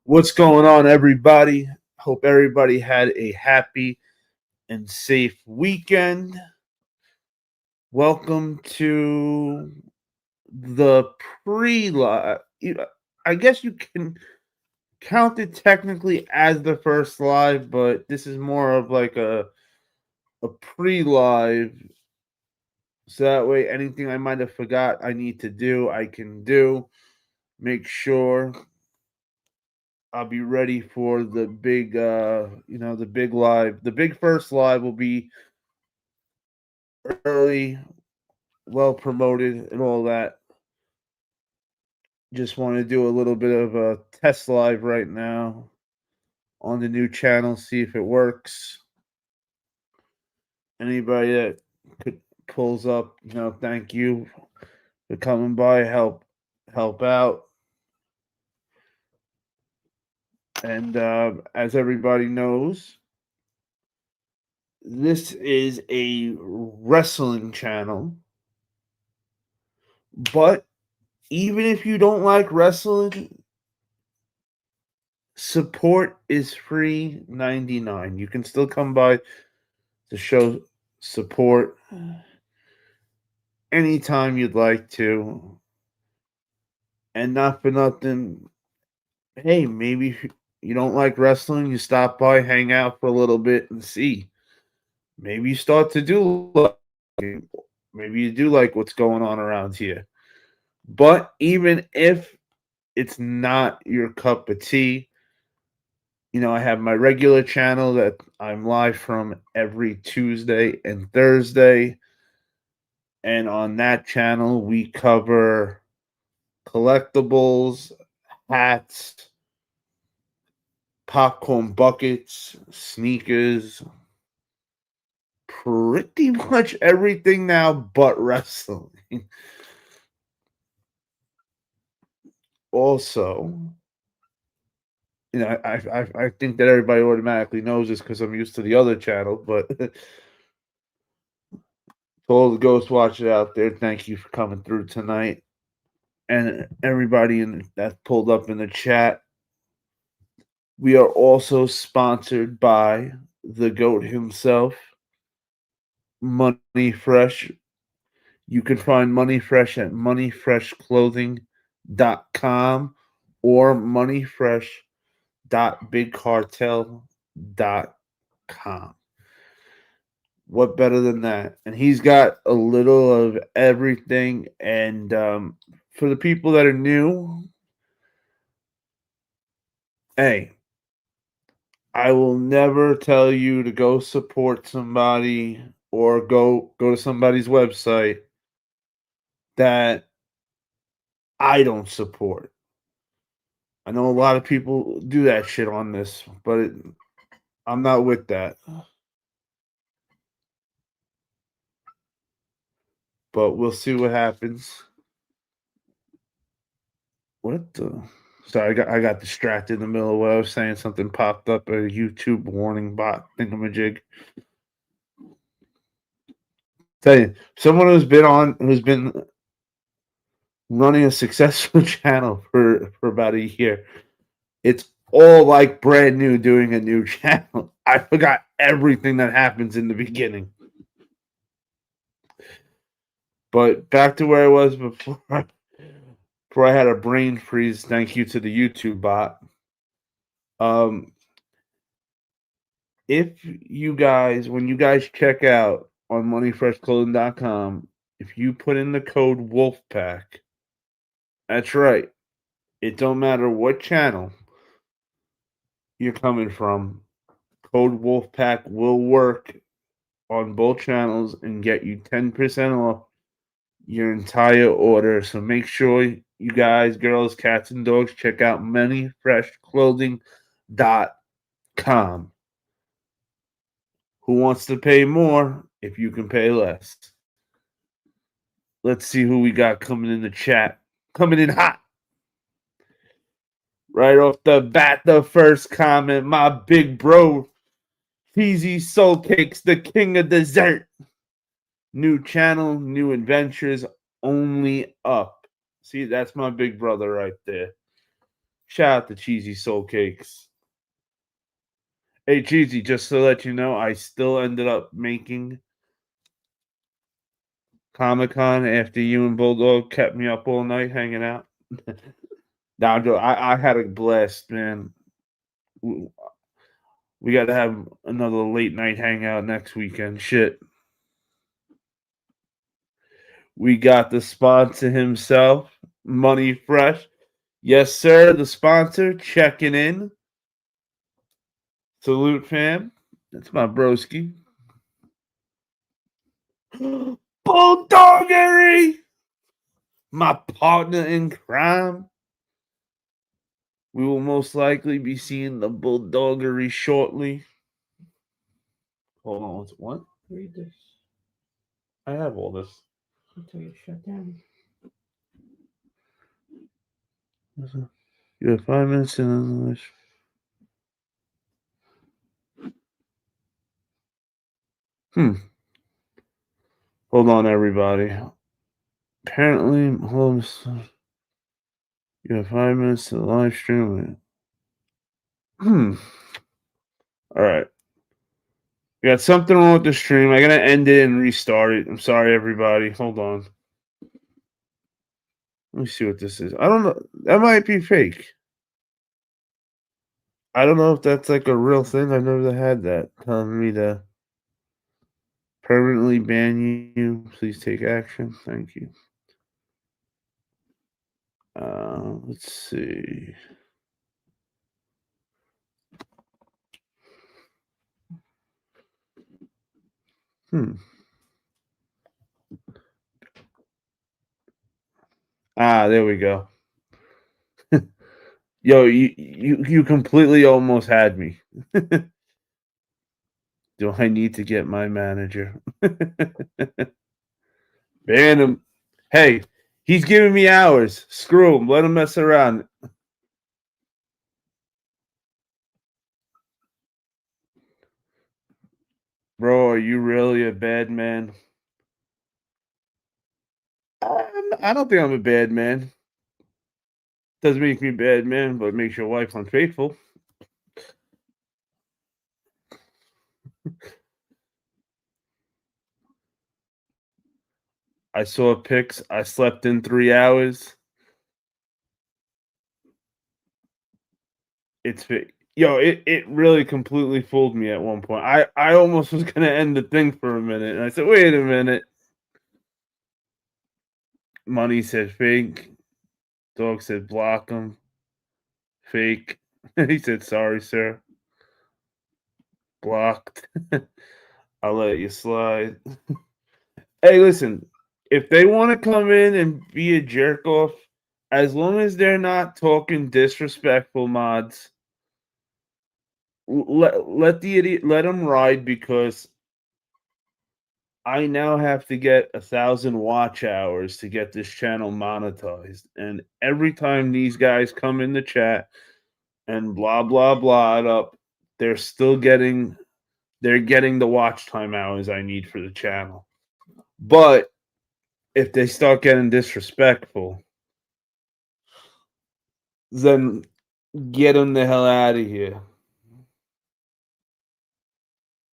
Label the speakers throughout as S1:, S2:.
S1: What's going on, everybody? Hope everybody had a happy and safe weekend. Welcome to the pre-live. I guess you can count it technically as the first live, but this is more of like a pre-live. So that way, anything I might have forgot I need to do, I can do. Make sure I'll be ready for the big the big live. The big first live will be early, well promoted and all that. Just want to do a little bit of a test live right now on the new channel, see if it works. Anybody that could pulls up, thank you for coming by, help out. And as everybody knows, this is a wrestling channel. But even if you don't like wrestling, support is free 99. You can still come by to show support anytime you'd like to. And not for nothing, hey, maybe if you don't like wrestling, you stop by, hang out for a little bit and see. Maybe you start to do like, maybe you do like what's going on around here. But even if it's not your cup of tea, I have my regular channel that I'm live from every Tuesday and Thursday. And on that channel, we cover collectibles, hats, popcorn buckets, sneakers, pretty much everything now but wrestling. Also, I think that everybody automatically knows this because I'm used to the other channel, but to all the ghost watchers out there, thank you for coming through tonight. And everybody that pulled up in the chat. We are also sponsored by the GOAT himself, Money Fresh. You can find Money Fresh at moneyfreshclothing.com or moneyfresh.bigcartel.com. What better than that? And he's got a little of everything. And for the people that are new, hey, I will never tell you to go support somebody or go to somebody's website that I don't support. I know a lot of people do that shit on this, but I'm not with that. But we'll see what happens. What the? Sorry, I got distracted in the middle of what I was saying. Something popped up, a YouTube warning bot thingamajig. Tell you, someone who's been running a successful channel for about a year. It's all like brand new doing a new channel. I forgot everything that happens in the beginning. But back to where I was before I had a brain freeze, thank you to the YouTube bot. If you guys, when you guys check out on moneyfreshclothing.com, if you put in the code Wolfpack, that's right. It don't matter what channel you're coming from. Code Wolfpack will work on both channels and get you 10% off your entire order. So make sure you guys, girls, cats, and dogs check out manyfreshclothing.com. Who wants to pay more if you can pay less? Let's see who we got coming in the chat. Coming in hot. Right off the bat, the first comment, my big bro, Peasy Soul Cakes, the king of dessert. New channel, new adventures, only up. See, that's my big brother right there. Shout out to Cheesy Soul Cakes. Hey, Cheesy, just to let you know, I still ended up making Comic-Con after you and Bulldog kept me up all night hanging out. Now, I had a blast, man. We got to have another late night hangout next weekend. Shit. We got the sponsor himself, Money Fresh. Yes, sir. The sponsor checking in. Salute, fam. That's my broski. Bulldoggery! My partner in crime. We will most likely be seeing the Bulldoggery shortly. Hold on, what?
S2: Read this
S1: I have all this.
S2: until you shut down.
S1: You have 5 minutes in English. Hold on, everybody. Apparently, you have 5 minutes to live stream it. All right. We got something wrong with the stream. I gotta end it and restart it. I'm sorry, everybody. Hold on. Let me see what this is. I don't know. That might be fake. I don't know if that's like a real thing. I've never had that. Telling me to permanently ban you. Please take action. Thank you. Let's see. There we go. Yo, you completely almost had me. Do I need to get my manager? Ban him. Hey, he's giving me hours. Screw him. Let him mess around. Bro, are you really a bad man? I don't think I'm a bad man. Doesn't make me a bad man, but it makes your wife unfaithful. I saw pics. I slept in 3 hours. It's fake. Yo, it really completely fooled me at one point. I almost was gonna end the thing for a minute, and I said, "Wait a minute." Money said fake. Dog said block him. Fake. He said sorry, sir. Blocked. I'll let you slide. Hey, listen. If they want to come in and be a jerk off, as long as they're not talking disrespectful mods, let the idiot let them ride because I now have to get 1,000 watch hours to get this channel monetized. And every time these guys come in the chat and blah blah blah it up, they're getting the watch time hours I need for the channel. But if they start getting disrespectful, then get them the hell out of here.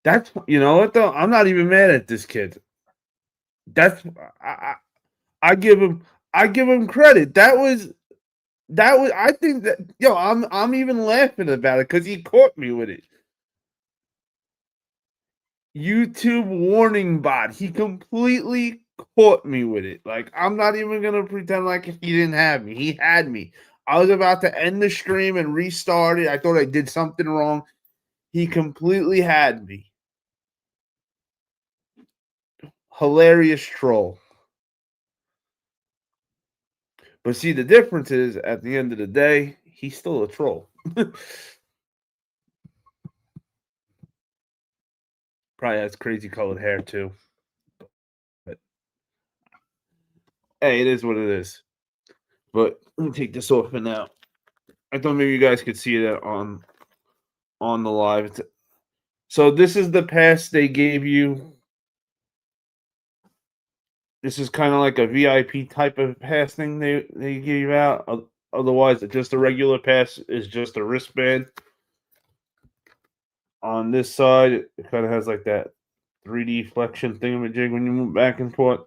S1: That's you know what though? I'm not even mad at this kid. That's I give him credit. That was I think that yo, I'm even laughing about it because he caught me with it. YouTube warning bot. He completely caught me with it. Like I'm not even gonna pretend like he didn't have me. He had me. I was about to end the stream and restart it. I thought I did something wrong. He completely had me. Hilarious troll. But see, the difference is at the end of the day, he's still a troll. Probably has crazy colored hair too. But hey, it is what it is. But let me take this off for now. I thought maybe you guys could see that on the live. So this is the pass they gave you. This is kind of like a VIP type of pass thing they gave out. Otherwise, just a regular pass is just a wristband. On this side, it kind of has like that 3D flexion thingamajig when you move back and forth.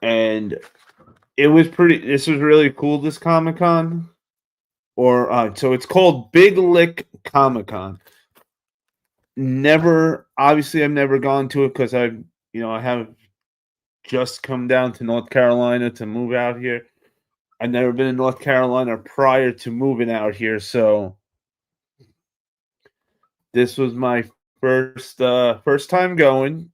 S1: And it was pretty. This was really cool. This Comic Con, or so it's called Big Lick Comic Con. Never, obviously, I've never gone to it because I have just come down to North Carolina to move out here. I've never been in North Carolina prior to moving out here, so this was my first time going.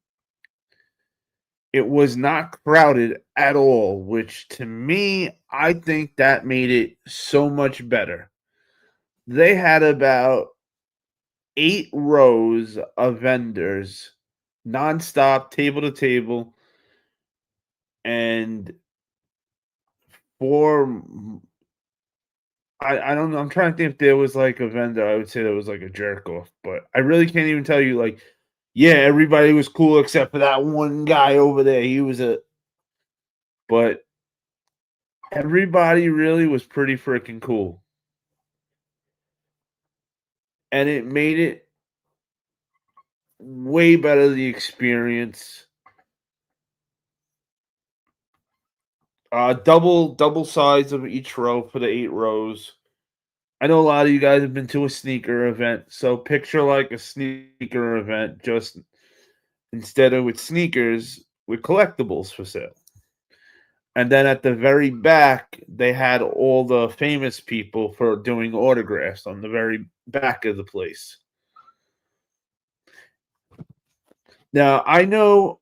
S1: It was not crowded at all, which to me, I think that made it so much better. They had about 8 rows of vendors, nonstop, table to table, and for I don't know. I'm trying to think if there was like a vendor I would say that was like a jerk off, but I really can't even tell you. Like, yeah, everybody was cool except for that one guy over there. He was but everybody really was pretty freaking cool, and it made it way better the experience. Double sides of each row for the 8 rows. I know a lot of you guys have been to a sneaker event, so picture like a sneaker event, just instead of with sneakers, with collectibles for sale. And then at the very back, they had all the famous people for doing autographs on the very back of the place. Now, I know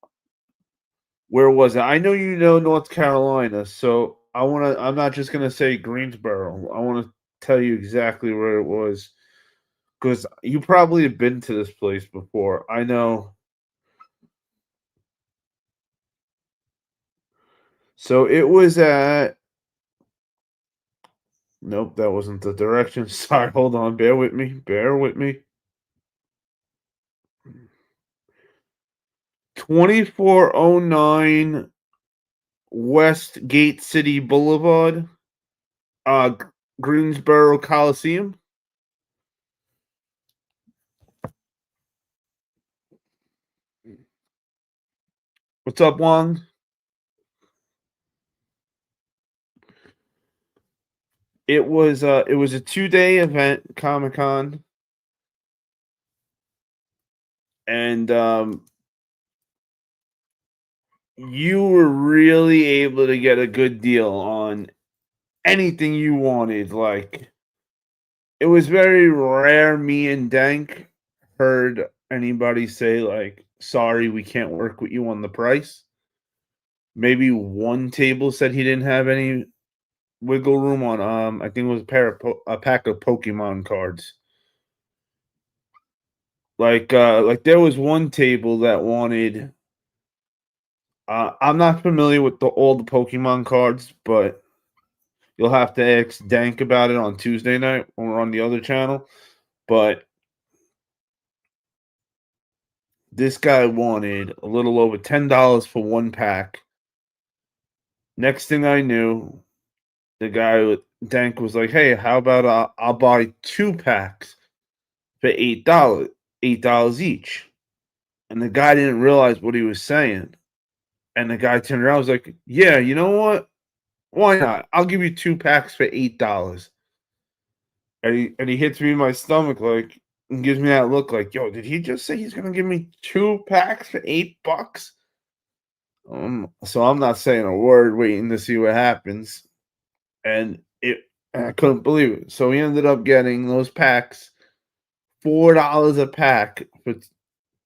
S1: where was it? I know you know North Carolina, so I'm not just gonna say Greensboro. I want to tell you exactly where it was because you probably have been to this place before. I know. So it was at. Nope, that wasn't the direction. Sorry, hold on. Bear with me. Bear with me. 2409 West Gate City Boulevard, uh, Greensboro Coliseum. What's up, Wong? It was a 2-day event, Comic Con, and you were really able to get a good deal on anything you wanted. Like, it was very rare. Me and Dank heard anybody say like, "Sorry, we can't work with you on the price." Maybe one table said he didn't have any wiggle room on I think it was a pack of Pokemon cards. Like there was one table that wanted I'm not familiar with all the Pokemon cards, but you'll have to ask Dank about it on Tuesday night when we're on the other channel. But this guy wanted a little over $10 for one pack. Next thing I knew, Dank was like, "Hey, how about I'll buy 2 packs for $8 each." And the guy didn't realize what he was saying. And the guy turned around and was like, "Yeah, you know what? Why not? I'll give you 2 packs for $8." And he hits me in my stomach like and gives me that look like, "Yo, did he just say he's gonna give me 2 packs for $8?" So I'm not saying a word, waiting to see what happens. And I couldn't believe it. So we ended up getting those packs, $4 a pack for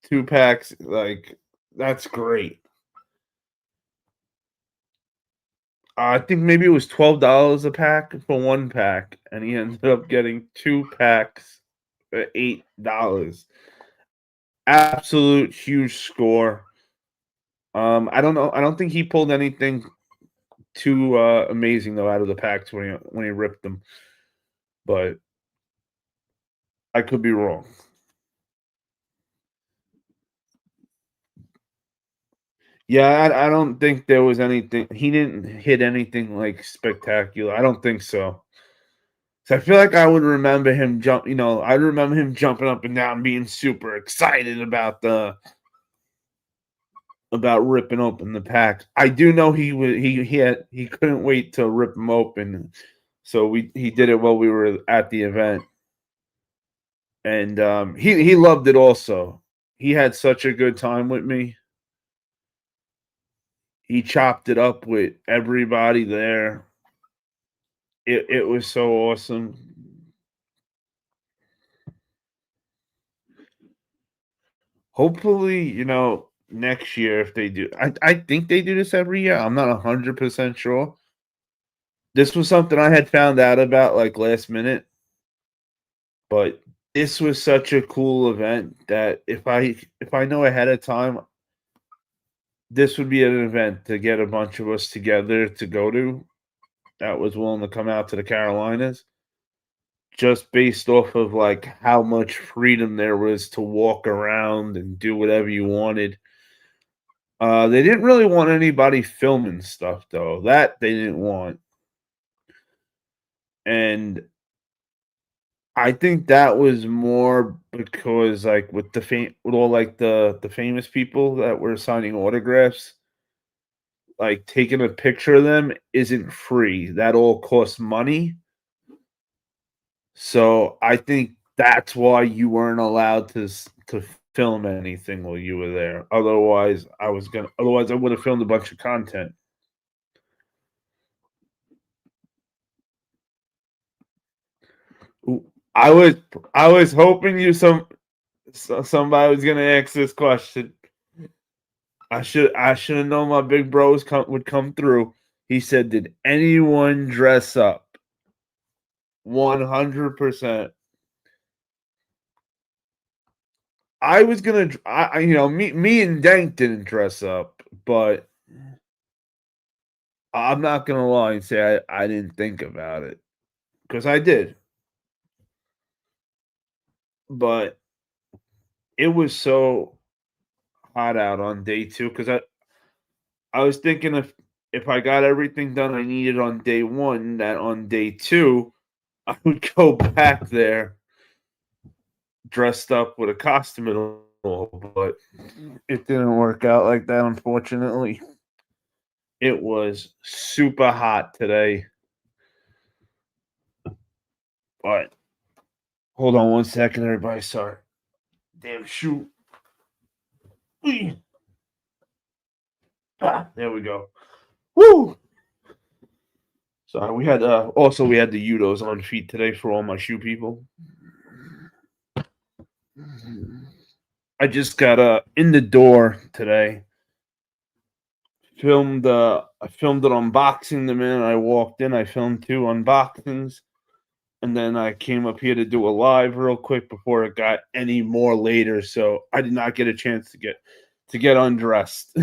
S1: 2 packs. Like, that's great. I think maybe it was $12 a pack for one pack, and he ended up getting 2 packs for $8. Absolute huge score. I don't know. I don't think he pulled anything too amazing though out of the packs when he ripped them, but I could be wrong. Yeah, I don't think there was anything. He didn't hit anything like spectacular. I don't think so. So I feel like I would remember him I remember him jumping up and down, being super excited about ripping open the pack. I do know he couldn't wait to rip them open, so he did it while we were at the event, and he loved it also. He had such a good time with me. He chopped it up with everybody there. It was so awesome. Hopefully, next year if they do. I think they do this every year. I'm not 100% sure. This was something I had found out about like last minute, but this was such a cool event that if I know ahead of time, this would be an event to get a bunch of us together to go to that was willing to come out to the Carolinas just based off of like how much freedom there was to walk around and do whatever you wanted. They didn't really want anybody filming stuff though. That they didn't want. And I think that was more because like with all like the famous people that were signing autographs, like taking a picture of them isn't free. That all costs money. So I think that's why you weren't allowed to film anything while you were there. Otherwise I would have filmed a bunch of content. Ooh, I was I was hoping somebody was gonna ask this question. I should have known my big bros would come through. He said, "Did anyone dress up?" 100%. I was gonna, me and Dank didn't dress up, but I'm not gonna lie and say I didn't think about it because I did, but it was so hot out on day two because I was thinking if I got everything done I needed on day one, that on day two I would go back there dressed up with a costume and all, but it didn't work out like that, unfortunately. It was super hot today, but hold on one second, everybody. Sorry. Damn shoot. There we go. Woo! Sorry, we had the Udos on feet today for all my shoe people. I just got in the door today. I filmed an unboxing the minute I walked in. I filmed 2 unboxings. And then I came up here to do a live real quick before it got any more later. So I did not get a chance to get undressed.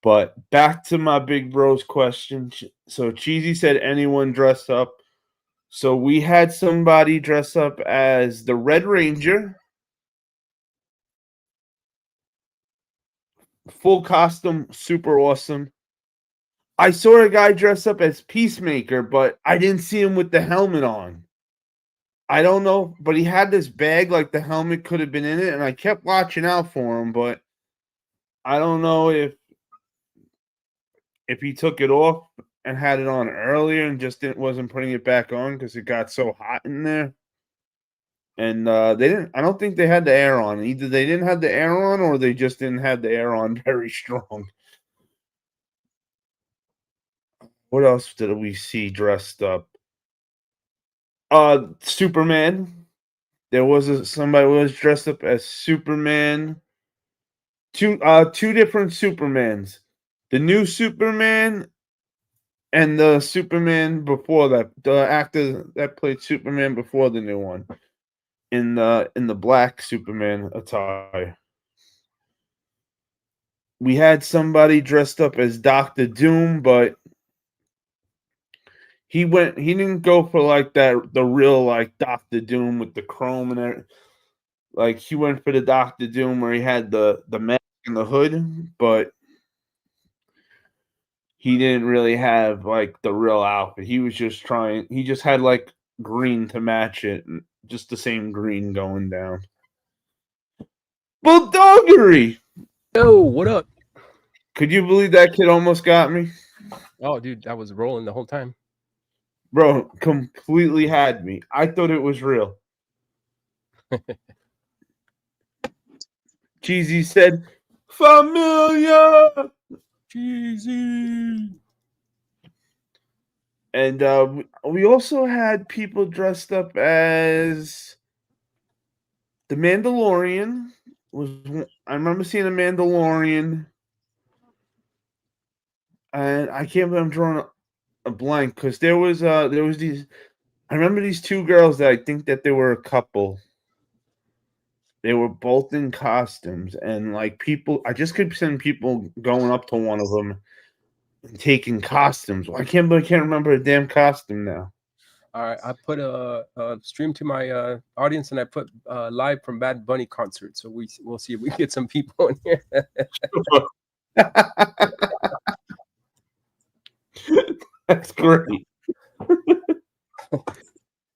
S1: But back to my big bros question. So Cheesy said anyone dress up. So we had somebody dress up as the Red Ranger, full costume, super awesome. I saw a guy dress up as Peacemaker, but I didn't see him with the helmet on. I don't know, but he had this bag like the helmet could have been in it, and I kept watching out for him, but I don't know if he took it off and had it on earlier and just wasn't putting it back on because it got so hot in there. And they didn't. I don't think they had the air on. Either they didn't have the air on, or they just didn't have the air on very strong. What else did we see dressed up? Superman. There was somebody was dressed up as Superman. Two different Supermans. The new Superman and the Superman before that. The actor that played Superman before the new one in the black Superman attire. We had somebody dressed up as Doctor Doom, but he didn't go for like that the real like Doctor Doom with the chrome and everything. Like he went for the Doctor Doom where he had the mask and the hood, but he didn't really have like the real outfit. He was just trying. He just had like green to match it, and just the same green going down. Bulldoggery.
S3: Yo, what up?
S1: Could you believe that kid almost got me?
S3: Oh, dude, I was rolling the whole time.
S1: Bro, completely had me. I thought it was real. Cheesy said, "Familiar."
S3: Cheesy.
S1: And we also had people dressed up as the Mandalorian. I remember seeing a Mandalorian, and I can't believe I'm drawing a blank because there was these. I remember these two girls that I think that they were a couple. They were both in costumes, and like people, I just kept seeing people going up to one of them and taking costumes. I can't remember a damn costume now.
S3: All right, I put a stream to my audience, and I put live from Bad Bunny concert. So we'll see if we get some people in here.
S1: That's great.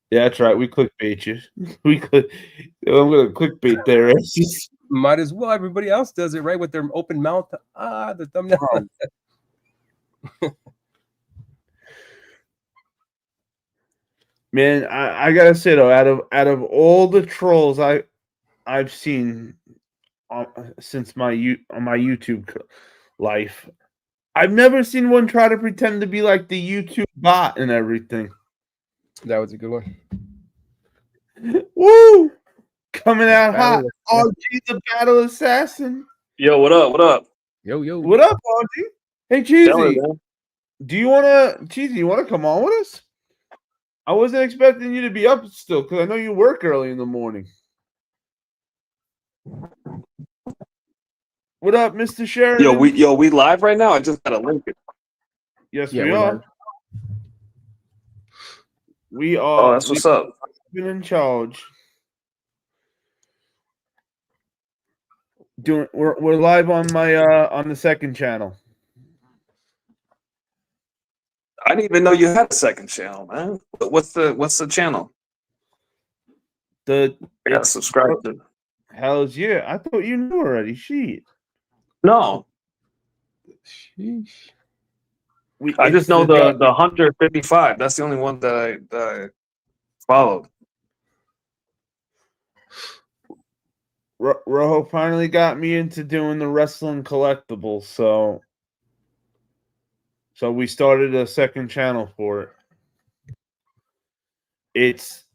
S1: Yeah, that's right. We clickbait you. I'm gonna clickbait their asses.
S3: Might as well. Everybody else does it, right? With their open mouth. The thumbnail.
S1: Man, I gotta say though, out of all the trolls I've seen since my YouTube life, I've never seen one try to pretend to be like the YouTube bot and everything.
S3: That was a good one.
S1: Woo! Coming out hot. RG the Battle Assassin.
S4: Yo, what up? What up?
S3: Yo.
S1: What up, RG? Hey, Cheesy. Do you wanna come on with us? I wasn't expecting you to be up still because I know you work early in the morning. What up, Mr. Sheridan?
S4: We live right now. I just got a link.
S1: Yes,
S3: Yeah,
S1: we
S3: we're
S1: are.
S3: live.
S1: We are.
S4: Oh, that's what's up.
S1: Been in charge. We're live on my on the second channel.
S4: I didn't even know you had a second channel, man. What's the channel? I gotta subscribe to.
S1: Hell's yeah! I thought you knew already. Shit.
S4: No,
S3: Sheesh.
S4: I just know the Hunter 55. That's the only one that I followed.
S1: Rojo finally got me into doing the wrestling collectibles, so we started a second channel for it. It's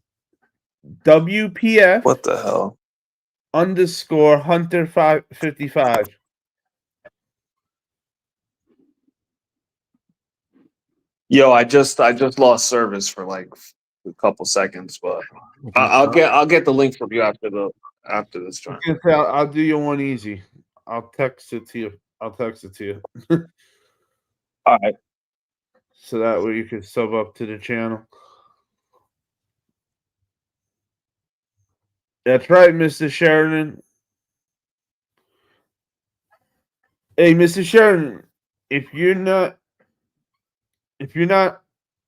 S1: WPF.
S4: What the hell?
S1: _ Hunter 55.
S4: Yo, I just lost service for like a couple seconds, but I'll get the link from you after this joint.
S1: I'll do you one easy. I'll text it to you.
S4: All right.
S1: So that way you can sub up to the channel. That's right, Mr. Sheridan. Hey, Mr. Sheridan, if you're not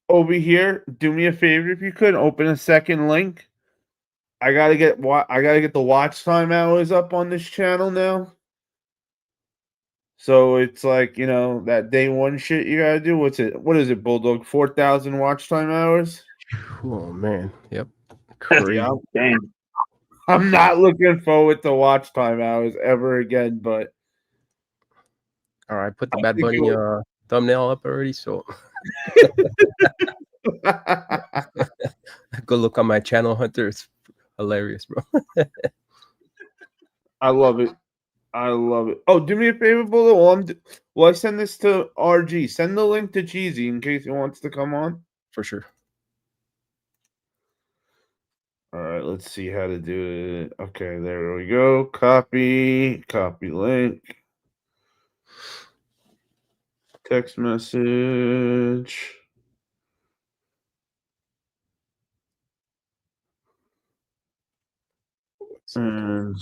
S1: over here, do me a favor if you could open a second link. I gotta get the watch time hours up on this channel now. So it's like, that day one shit you gotta do. What is it, Bulldog? 4,000 watch time hours?
S3: Oh man. Yep. Crazy.
S1: Yeah, I'm not looking forward to watch time hours ever again, but
S3: all right, put the Bad Bunny thumbnail up already, so go look on my channel, Hunter. It's hilarious, bro.
S1: I love it. Oh, do me a favor, Bulldog. Well, I send this to RG. Send the link to Cheesy in case he wants to come on.
S3: For sure.
S1: All right, let's see how to do it. Okay, there we go. Copy link. Text message. And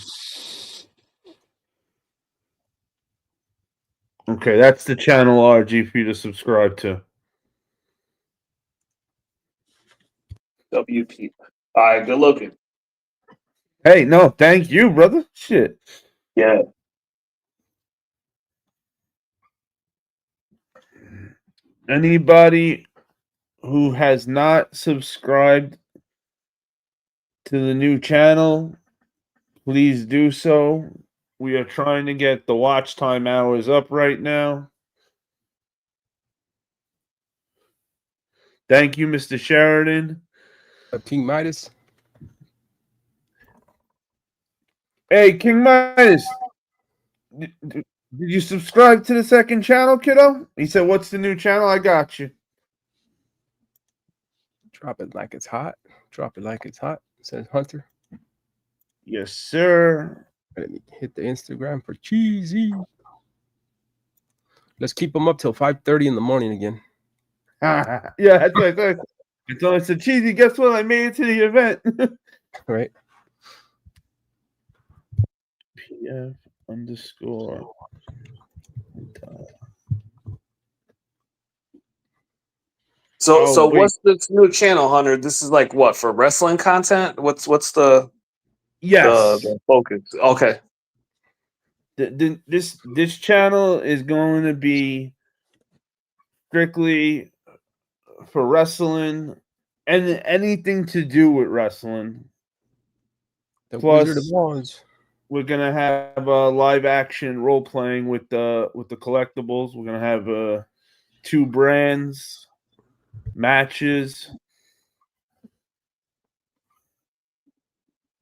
S1: Okay, that's the channel RG for you to subscribe to.
S4: WP. All right, good looking.
S1: Hey, no, thank you, brother. Shit.
S4: Yeah.
S1: Anybody who has not subscribed to the new channel, please do so. We are trying to get the watch time hours up right now. Thank you, Mr. Sheridan.
S3: King Midas.
S1: Hey, King Midas. Did you subscribe to the second channel, kiddo? He said, "What's the new channel?" I got you.
S3: Drop it like it's hot. Drop it like it's hot. Says Hunter.
S1: Yes, sir.
S3: Let me hit the Instagram for cheesy. Let's keep them up till 5:30 in the morning again.
S1: Yeah, that's what I thought. I told him, I said, "Cheesy, guess what? I made it to the event."
S3: Right.
S1: PF _
S4: So
S1: Oh, wait.
S4: what's this new channel, Hunter? This is like what, for wrestling content? What's the
S1: Yes.
S4: the focus? Okay.
S1: This channel is going to be strictly for wrestling and anything to do with wrestling.
S3: The
S1: Plus,
S3: Wizard of Oz.
S1: we're gonna have live action role playing with the collectibles. We're gonna have 2 brands matches.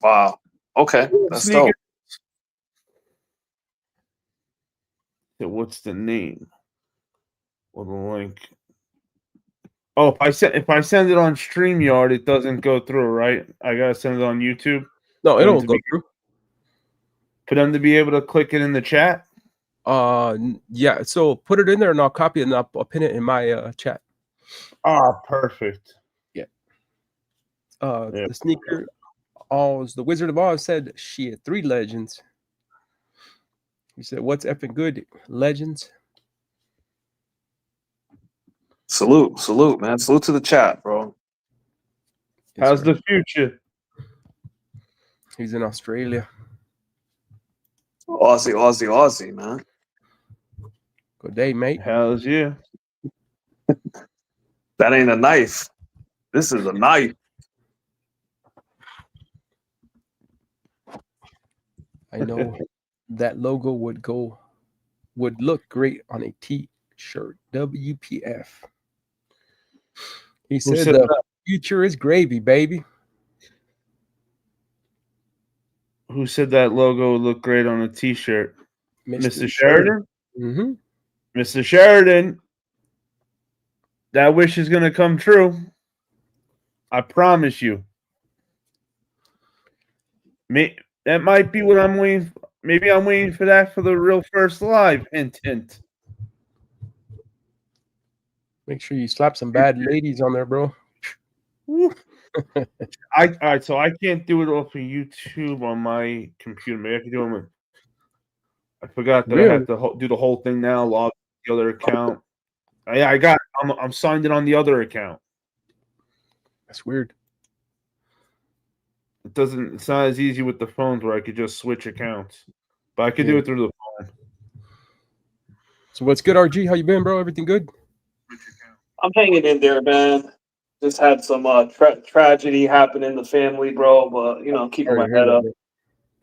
S4: Wow. Okay. That's
S1: Sneaker.
S4: dope.
S1: What's the name? Or the link? Oh, if I send it on StreamYard, it doesn't go through, right? I gotta send it on YouTube.
S3: No,
S1: For them
S3: it'll
S1: to
S3: go
S1: be-
S3: through.
S1: For them to be able to click it in the chat.
S3: Yeah. So put it in there, and I'll copy it, and I'll pin it in my chat.
S1: Ah, perfect.
S3: Yeah.
S1: Yeah.
S3: The sneaker. Oz, the Wizard of Oz said, "Shit, 3 legends." He said, "What's effing good, legends?"
S4: Salute, man. Salute to the chat, bro.
S3: Yes,
S1: How's
S3: sir.
S1: the future?
S3: He's in Australia.
S4: Aussie, man.
S3: Good day, mate.
S1: How's you?
S4: That ain't a knife. This is a knife.
S3: I know that logo would look great on a t-shirt. WPF. He said,
S1: said
S3: the
S1: that?
S3: future is gravy, baby.
S1: Who said that logo would look great on a t-shirt? Mr. Sheridan?
S3: Mm-hmm.
S1: Mr. Sheridan, that wish is going to come true. I promise you. That might be what I'm waiting for. Maybe I'm waiting for that for the real first live. Hint, hint.
S3: Make sure you slap some bad ladies on there, bro.
S1: All right, so I can't do it off of YouTube on my computer. Maybe I can do it on I forgot that I have to do the whole thing now. Log the other account. I got. I'm signed in on the other account.
S3: That's weird.
S1: It doesn't. It's not as easy with the phones where I could just switch accounts, but I could do it through the phone.
S3: So what's good, RG? How you been, bro? Everything good?
S4: I'm hanging in there, man. Just had some tragedy happen in the family, bro. But you know, keeping my head up.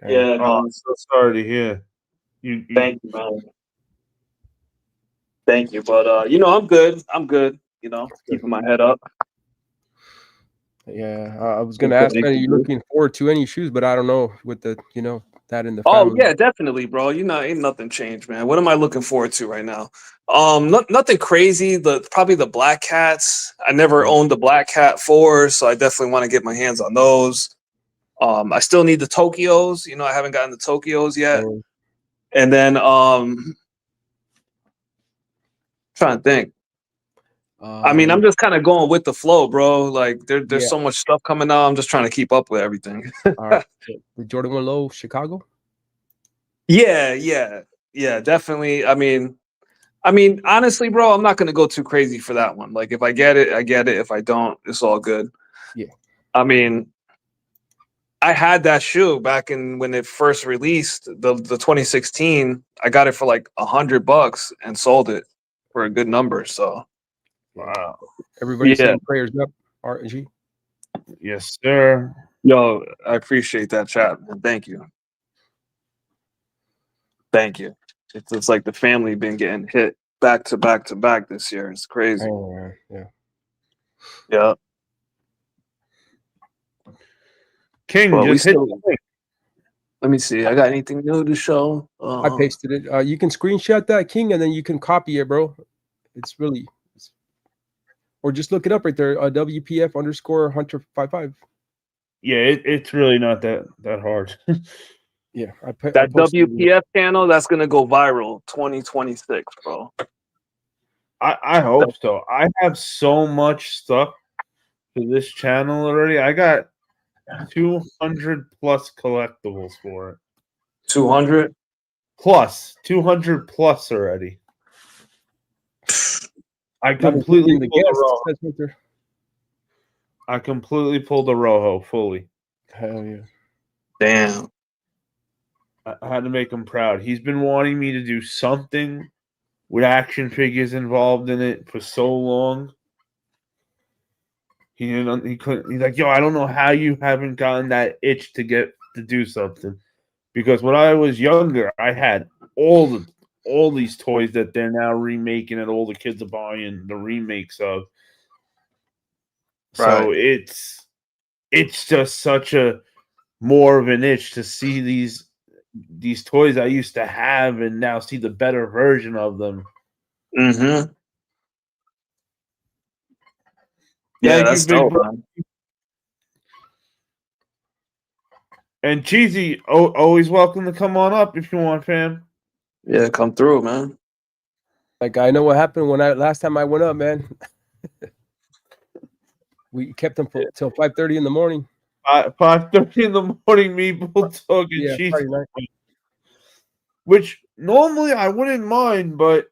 S4: Yeah,
S1: Oh,
S4: man.
S1: I'm so sorry to hear.
S4: Thank you, man. Thank you, but you know, I'm good. You know, keeping my head up.
S3: Yeah, I was gonna ask, man, are you looking forward to any shoes? But I don't know with the, that in the family.
S4: Oh yeah, definitely, bro. You know, ain't nothing changed, man. What am I looking forward to right now? Nothing crazy. Probably the Black Cats. I never owned the Black Cat 4, so I definitely want to get my hands on those. I still need the Tokyos. You know, I haven't gotten the Tokyos yet. And then trying to think. I mean, I'm just kind of going with the flow, bro. Like there's so much stuff coming out. I'm just trying to keep up with everything.
S3: All right. The Jordan 1 Low Chicago.
S4: Yeah, definitely. I mean, I mean, honestly, bro, I'm not gonna go too crazy for that one. Like, if I get it, I get it. If I don't, it's all good.
S3: Yeah.
S4: I mean, I had that shoe back in when it first released, the 2016. I got it for like $100 and sold it for a good number. So
S1: Wow.
S3: Everybody
S4: Yeah.
S3: saying prayers up. RG.
S1: Yes, sir.
S4: yo, I appreciate that chat, man. Thank you. Thank you. It's like the family been getting hit back to back to back this year. It's crazy.
S3: Oh, yeah.
S4: Yeah.
S1: King,
S4: Well, we
S1: just hit
S4: still.
S1: the link.
S4: Let me see. I got anything new to show?
S3: I pasted it. You can screenshot that, King, and then you can copy it, bro. It's really, or just look it up right there. WPF _ Hunter55.
S1: Yeah, it's really not that hard.
S3: Yeah, I
S4: that
S3: posted it.
S4: WPF channel that's gonna go viral 2026, bro.
S1: I hope so. I have so much stuff for this channel already. I got 200 plus collectibles for it.
S4: 200.
S1: Plus 200 plus already. I
S3: Not
S1: completely
S3: including the
S1: pulled the
S3: guests.
S1: Rojo.
S3: That's what they're-
S1: I completely pulled the Rojo fully.
S3: Hell yeah.
S4: Damn.
S1: I had to make him proud. He's been wanting me to do something with action figures involved in it for so long. He didn't. He couldn't. He's like, yo, I don't know how you haven't gotten that itch to get to do something. Because when I was younger, I had all these toys that they're now remaking and all the kids are buying the remakes of. So it's just such a more of an itch to see these toys I used to have and now see the better version of them.
S4: Mm-hmm. Yeah,
S1: Thank
S4: that's
S1: you, big
S4: dope,
S1: bro.
S4: man.
S1: And Cheesy, always welcome to come on up if you want, fam.
S4: Yeah, come through, man.
S3: Like, I know what happened when last time I went up, man. We kept them till 5:30 in the morning.
S1: 5:30 in the morning, me bulldog and
S3: Yeah,
S1: cheese.
S3: Friday night.
S1: Which normally I wouldn't mind, but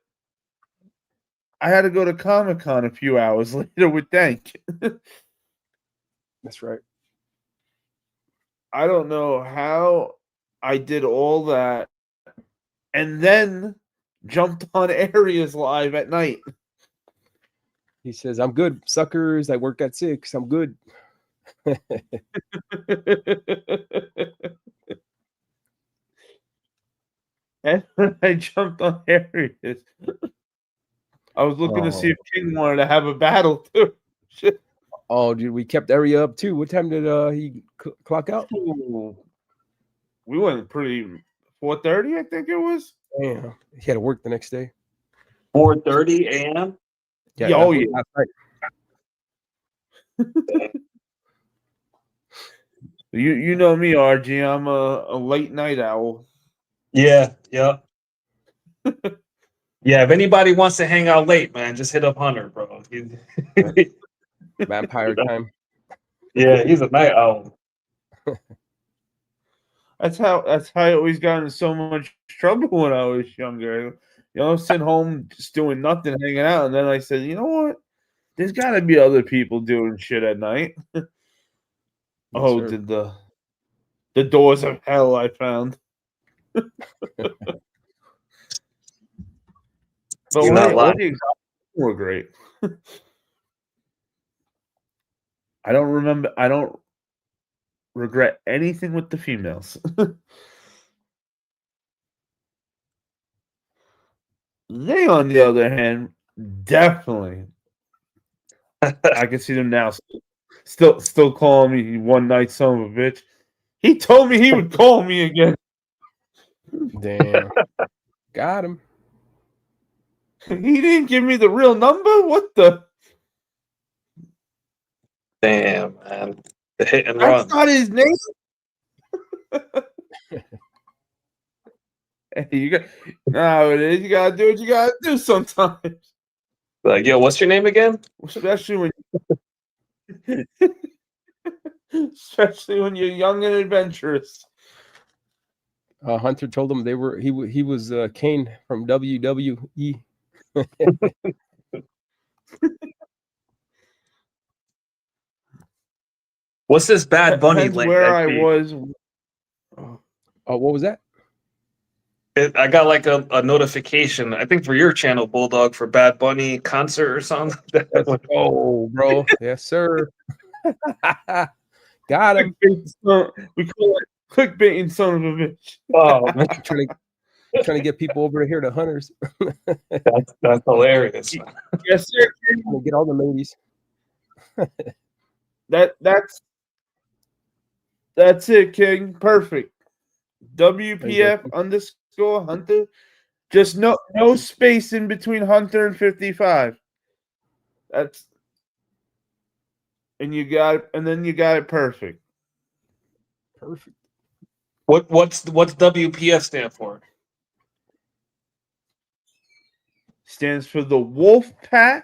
S1: I had to go to Comic-Con a few hours later with Dank.
S3: That's right.
S1: I don't know how I did all that and then jumped on Areas live at night.
S3: He says, I'm good, suckers. I work at 6. I'm good.
S1: And when I jumped on Areas, I was looking to see if King wanted to have a battle too. Shit.
S3: Oh, dude, we kept Area up too. What time did he clock out?
S1: Ooh. We went pretty 4:30, I think it was.
S3: Damn, he had to work the next day.
S4: 4:30 a.m.
S1: Yeah,
S3: that
S1: oh
S3: was
S1: yeah.
S3: last night.
S1: You know me, RG. I'm a late night owl.
S4: Yeah. Yeah. Yeah. If anybody wants to hang out late, man, just hit up Hunter, bro.
S3: Vampire time.
S4: Yeah, he's a night owl.
S1: That's how I always got in so much trouble when I was younger. You know, sitting home just doing nothing, hanging out, and then I said, you know what? There's got to be other people doing shit at night.
S3: Sir.
S1: Did the doors of hell I found. But
S4: You're not
S1: all
S4: lying.
S1: the examples were great. I don't regret anything with the females. They, on the other hand, definitely. I can see them now. Still calling me one night son of a bitch. He told me he would call me again.
S3: Damn. Got him.
S1: He didn't give me the real number. What the?
S4: Damn, man. The hit and
S1: That's
S4: run.
S1: not his name. Hey, you got no. It is. You gotta do what you gotta do sometimes.
S4: Like, yo, what's your name again?
S1: Especially when you're young and adventurous.
S3: Hunter told him he was Kane from WWE.
S4: What's this Bad Bunny
S1: Depends
S4: link?
S1: where
S4: I
S1: I
S4: see?
S1: was.
S3: Oh, what was that?
S4: I got like a notification. I think for your channel, Bulldog, for Bad Bunny concert or something.
S3: Let's go, bro. Yes, sir. Got him.
S1: We call it clickbaiting, son of a bitch.
S4: Oh man,
S3: Trying to get people over here to Hunters.
S4: that's hilarious.
S1: Yes, sir.
S3: Trying to get all the ladies.
S1: That's it, King. Perfect.
S3: There you
S1: WPF
S3: go.
S1: _ Hunter. Just no space in between Hunter and 55. That's and you got it, and then you got it perfect.
S3: Perfect.
S4: What's WPF stand for?
S1: Stands for the Wolfpack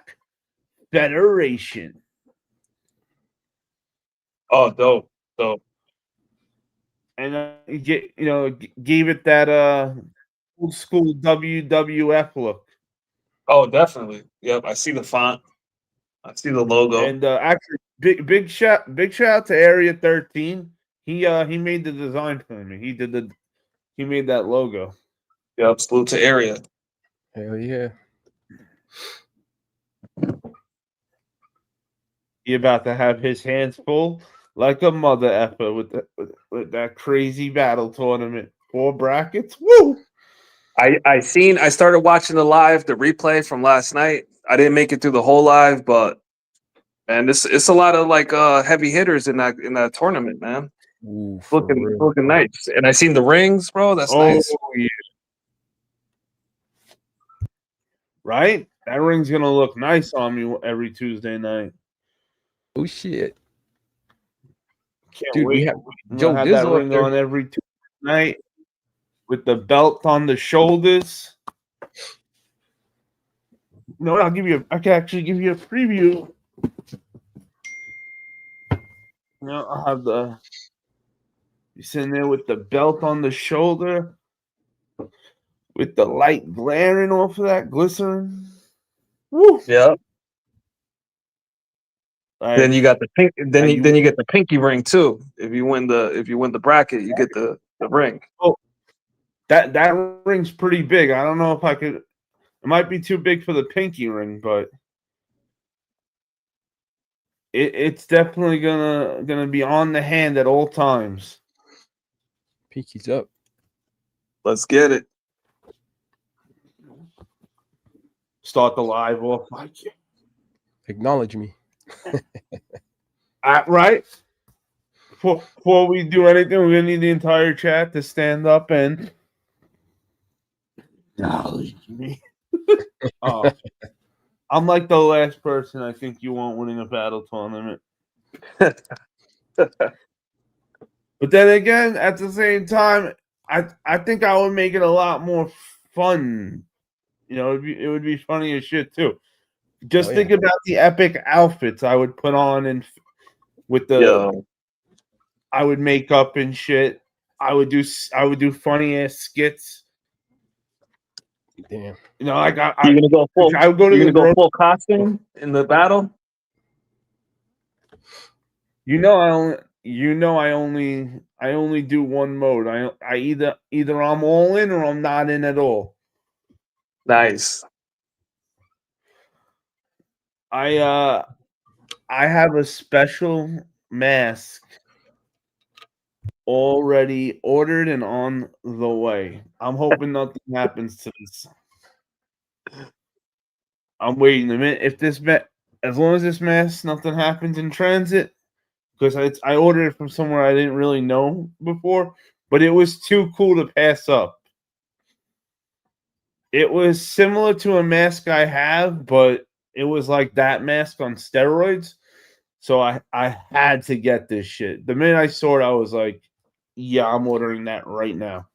S1: Federation.
S4: Oh, dope.
S1: And gave it that old school WWF look.
S4: Oh, definitely. Yep, I see the font. I see the logo.
S1: And actually, big shout out to Area 13. He made the design for me. He made that logo.
S4: Yep, salute to Area.
S3: Hell yeah.
S1: He about to have his hands full like a mother effer with that crazy battle tournament. 4 brackets. Woo!
S4: I started watching the replay from last night. I didn't make it through the whole live, but man, it's a lot of like heavy hitters in that tournament, man.
S3: Ooh, for real.
S4: Looking nice. And I seen the rings, bro. That's nice.
S1: Yeah. Right? That ring's gonna look nice on me every Tuesday night.
S3: Oh shit.
S1: Can't
S3: Dude,
S1: wait.
S3: we have
S1: I'm
S3: Joe
S1: gonna have that
S3: Dizzle up
S1: ring
S3: there.
S1: on every Tuesday night with the belt on the shoulders. You know what? I can actually give you a preview. I'll have you sitting there with the belt on the shoulder, with the light glaring off of that glycerin. Woo!
S4: Yeah. Then
S1: Like,
S4: you got the pink. Then
S1: you
S4: get the pinky ring too. If you win the bracket, you get the ring.
S1: oh, that ring's pretty big. I don't know if I could. It might be too big for the pinky ring, but it's definitely gonna be on the hand at all times.
S3: Pinky's up.
S4: Let's get it.
S1: Start the live off like
S3: Acknowledge me.
S1: right. Before we do anything, we're gonna need the entire chat to stand up and acknowledge me. Oh, I'm like the last person I think you want winning a battle tournament. But then again, at the same time, I think I would make it a lot more fun. It would be funny as shit too. Just think about the epic outfits I would put on and with the I would make up and shit. I would do funny ass skits.
S3: Damn.
S4: You're gonna go full.
S1: I would go to
S4: You're
S1: the
S4: gonna go full costume in the battle.
S1: I only do one mode. I either I'm all in or I'm not in at all.
S4: Nice.
S1: I have a special mask already ordered and on the way. I'm hoping nothing happens to this. I'm waiting a minute. As long as this mask, nothing happens in transit, because I ordered it from somewhere I didn't really know before, but it was too cool to pass up. It was similar to a mask I have, but it was like that mask on steroids. So I had to get this shit. The minute I saw it, I was like, yeah, I'm ordering that right now.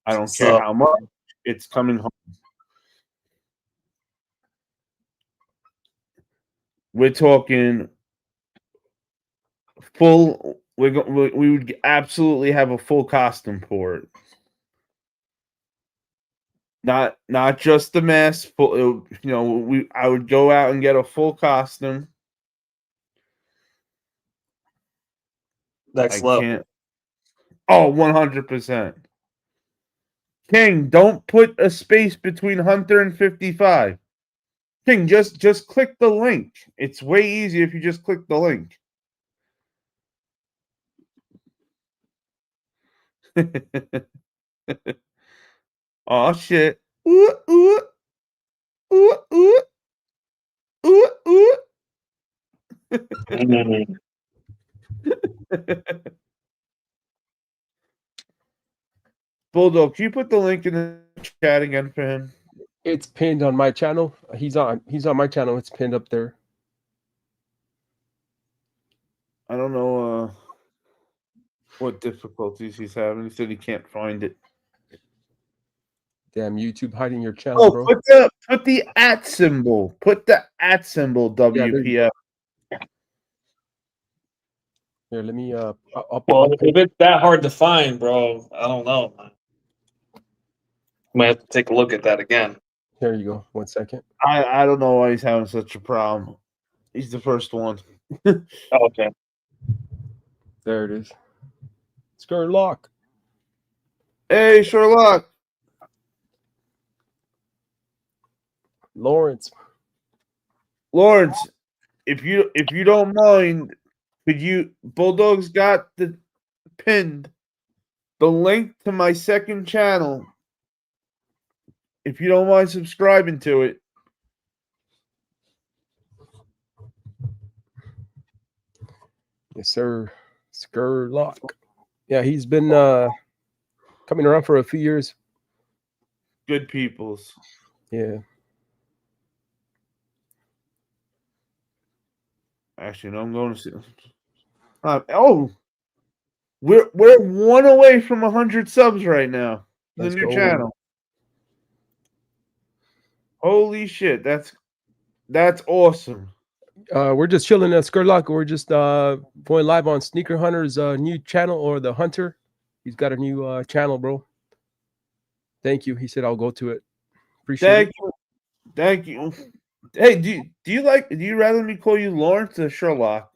S1: I don't care how much. It's coming home. We're talking full. We would absolutely have a full costume for it. Not just the mask. Full, I would go out and get a full costume.
S4: Next
S1: I
S4: level.
S1: can't. Oh, 100%. King, don't put a space between Hunter and 55. King, just click the link. It's way easier if you just click the link. Oh shit. Ooh, ooh, ooh, ooh, ooh, ooh.
S4: Mhm.
S1: Bulldog, can you put the link in the chat again for him?
S3: It's pinned on my channel. He's on my channel. It's pinned up there.
S1: I don't know what difficulties he's having. He said he can't find it.
S3: Damn, YouTube hiding your channel,
S1: Oh,
S3: bro.
S1: put the @ symbol. Put the @ symbol, WPF.
S3: Here, let me
S4: Well,
S3: I'll
S4: if it's that hard to find, bro, I don't know. Might have to take a look at that again.
S3: Here you go. 1 second.
S1: I don't know why he's having such a problem. He's the first one.
S4: Oh, okay.
S3: There it is. Skirt lock.
S1: Hey, Sherlock.
S3: Lawrence.
S1: If you don't mind, could you Bulldog's got the pinned the link to my second channel. If you don't mind subscribing to it.
S3: Yes, sir. Skirt lock. Yeah, he's been coming around for a few years.
S1: Good peoples.
S3: Yeah.
S1: Actually, no, I'm going to see. We're 1 away from 100 subs right now. The
S3: Let's
S1: new
S3: go.
S1: channel. Holy shit, that's awesome.
S3: We're just chilling at Skirt Lock. We're just going live on Sneaker Hunter's new channel, or the Hunter. He's got a new channel, bro. Thank you. He said I'll go to it. Appreciate it.
S1: Thank you. Hey, do you rather me call you Lawrence or Sherlock?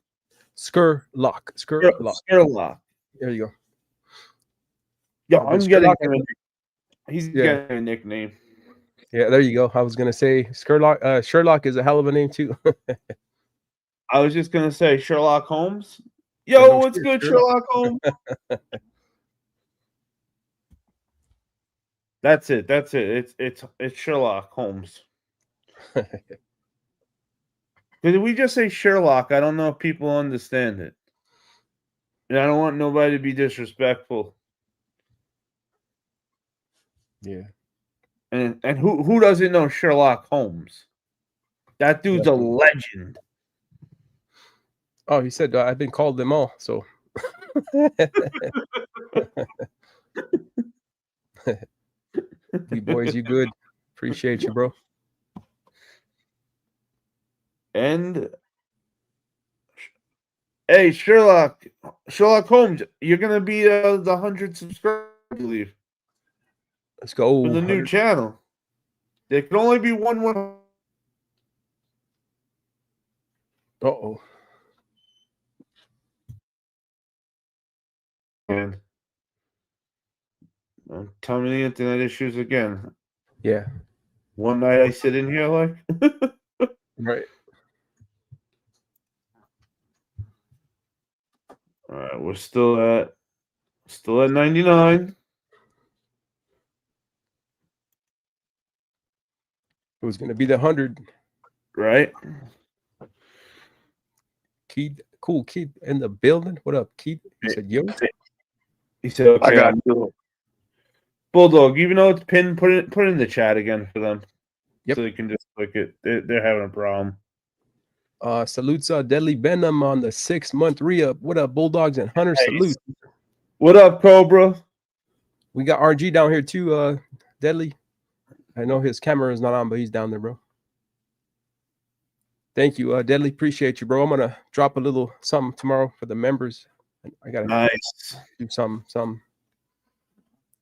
S3: Skirt Lock. Skirt Lock.
S1: Sherlock.
S3: There you go.
S1: Yo,
S3: But
S1: I'm
S3: Sherlock-
S1: getting he's
S3: Yeah.
S1: getting a nickname.
S3: Yeah, there you go. I was gonna say Sherlock is a hell of a name too.
S1: I was just gonna say Sherlock Holmes. Yo,
S3: No
S1: what's
S3: shit,
S1: good,
S3: Sherlock.
S1: Sherlock Holmes? That's it. It's Sherlock Holmes. Did we just say Sherlock? I don't know if people understand it. And I don't want nobody to be disrespectful.
S3: Yeah.
S1: And who doesn't know Sherlock Holmes? That dude's a legend.
S3: Oh, he said I've been called them all. So you boys, you good. Appreciate you, bro.
S1: And hey, Sherlock Holmes, you're gonna be the 100 subscribers, I believe,
S3: Let's go.
S1: for the new
S3: 100.
S1: channel. There can only be one.
S3: Uh-oh.
S1: And tell me the internet issues again.
S3: Yeah.
S1: One night I sit in here like.
S3: Right.
S1: All right, we're still at 99.
S3: Who's gonna be the 100?
S1: Right?
S3: Keith, cool Keith in the building. What up, Keith? He said, yo.
S1: He said, okay.
S4: I got you.
S1: Bulldog, even though it's pinned, put it in the chat again for them.
S3: Yep.
S1: So they can just click it. They're having a problem.
S3: Salutes Deadly Venom on the 6-month re-up. What up, Bulldogs and Hunters?
S1: Hey,
S3: Salute.
S1: What up, Cobra?
S3: We got RG down here too, Deadly. I know his camera is not on, but he's down there, bro. Thank you, Deadly. Appreciate you, bro. I'm gonna drop a little something tomorrow for the members. I gotta
S1: Nice.
S3: do some.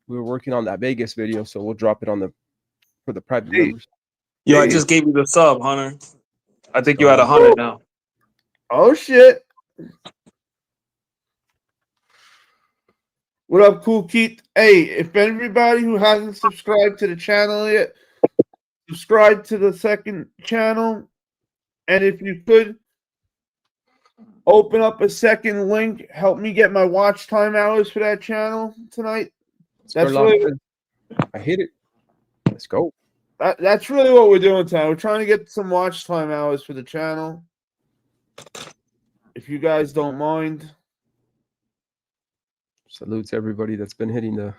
S3: We were working on that Vegas video, so we'll drop it on the for the private
S1: Hey.
S3: members.
S4: Yo, I
S1: Hey.
S4: just gave you the sub, Hunter. I think you had 100 now.
S1: Oh shit! What up, Cool Keith? Hey, if everybody who hasn't subscribed to the channel yet, subscribe to the second channel, and if you could open up a second link, help me get my watch time hours for that channel tonight. That's
S3: Skurlock
S1: really
S3: says, I hit it. Let's go.
S1: that's really what we're doing tonight. We're trying to get some watch time hours for the channel. If you guys don't mind.
S3: Salutes everybody that's been hitting the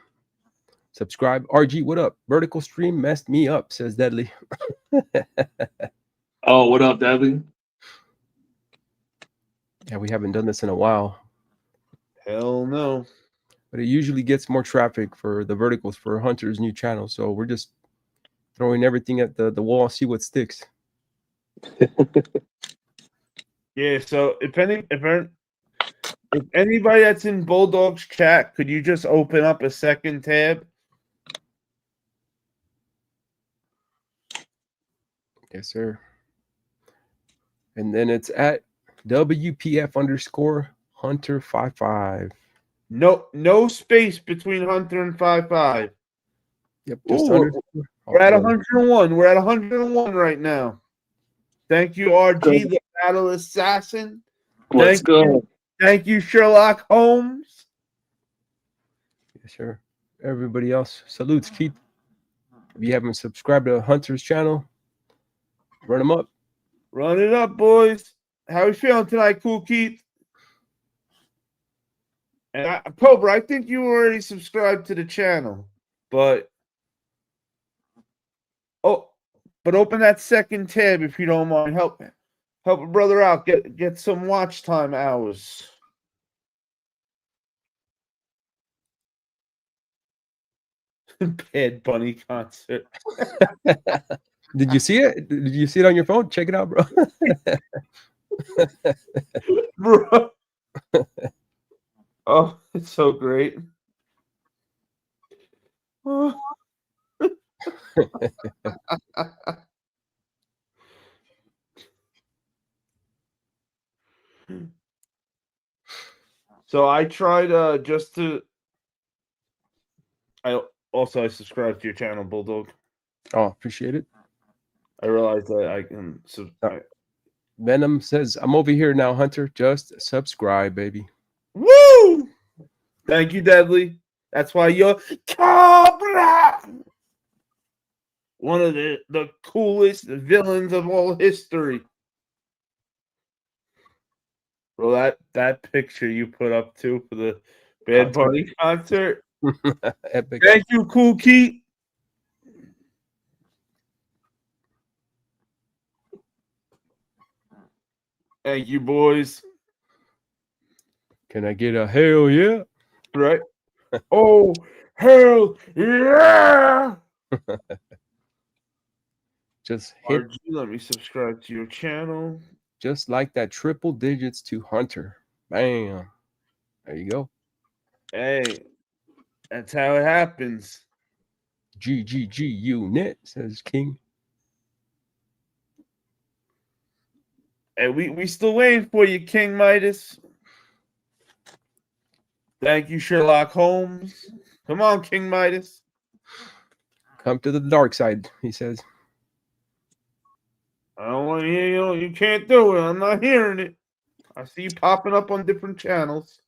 S3: subscribe. RG, what up? Vertical stream messed me up, says Deadly.
S4: Oh, what up, Deadly?
S3: Yeah, we haven't done this in a while.
S1: Hell no.
S3: But it usually gets more traffic for the verticals for Hunter's new channel. So we're just throwing everything at the wall, see what sticks.
S1: Yeah, so if anybody that's in Bulldog's chat, could you just open up a second tab?
S3: Yes, sir. And then it's at WPF_Hunter55.
S1: No space between Hunter and 5.5.
S3: Yep, just
S1: Ooh,
S3: underscore.
S1: We're at
S3: altogether.
S1: 101. We're at 101 right now. Thank you, RG, the Battle Assassin.
S4: Let's go.
S1: Thank you, Sherlock Holmes.
S3: Yes, sir. Everybody else, salutes, Keith. If you haven't subscribed to Hunter's channel, run them up.
S1: Run it up, boys. How we feeling tonight, Cool Keith? And Cobra, I think you already subscribed to the channel, but open that second tab if you don't mind. Help a brother out. Get some watch time hours. Bad Bunny concert.
S3: Did you see it? Did you see it on your phone? Check it out, bro.
S1: Bro. Oh, it's so great. So I tried I subscribed to your channel, Bulldog.
S3: Oh, appreciate it.
S1: I realized that I can
S3: Venom says, I'm over here now, Hunter. Just subscribe, baby.
S1: Woo! Thank you, Deadly. That's why you're Cobra. One of the coolest villains of all history. Bro, that picture you put up too for the Bad Bunny concert.
S3: Epic.
S1: Thank you, Cool Keith. Thank you, boys.
S3: Can I get a hell yeah?
S1: Right? Oh, hell yeah!
S3: Just hit
S1: RG, let me subscribe to your channel.
S3: just like that, triple digits to Hunter. Bam. There you go.
S1: Hey, that's how it happens.
S3: GGG unit, says King.
S1: Hey, we still waiting for you, King Midas. Thank you, Sherlock Holmes. Come on, King Midas.
S3: Come to the dark side, he says.
S1: I don't want to hear you. You can't do it. I'm not hearing it. I see you popping up on different channels.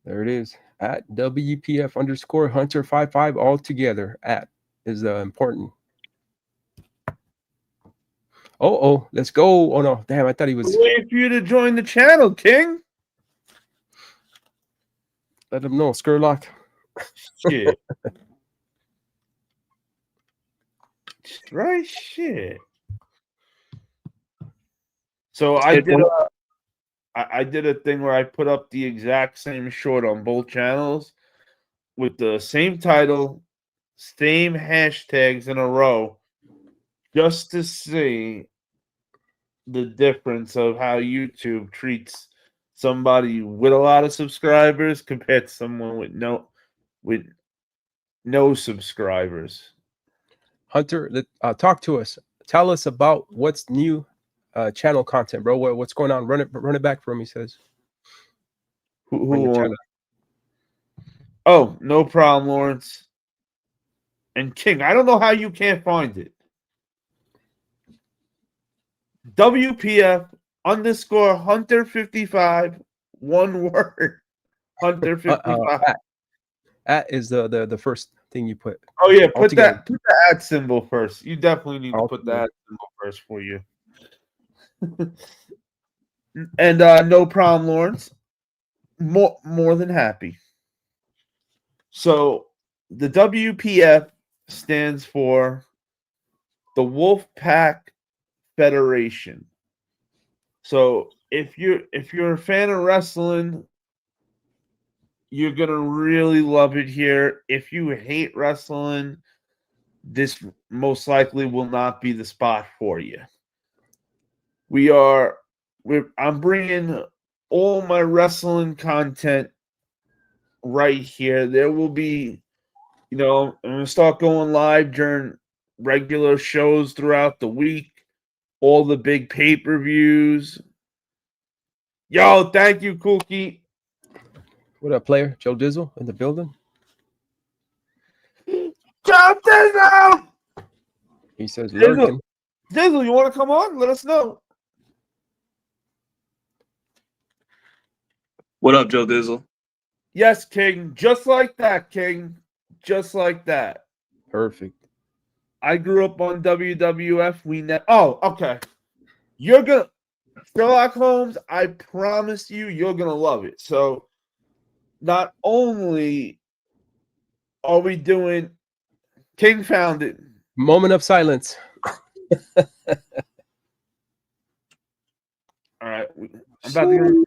S3: There it is. At WPF_Hunter55 all together. At is important. Oh, let's go. Oh no, damn, I thought he was.
S1: Waiting for you to join the channel, King.
S3: Let him know, Skurlock.
S1: Shit. Right, shit. So I did a thing where I put up the exact same short on both channels with the same title, same hashtags in a row, just to see the difference of how YouTube treats somebody with a lot of subscribers compared to someone with no subscribers.
S3: Hunter, talk to us. Tell us about what's new channel content, bro. What's going on? Run it back for him, he says. On your channel.
S1: Oh, no problem, Lawrence. And King, I don't know how you can't find it. WPF _ Hunter 55, one word. Hunter 55.
S3: At is the first thing you put.
S1: Oh yeah, put
S3: altogether.
S1: the @ symbol first. You definitely need to put the @ symbol first for you. And no problem, Lawrence. More than happy. So the WPF stands for the Wolfpack Federation. So if you're a fan of wrestling, you're gonna really love it here. If you hate wrestling, this most likely will not be the spot for you. I'm bringing all my wrestling content right here. There will be, I'm gonna start going live during regular shows throughout the week. All the big pay-per-views. Yo, thank you, Cookie.
S3: What up, player? Joe Dizzle in the building.
S1: Joe Dizzle!
S3: He says lurking.
S1: Dizzle, you want to come on? Let us know.
S4: What up, Joe Dizzle?
S1: Yes, King. Just like that, King. Just like that.
S3: Perfect.
S1: I grew up on WWF. Oh, okay. You're gonna Sherlock Holmes. I promise you're gonna love it. So, not only are we doing King found it.
S3: Moment of silence.
S1: All right, I'm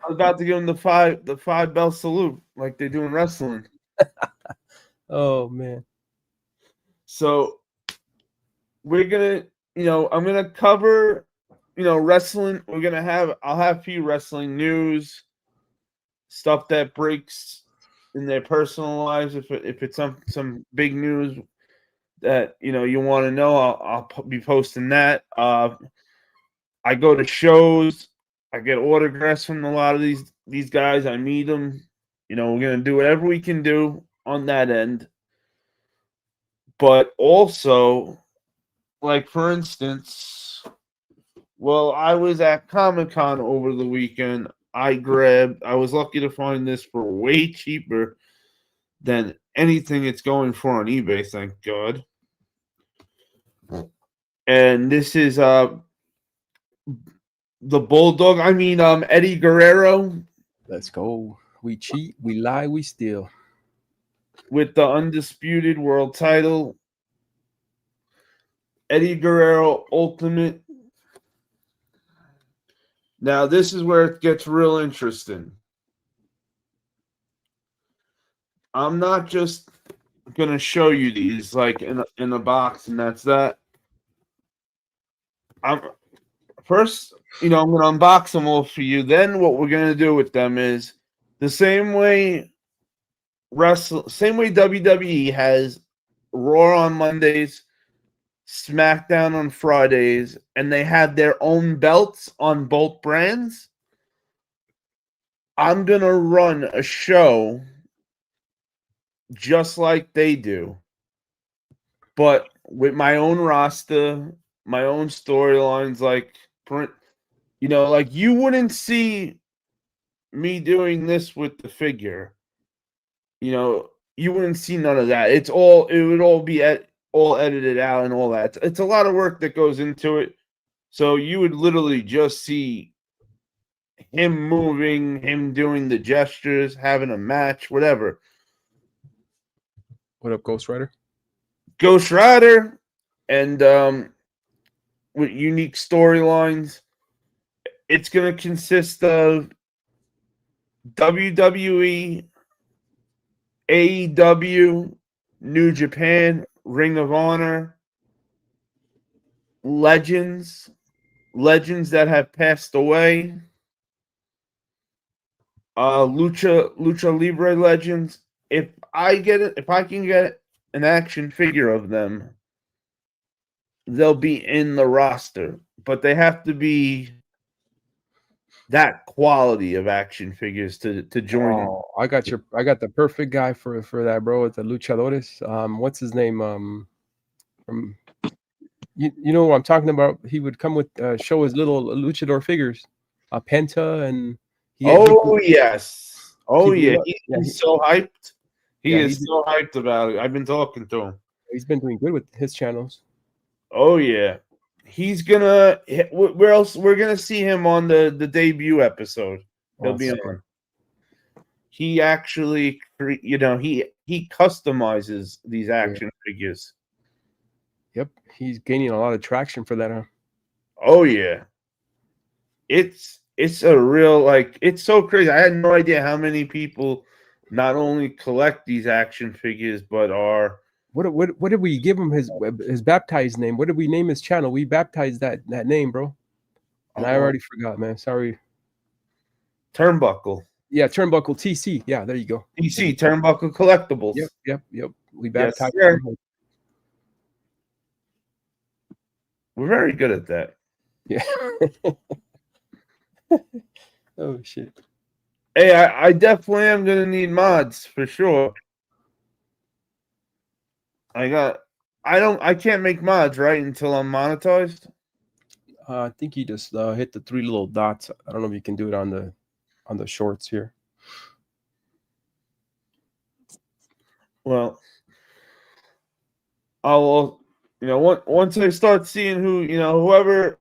S1: about to give him the five bell salute like they do in wrestling.
S3: Oh man.
S1: So we're gonna, I'm gonna cover, wrestling. I'll have a few wrestling news, stuff that breaks in their personal lives. If it's some big news that you want to know, I'll be posting that. I go to shows. I get autographs from a lot of these guys. I meet them. We're gonna do whatever we can do on that end. But also, like for instance, I was at Comic-Con over the weekend. I was lucky to find this for way cheaper than anything it's going for on eBay, thank God. And this is the Bulldog. Eddie Guerrero.
S3: Let's go. We cheat, we lie, we steal.
S1: With the undisputed world title. Eddie Guerrero Ultimate. Now this is where it gets real interesting. I'm not just gonna show you these like in a box and that's that. I'm gonna unbox them all for you. Then what we're gonna do with them is the same way WWE has Raw on Mondays, SmackDown on Fridays, and they had their own belts on both brands. I'm gonna run a show just like they do, but with my own roster, my own storylines. Like you wouldn't see me doing this with the figure. You wouldn't see none of that. It would all be all edited out and all that. It's a lot of work that goes into it. So you would literally just see him moving, him doing the gestures, having a match, whatever.
S3: What up, Ghost Rider?
S1: Ghost Rider, and with unique storylines. It's going to consist of WWE, AEW, New Japan, Ring of Honor, legends that have passed away, Lucha Libre legends, if I can get an action figure of them, they'll be in the roster, but they have to be that quality of action figures to join in.
S3: Oh, I got the perfect guy for that, bro. With the luchadores. What's his name? From you know what I'm talking about. He would come with show his little luchador figures, Penta, and
S1: Yes. Oh
S3: keep it
S1: yeah,
S3: up. Yeah,
S1: he's so hyped. He
S3: yeah,
S1: is so hyped about it. I've been talking to him.
S3: he's been doing good with his channels.
S1: Oh yeah, he's gonna. Where else? We're gonna see him on the debut episode. He'll be
S3: Awesome.
S1: on. He actually, he customizes these action figures.
S3: Yep, he's gaining a lot of traction for that. Huh?
S1: Oh yeah, it's a real, like, it's so crazy. I had no idea how many people not only collect these action figures but are.
S3: What did we give him his baptized name? What did we name his channel? We baptized that name, bro. And I already forgot, man. Sorry.
S1: Turnbuckle.
S3: Yeah, Turnbuckle TC. Yeah, there you go.
S1: TC, Turnbuckle Collectibles.
S3: Yep. We
S1: Yes,
S3: baptized
S1: sir.
S3: him.
S1: We're very good at that.
S3: Yeah. Oh shit.
S1: Hey, I definitely am gonna need mods for sure. I can't make mods, right, until I'm monetized.
S3: I think you just hit the 3 little dots. I don't know if you can do it on the shorts here.
S1: Well, I'll, once I start seeing whoever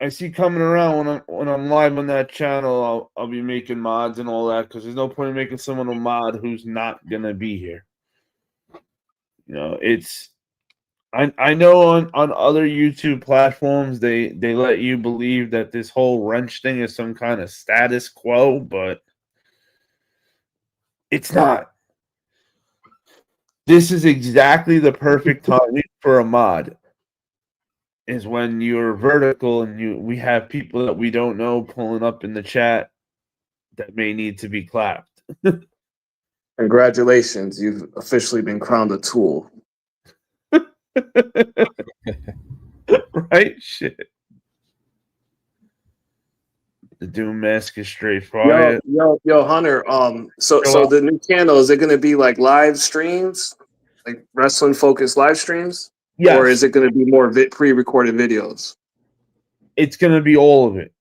S1: I see coming around when I'm live on that channel, I'll be making mods and all that, because there's no point in making someone a mod who's not gonna be here. I know on other YouTube platforms they let you believe that this whole wrench thing is some kind of status quo, but it's not. This is exactly the perfect timing for a mod. Is when you're vertical and we have people that we don't know pulling up in the chat that may need to be clapped.
S4: Congratulations, you've officially been crowned a tool.
S1: Right? Shit. The Doom mask is straight fire.
S4: Yo, Hunter. So the new channel, is it going to be like live streams, like wrestling focused live streams,
S1: Yes.
S4: or is it going to be more pre-recorded videos?
S1: It's going to be all of it.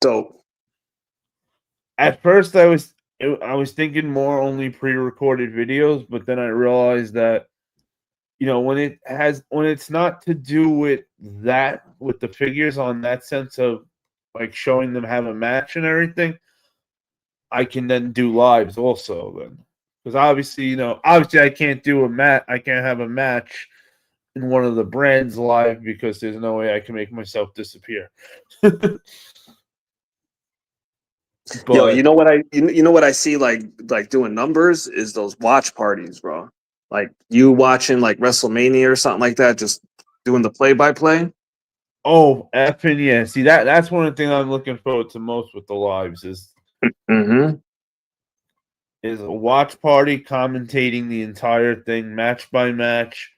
S4: Dope.
S1: At first, I was thinking more only pre-recorded videos, but then I realized that, when it's not to do with the figures on that sense of like showing them have a match and everything, I can then do lives also then. Because obviously I can't do I can't have a match in one of the brands live because there's no way I can make myself disappear. But,
S4: yo, you know what I see like doing numbers is those watch parties, bro. Like you watching like WrestleMania or something like that, just doing the play-by-play.
S1: Oh, effing yeah! See that's one of the things I'm looking forward to most with the lives is a watch party commentating the entire thing, match by match,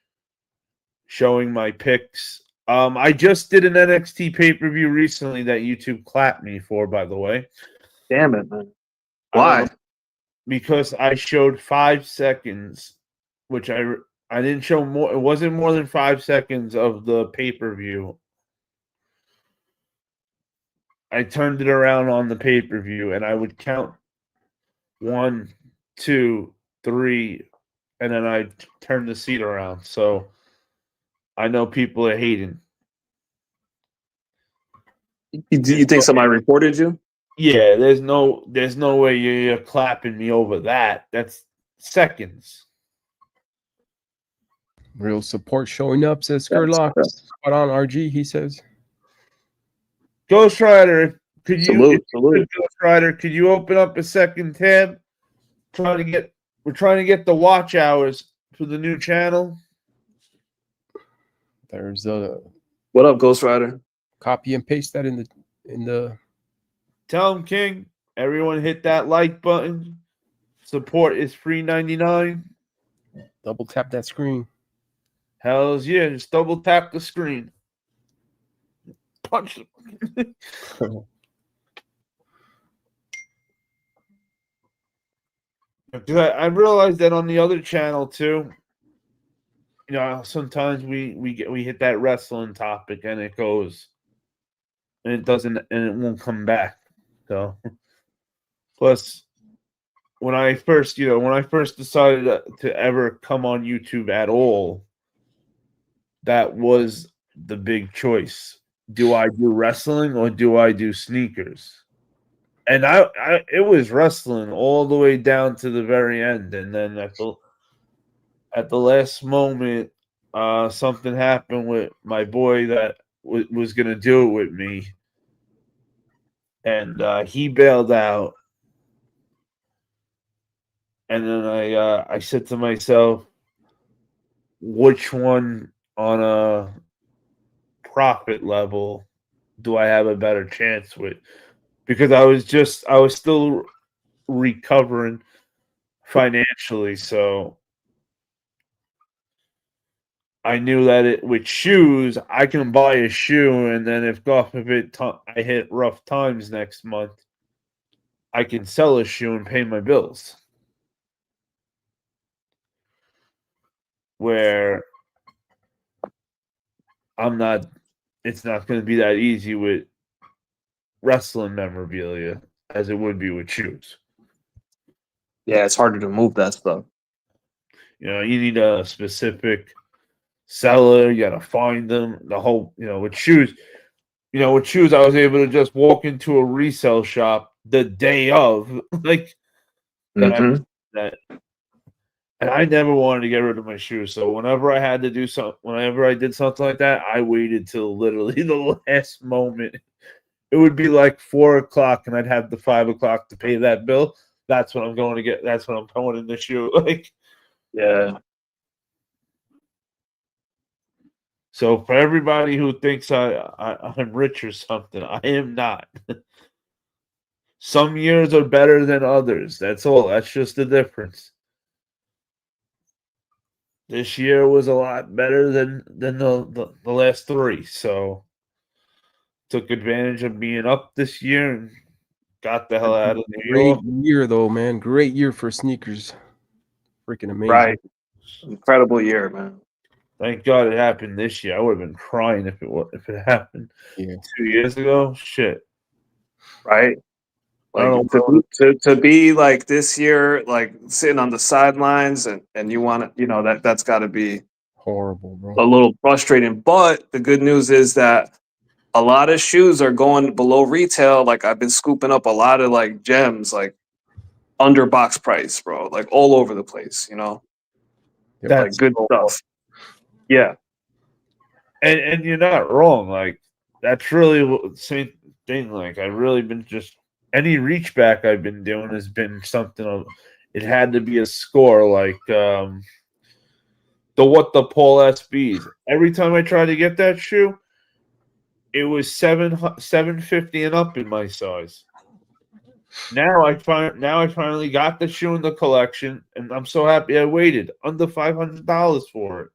S1: showing my picks. I just did an NXT pay-per-view recently that YouTube clapped me for, by the way.
S4: Damn it, man! Why?
S1: Because I showed 5 seconds, which I didn't show more. It wasn't more than 5 seconds of the pay-per-view. I turned it around on the pay-per-view, and I would count 1, 2, 3, and then I turn the seat around. So I know people are hating.
S4: You think somebody reported you?
S1: Yeah, there's no way you're clapping me over that. That's seconds.
S3: Real support showing up, says Skurlock. Spot on RG, he says.
S1: Ghost Rider,
S4: Salute.
S1: Ghost Rider, could you open up a second tab? We're trying to get the watch hours for the new channel.
S3: There's
S4: what up, Ghost Rider?
S3: Copy and paste that in the
S1: Tell him, King. Everyone hit that like button. Support is free 99.
S3: Double tap that screen.
S1: Hells yeah, just double tap the screen. Punch them. I realized that on the other channel too. You know, sometimes we hit that wrestling topic and it goes and it doesn't and it won't come back. So plus when I first decided to ever come on YouTube at all, that was the big choice. Do I do wrestling or do I do sneakers? And I it was wrestling all the way down to the very end, and then at the last moment, something happened with my boy that was gonna do it with me, and he bailed out. And then I said to myself, which one on a profit level do I have a better chance with? Because I was still recovering financially, so I knew that with shoes, I can buy a shoe, and then if God forbid I hit rough times next month, I can sell a shoe and pay my bills. Where it's not going to be that easy with wrestling memorabilia as it would be with shoes.
S4: Yeah, it's harder to move that stuff.
S1: You know, you need a specific seller. You got to find them. The whole, with shoes, I was able to just walk into a resale shop the day of, like
S4: Mhm.
S1: and I never wanted to get rid of my shoes. So whenever I did something like that, I waited till literally the last moment. It would be like 4:00, and I'd have the 5:00 to pay that bill. That's what I'm going to get. That's what I'm throwing in the shoe. Like,
S4: Yeah.
S1: So for everybody who thinks I'm rich or something, I am not. Some years are better than others. That's all. That's just the difference. This year was a lot better than the last three. So took advantage of being up this year and got the hell out of New
S3: Great
S1: York.
S3: year though, man. Great year for sneakers. Freaking amazing.
S4: Right. Incredible year, man.
S1: Thank God it happened this year. I would have been crying if it happened 2 years ago. Shit.
S4: Right.
S1: I don't
S4: Like to be like this year, like sitting on the sidelines and you want to, that's got to be
S3: horrible, bro.
S4: a little frustrating. But the good news is that a lot of shoes are going below retail. Like I've been scooping up a lot of like gems, like under box price, bro, like all over the place,
S1: That's
S4: like good stuff. Yeah.
S1: And you're not wrong. Like that's really the same thing. Like I've really been just any reach back I've been doing has been something of it had to be a score like the Paul SBs. Every time I tried to get that shoe, it was 750 and up in my size. Now I finally got the shoe in the collection, and I'm so happy I waited under $500 for it.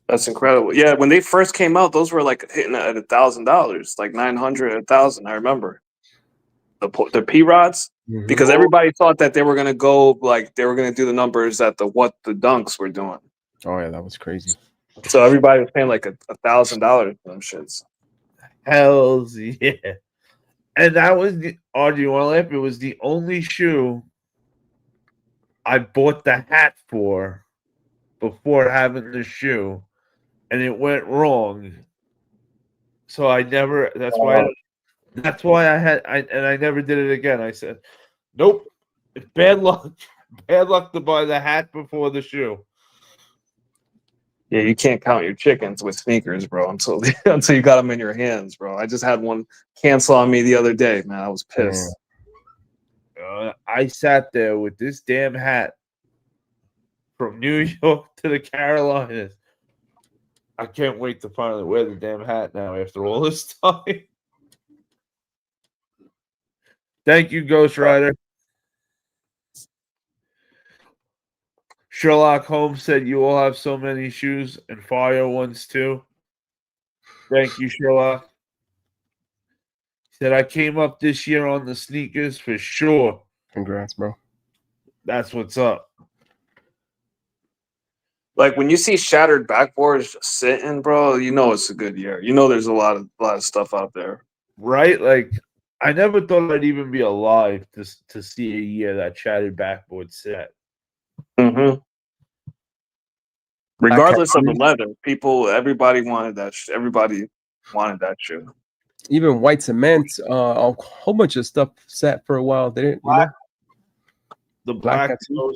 S4: That's incredible. Yeah, when they first came out, those were like hitting at $1,000, like 900, 1,000. I remember the P rods because everybody thought that they were gonna go like they were gonna do the numbers that the dunks were doing.
S3: Oh yeah, that was crazy.
S4: So everybody was paying like $1,000 for them shits.
S1: Hells yeah. And that was the you want to laugh? It was the only shoe I bought the hat for before having the shoe, and it went wrong. So I never. That's why I never did it again. I said, nope. It's bad luck. Bad luck to buy the hat before the shoe.
S4: Yeah, you can't count your chickens with sneakers, bro, until you got them in your hands, bro. I just had one cancel on me the other day, man. I was pissed.
S1: I sat there with this damn hat from New York to the Carolinas. I can't wait to finally wear the damn hat now after all this time. Thank you, Ghost Rider. Sherlock Holmes said you all have so many shoes and fire ones too. Thank you, Sherlock. He said I came up this year on the sneakers for sure.
S3: Congrats, bro.
S1: That's what's up.
S4: Like when you see shattered backboards just sitting, bro, you know it's a good year. You know there's a lot of stuff out there.
S1: Right? Like I never thought I'd even be alive to see a year that shattered backboard set.
S4: Mm-hmm. Regardless of the
S3: Backboard.
S4: leather, everybody wanted that. Everybody wanted that shoe.
S3: Even white cement, a whole bunch of stuff sat for a while. They didn't, you know.
S1: The
S3: Black
S1: black
S3: tattoo.
S1: toes,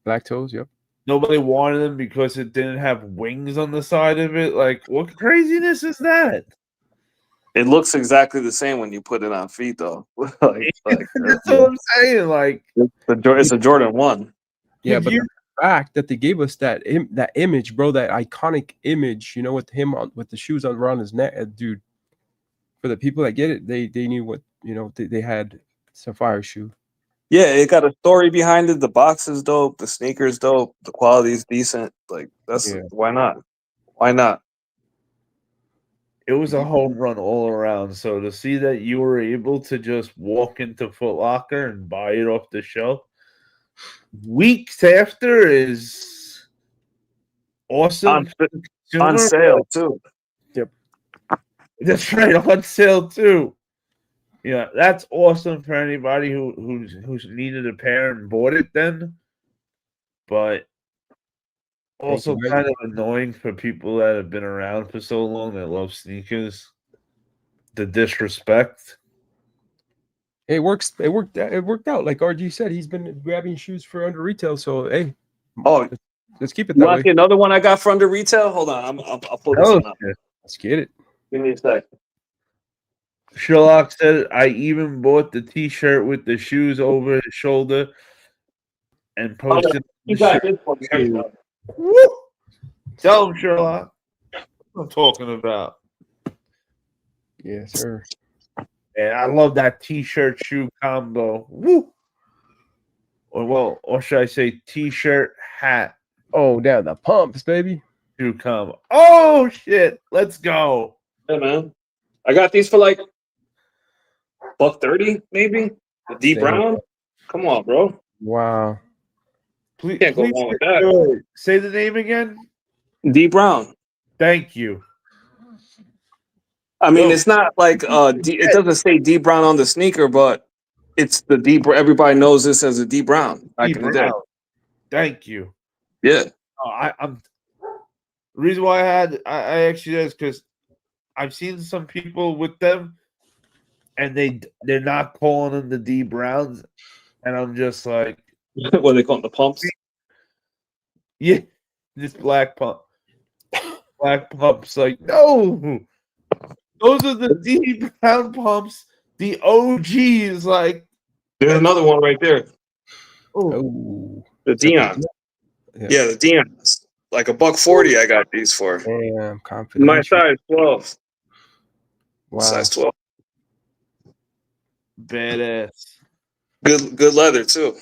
S3: Black toes, yep.
S1: nobody wanted them because it didn't have wings on the side of it. Like, what craziness is that?
S4: It looks exactly the same when you put it on feet, though. like
S1: That's what I'm saying. Like,
S4: it's a Jordan 1.
S3: Yeah,
S1: if
S3: but
S1: you-
S3: the fact that they gave us that image, bro, that iconic image, you know, with him with the shoes around his neck, dude. For the people that get it, they knew what, you know, they had some fire shoe.
S4: Yeah, it got a story behind it. The box is dope. The sneakers dope. The quality is decent. Like why not? Why not?
S1: it was a home run all around. So to see that you were able to just walk into Foot Locker and buy it off the shelf weeks after is awesome.
S4: On sale too.
S3: Yep.
S1: That's right, on sale too. Yeah, that's awesome for anybody who's needed a pair and bought it then. But also
S3: you,
S1: kind of annoying for people that have been around for so long that love sneakers. The disrespect.
S3: It works. It worked out. Like RG said, he's been grabbing shoes for under retail. So hey, let's keep it
S4: You
S3: that
S4: want
S3: way.
S4: to see another one I got for under retail? Hold on, I'll pull this
S1: Oh,
S4: one up.
S3: Let's get it.
S4: Give me a sec.
S1: Sherlock said, I even bought the t-shirt with the shoes over his shoulder and posted
S4: You
S1: the
S4: got
S1: shirt.
S4: this one. Here you go.
S1: Woo! Tell him, Sherlock. What I'm talking about.
S3: Yes, sir.
S1: And I love that t-shirt shoe combo. Woo! Or should I say t-shirt hat
S3: Oh, down the pumps, baby.
S1: shoe combo. Oh shit! Let's go.
S4: Yeah, man. I got these for like $130, maybe. The D
S3: Same.
S4: Brown. Come on, bro.
S3: Wow.
S1: Please,
S4: Can't go
S1: please
S4: wrong with that.
S1: say the name again.
S4: D Brown.
S1: Thank you.
S4: I mean,
S1: Yo.
S4: it's not like it doesn't say D Brown on the sneaker, but it's the D. Everybody knows this as a D Brown back in the day.
S1: Brown. Thank you.
S4: Yeah.
S1: I'm the reason why I actually is because I've seen some people with them and they're not calling them the D Browns, and I'm just like,
S4: What they call them, the pumps?
S1: yeah, this black pump. Black pumps, like, no, those are the D Brown pumps, the OGs, like
S4: There's another one right there.
S3: Oh,
S4: The Dion. Yeah, the Dion's. Like $140 I got these for.
S3: damn, confident.
S4: My size 12.
S3: Wow.
S4: Size 12.
S1: badass.
S4: Good leather too.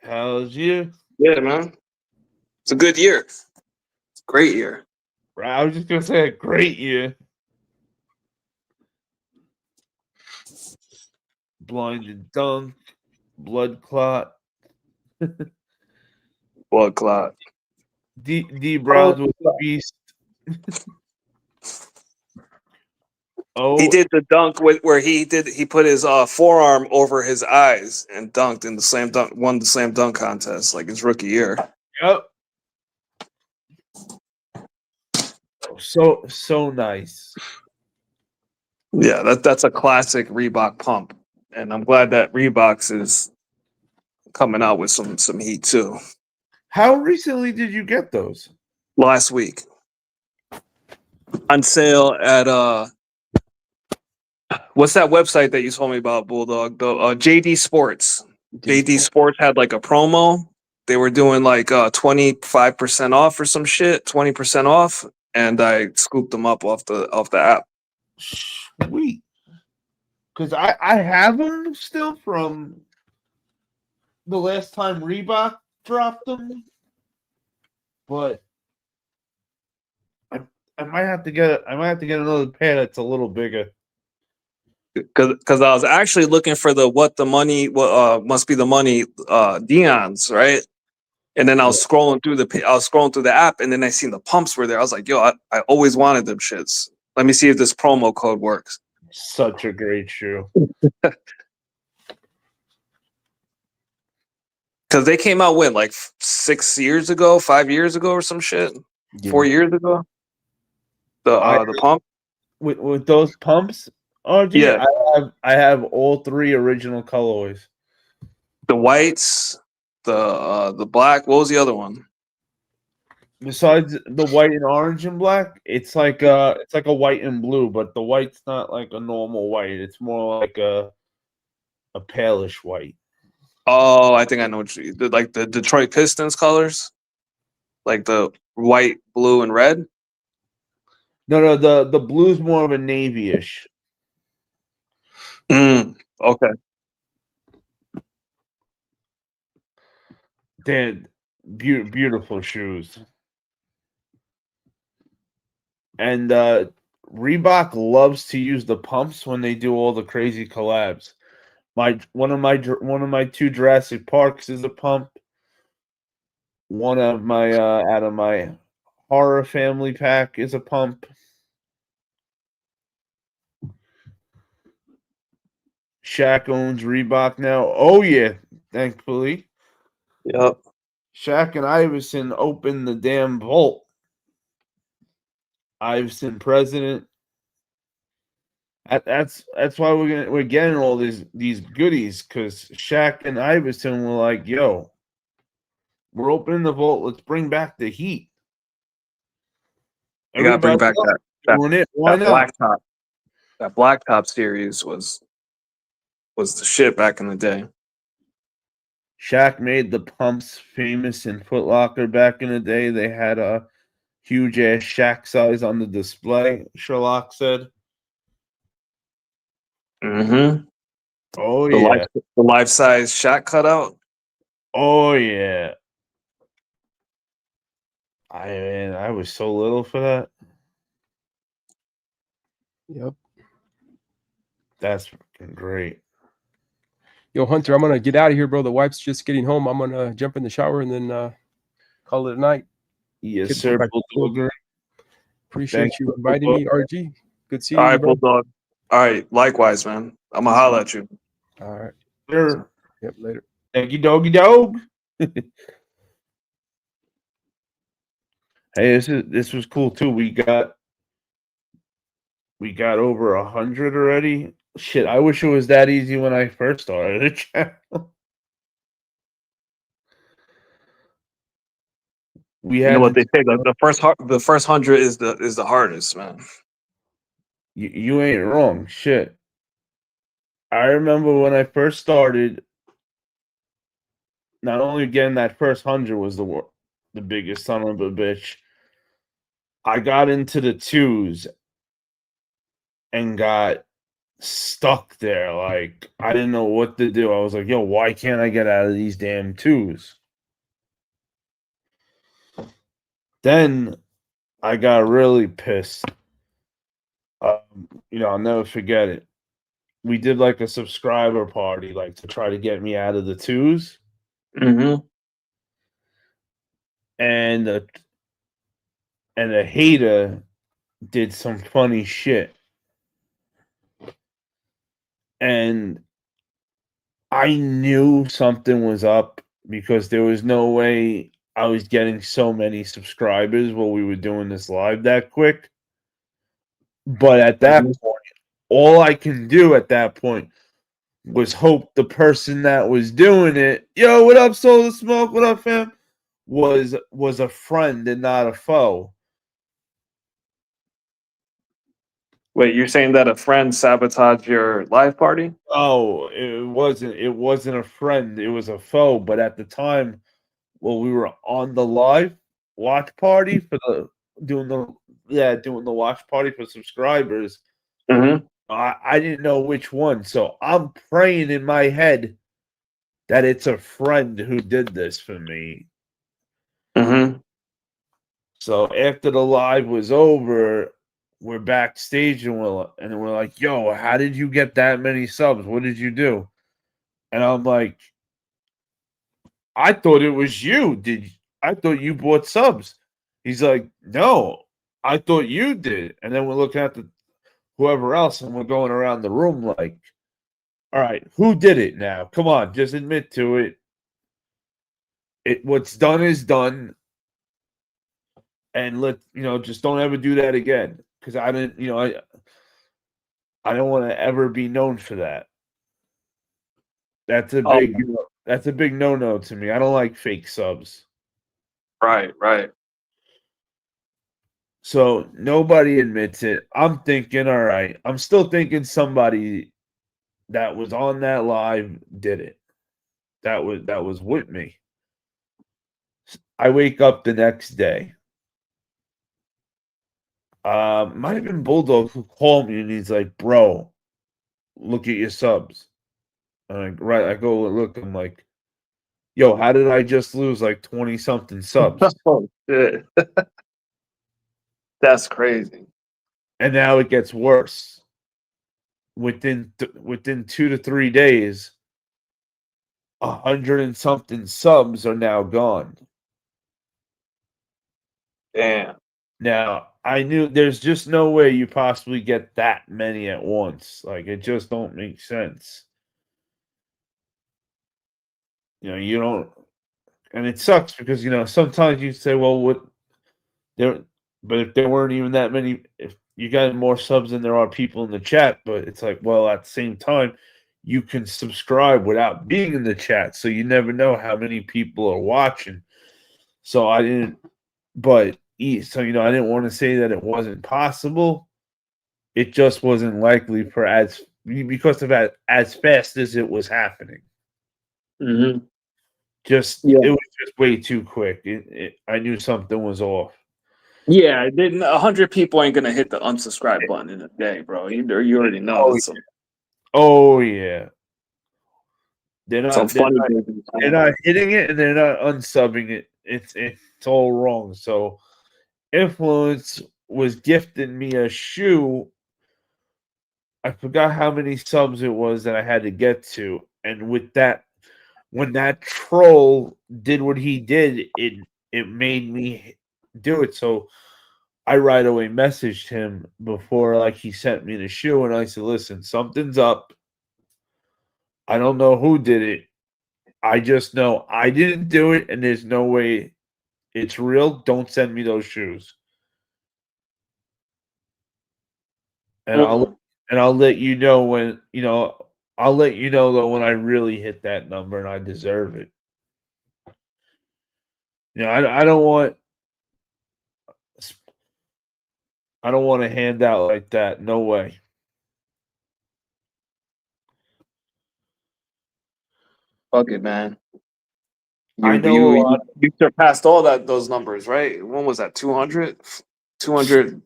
S1: How's you?
S4: Yeah, man. It's a good year. It's a great year.
S1: I was just gonna say a great year. Blinded dunk, blood clot.
S4: Blood clot.
S1: D Brown was a beast. Oh,
S4: He did the dunk where he put his forearm over his eyes and dunked in the slam dunk, won the slam dunk contest like his rookie year.
S1: yep. So nice.
S4: Yeah, that's a classic Reebok pump, and I'm glad that Reebok's is coming out with some heat too.
S1: How recently did you get those?
S4: Last week on sale at what's that website that you told me about, Bulldog? The JD Sports. JD Sports had like a promo. They were doing like 25% off or some shit, 20% off, and I scooped them up off the app.
S1: Sweet. Because I have them still from the last time Reebok dropped them, but I might have to get another pair that's a little bigger.
S4: Because I was actually looking for what must be the money Dion's, right? And then I was scrolling through the app, and then I seen the pumps were there. I was like, yo, I always wanted them shits. Let me see if this promo code works.
S1: Such a great shoe.
S4: Because they came out when, like 5 years ago or some shit. 4 years ago. The pump.
S1: With those pumps, RG,
S4: Yeah.
S1: I have all three original colorways.
S4: The whites, the black. What was the other one?
S1: Besides the white and orange and black, it's like a white and blue, but the white's not like a normal white. It's more like a palish white.
S4: Oh, I think I know like the Detroit Pistons colors, like the white, blue, and red.
S1: No, the blue's more of a navy-ish.
S4: Okay.
S1: They're beautiful shoes. And Reebok loves to use the pumps when they do all the crazy collabs. One of my two Jurassic Parks is a pump. One of my out of my horror family pack is a pump. Shaq owns Reebok now. Oh yeah, thankfully.
S4: Yep.
S1: Shaq and Iverson opened the damn vault. Iverson president. That's why we're getting all these goodies, because Shaq and Iverson were like, "Yo, we're opening the vault. Let's bring back the heat."
S4: You gotta bring back
S1: doing it. Why
S4: that
S1: not?
S4: blacktop. That blacktop series was the shit back in the day.
S1: Shaq made the pumps famous in Foot Locker back in the day. They had a huge ass Shaq size on the display, Sherlock said.
S4: Mm-hmm.
S1: Oh yeah.
S4: The life size Shaq cutout.
S1: Oh yeah. I was so little for that.
S3: Yep.
S1: That's fucking great.
S3: Yo, Hunter, I'm gonna get out of here, bro. The wife's just getting home. I'm gonna jump in the shower and then call it a night.
S1: Yes,
S3: Kid,
S1: sir.
S3: back to school.
S1: Bulldog.
S3: Appreciate
S1: Thank
S3: you
S1: you,
S3: inviting me, RG. Good seeing
S4: All
S3: you,
S4: right,
S3: bro.
S4: Bulldog. All right, likewise, man. I'm gonna holler at you.
S3: All right.
S1: Sure.
S3: Yep. Later.
S1: Thank you, doggy dog. Hey, this was cool too. We got over 100 already. Shit, I wish it was that easy when I first started the channel. We
S4: You
S1: had
S4: know what they say? The first 100 is the hardest, man.
S1: you ain't wrong. Shit. I remember when I first started, not only getting that first 100 was the biggest son of a bitch. I got into the twos and got stuck there. Like, I didn't know what to do. I was like, yo, why can't I get out of these damn twos? Then I got really pissed. I'll never forget it. We did like a subscriber party, like to try to get me out of the twos.
S4: Mm-hmm.
S1: And a hater did some funny shit. And I knew something was up because there was no way I was getting so many subscribers while we were doing this live that quick. But at that point, all I can do at that point was hope the person that was doing it, yo, what up, Solar Smoke? What up, fam? Was a friend and not a foe.
S4: Wait, you're saying that a friend sabotaged your live party?
S1: Oh, it wasn't a friend, it was a foe. But at the time, well, we were on the live watch party for doing the watch party for subscribers.
S4: Mm-hmm.
S1: I didn't know which one. So I'm praying in my head that it's a friend who did this for me.
S4: Mm-hmm.
S1: So after the live was over, we're backstage and we're like, yo, how did you get that many subs? What did you do? And I'm like, I thought it was you. I thought you bought subs? He's like, no, I thought you did. And then we're looking at whoever else, and we're going around the room like, all right, who did it now? Come on, just admit to it. What's done is done. And just don't ever do that again. Because I didn't, I don't want to ever be known for that. That's a big no-no to me. I don't like fake subs.
S4: Right, right.
S1: So nobody admits it. I'm thinking, all right. I'm still thinking somebody that was on that live did it. That was with me. I wake up the next day. Might have been Bulldog who called me and he's like, bro, look at your subs. I go look, I'm like, yo, how did I just lose like 20 something subs?
S4: Oh shit. That's crazy.
S1: And now it gets worse. Within 2 to 3 days, 100 and something subs are now gone.
S4: Damn.
S1: Now, I knew there's just no way you possibly get that many at once. Like, it just don't make sense. You don't, and it sucks because, sometimes you say, well, but if there weren't even that many, if you got more subs than there are people in the chat, but it's like, well, at the same time, you can subscribe without being in the chat, so you never know how many people are watching. So I didn't, I didn't want to say that it wasn't possible. It just wasn't likely because of as fast as it was happening.
S4: Mm-hmm.
S1: It was just way too quick. I knew something was off.
S4: Yeah, 100 people ain't gonna hit the unsubscribe button in a day, bro. You already know.
S1: Oh yeah. They're
S4: Some
S1: not
S4: funny
S1: they're not hitting it and they're not unsubbing it. It's all wrong. So Influence was gifting me a shoe. I forgot how many subs it was that I had to get to. And with that, when that troll did what he did, it made me do it. So I right away messaged him before he sent me the shoe, and I said, listen, something's up. I don't know who did it. I just know I didn't do it, and there's no way it's real. Don't send me those shoes. And I'll let you know when, I'll let you know though when I really hit that number and I deserve it. I don't want a handout like that. No way.
S4: Fuck it, man.
S1: I know
S4: you surpassed those numbers, right? When was that? 200? 200.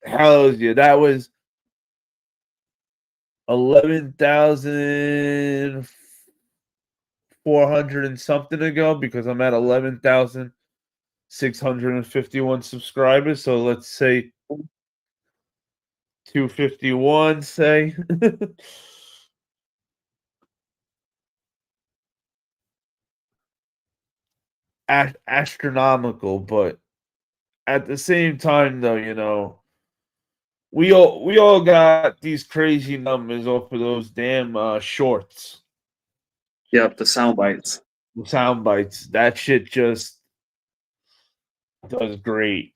S1: Hell yeah, that was 11,400 and something ago because I'm at 11,651 subscribers. So let's say 251, say. Astronomical, but at the same time, though, we all got these crazy numbers off of those damn shorts.
S4: Yep, the sound bites.
S1: The sound bites. That shit just does great.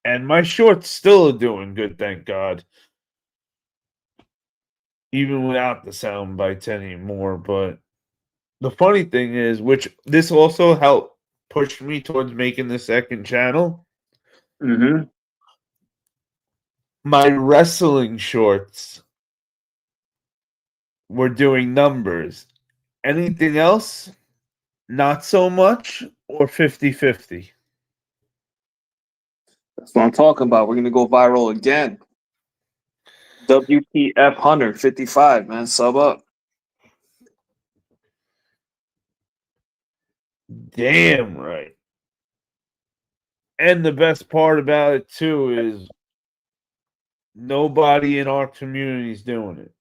S1: And my shorts still are doing good, thank God. Even without the sound bites anymore. But the funny thing is, which this also helped push me towards making the second channel.
S4: Mm-hmm.
S1: My wrestling shorts were doing numbers. Anything else? Not so much, or 50-50.
S4: That's what I'm talking about. We're gonna go viral again. WTF Hunter 55, man. Sub up.
S1: Damn right. And the best part about it too is nobody in our community is doing it.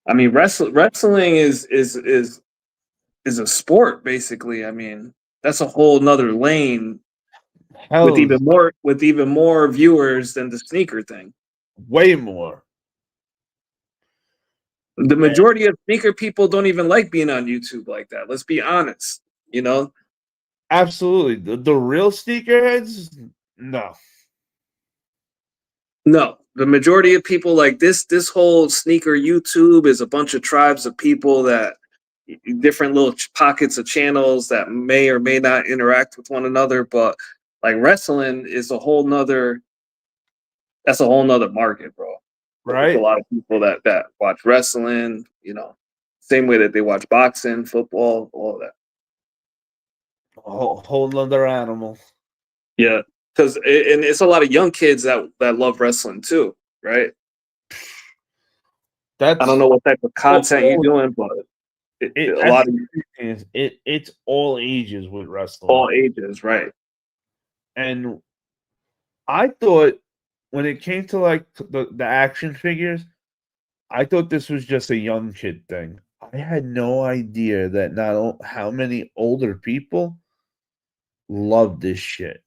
S4: I mean, wrestling is a sport, basically. I mean, that's a whole nother lane
S1: Hell,
S4: with even more viewers than the sneaker thing.
S1: way more.
S4: The majority of sneaker people don't even like being on YouTube like that. Let's be honest. You know?
S1: Absolutely. The real sneakerheads, no.
S4: No. The majority of people like this whole sneaker YouTube is a bunch of tribes of people that different little pockets of channels that may or may not interact with one another, but like wrestling is a whole nother market, bro. There's a
S1: Right?
S4: lot of people that watch wrestling, you know, same way that they watch boxing, football, all of that.
S1: A whole nother animal.
S4: Yeah, because it's a lot of young kids that love wrestling too, right?
S1: That's
S4: I don't know what type of content you're doing, but a lot of
S1: it's all ages with wrestling.
S4: all ages, right?
S1: And I thought when it came to like the action figures, I thought this was just a young kid thing. I had no idea that how many older people love this shit.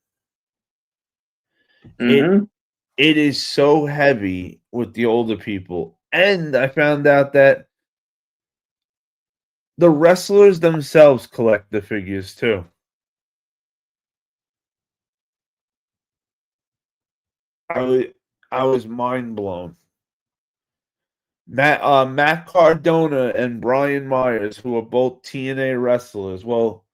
S4: Mm-hmm.
S1: It is so heavy with the older people. And I found out that the wrestlers themselves collect the figures too. I was mind blown. Matt Cardona and Brian Myers, who are both TNA wrestlers. Well,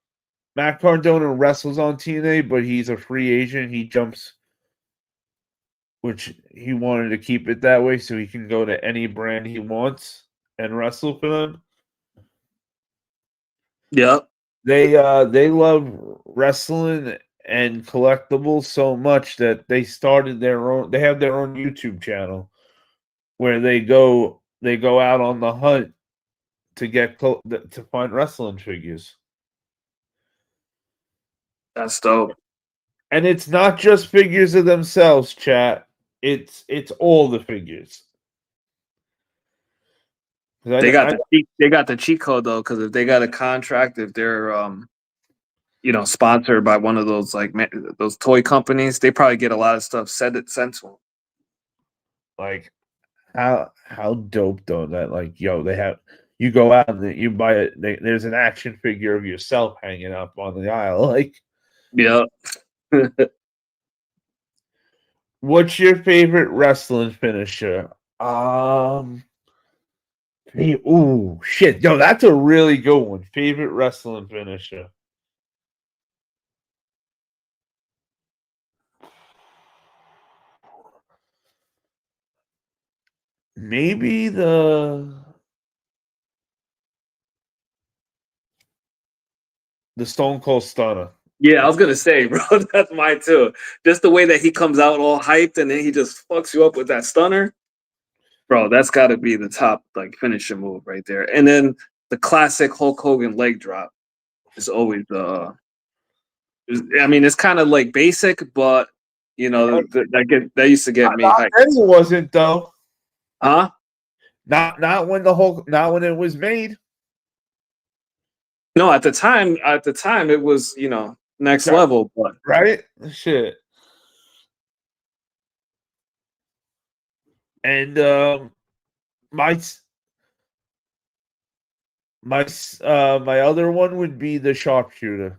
S1: Matt Cardona wrestles on TNA, but he's a free agent. He jumps, which he wanted to keep it that way so he can go to any brand he wants and wrestle for them.
S4: Yep.
S1: They love wrestling and collectibles so much that they started their own. They have their own YouTube channel where they go out on the hunt to to find wrestling figures.
S4: That's dope.
S1: And it's not just figures of themselves, chat. It's all the figures.
S4: They got the cheat code though, because if they got a contract, if they're sponsored by one of those those toy companies, they probably get a lot of stuff sent to them.
S1: Like how dope though that like they have you go out and you buy it. There's an action figure of yourself hanging up on the aisle. Like,
S4: yeah.
S1: What's your favorite wrestling finisher? Ooh, shit. Yo, that's a really good one. Favorite wrestling finisher. Maybe the Stone Cold Stunner.
S4: Yeah, I was gonna say, bro, that's mine too. Just the way that he comes out all hyped and then he just fucks you up with that stunner. Bro, that's gotta be the top finisher move right there. And then the classic Hulk Hogan leg drop is always I mean, it's kind of like basic, but that used to get me hyped.
S1: It wasn't though.
S4: Huh?
S1: Not when it was made.
S4: No, at the time it was, next level, but
S1: right? Shit. And my other one would be the sharpshooter.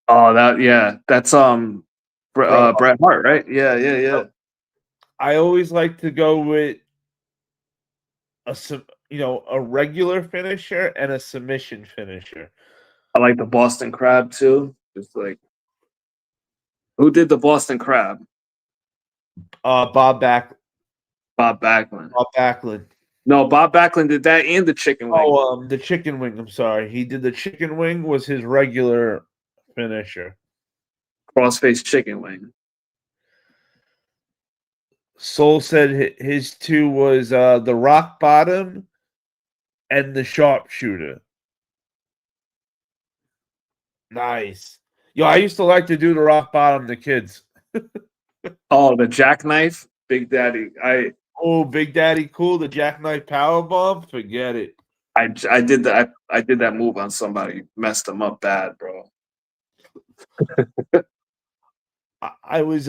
S4: Oh, that's Bret Hart, right? Yeah.
S1: I always like to go with a regular finisher and a submission finisher.
S4: I like the Boston Crab too. Just like, who did the Boston Crab?
S1: Bob Backlund.
S4: Bob Backlund.
S1: Bob Backlund.
S4: No, Bob Backlund did that and the chicken wing.
S1: Oh, the chicken wing. I'm sorry. He did the chicken wing was his regular finisher.
S4: Crossface chicken wing.
S1: Soul said his two was the rock bottom and the sharpshooter. Nice. Yo, I used to like to do the rock bottom to kids.
S4: Oh, the jackknife, Big Daddy.
S1: Oh, Big Daddy Cool, the jackknife power bomb. Forget it.
S4: I did that. I did that move on somebody. Messed them up bad, bro.
S1: I was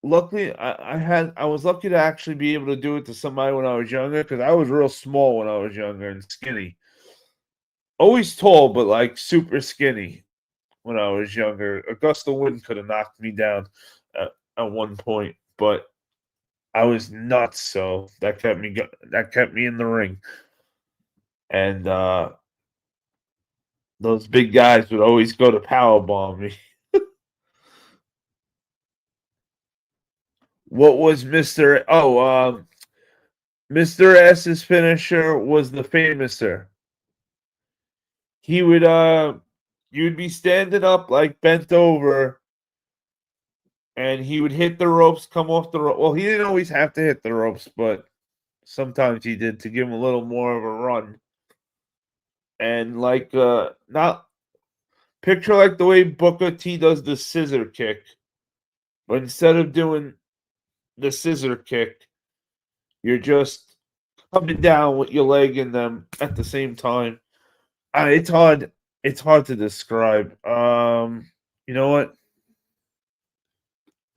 S1: luckily I was lucky to actually be able to do it to somebody when I was younger because I was real small when I was younger and skinny. Always tall, but like super skinny when I was younger. A gust of wind could have knocked me down at one point, but I was nuts, so that kept me in the ring. And those big guys would always go to powerbomb me. What was Mr. Mr. S's finisher was the famouser. He would you'd be standing up like bent over and he would hit the ropes, come off the rope. Well, he didn't always have to hit the ropes, but sometimes he did to give him a little more of a run. And like not picture like the way Booker T does the scissor kick. But instead of doing the scissor kick, you're just coming down with your leg in them at the same time. It's hard to describe. You know what?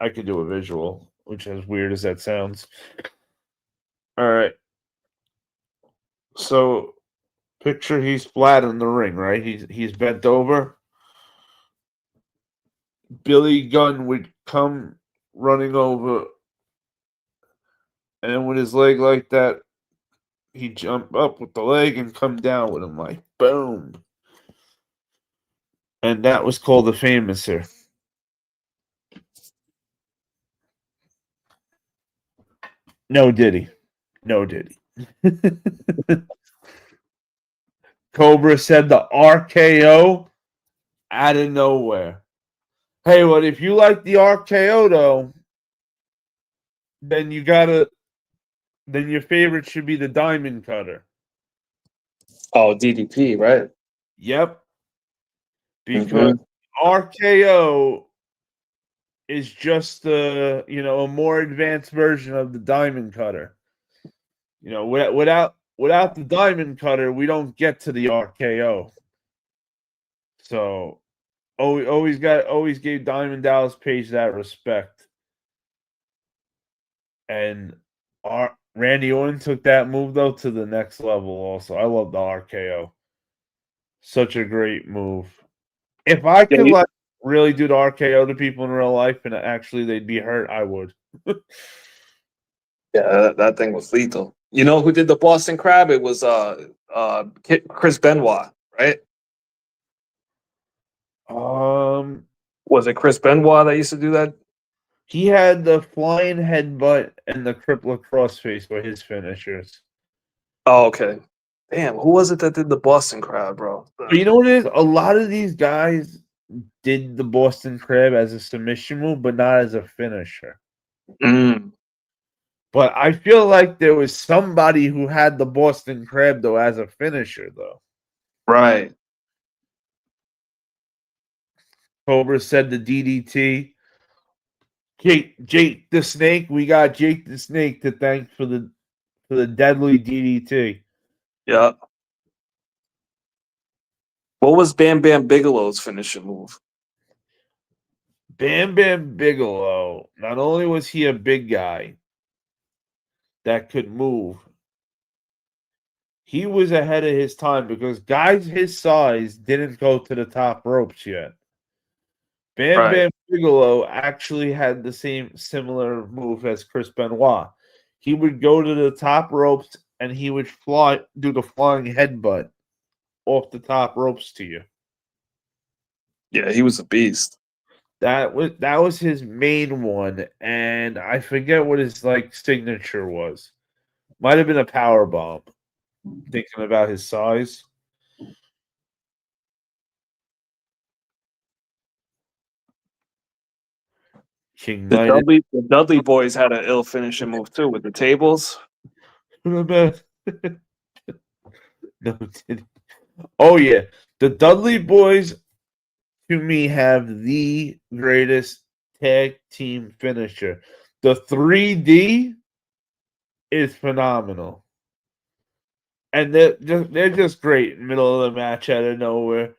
S1: I could do a visual, which as weird as that sounds. All right. So picture he's flat in the ring, right? He's bent over. Billy Gunn would come running over, and with his leg like that, he'd jump up with the leg and come down with him like boom. And that was called the famouser. No Diddy. No Diddy. Cobra said the RKO out of nowhere. Hey, well, if you like the RKO though, then your favorite should be the diamond cutter.
S4: Oh, DDP, right?
S1: Yep. Because RKO is just a more advanced version of the diamond cutter. Without the diamond cutter, we don't get to the RKO. So always gave Diamond Dallas Page that respect. And Randy Orton took that move though to the next level also. I love the RKO. Such a great move. If I could really do the RKO to people in real life and actually they'd be hurt, I would.
S4: Yeah, that thing was lethal. You know who did the Boston Crab? It was Chris Benoit, right? Was it Chris Benoit that used to do that?
S1: He had the flying headbutt and the crippler crossface were his finishers.
S4: Oh, okay. Damn, who was it that did the Boston Crab, bro?
S1: But you know what it is? A lot of these guys did the Boston Crab as a submission move, but not as a finisher. But I feel like there was somebody who had the Boston Crab, though, as a finisher, though.
S4: Right.
S1: Cobra said the DDT. Jake the Snake. We got Jake the Snake to thank for the deadly DDT.
S4: Yeah. What was Bam Bam Bigelow's finishing move?
S1: Bam Bam Bigelow, not only was he a big guy that could move, he was ahead of his time because guys his size didn't go to the top ropes yet. Bam Bigelow actually had the similar move as Chris Benoit. He would go to the top ropes and he would do the flying headbutt off the top ropes to you.
S4: Yeah, he was a beast.
S1: That was his main one, and I forget what his signature was. Might have been a power bomb. Thinking about his size. King
S4: The
S1: Midas.
S4: Dudley boys had an ill finishing move too with the tables.
S1: No, it didn't. Oh yeah, the Dudley boys to me have the greatest tag team finisher. The 3D is phenomenal, and they're just great in the middle of the match out of nowhere.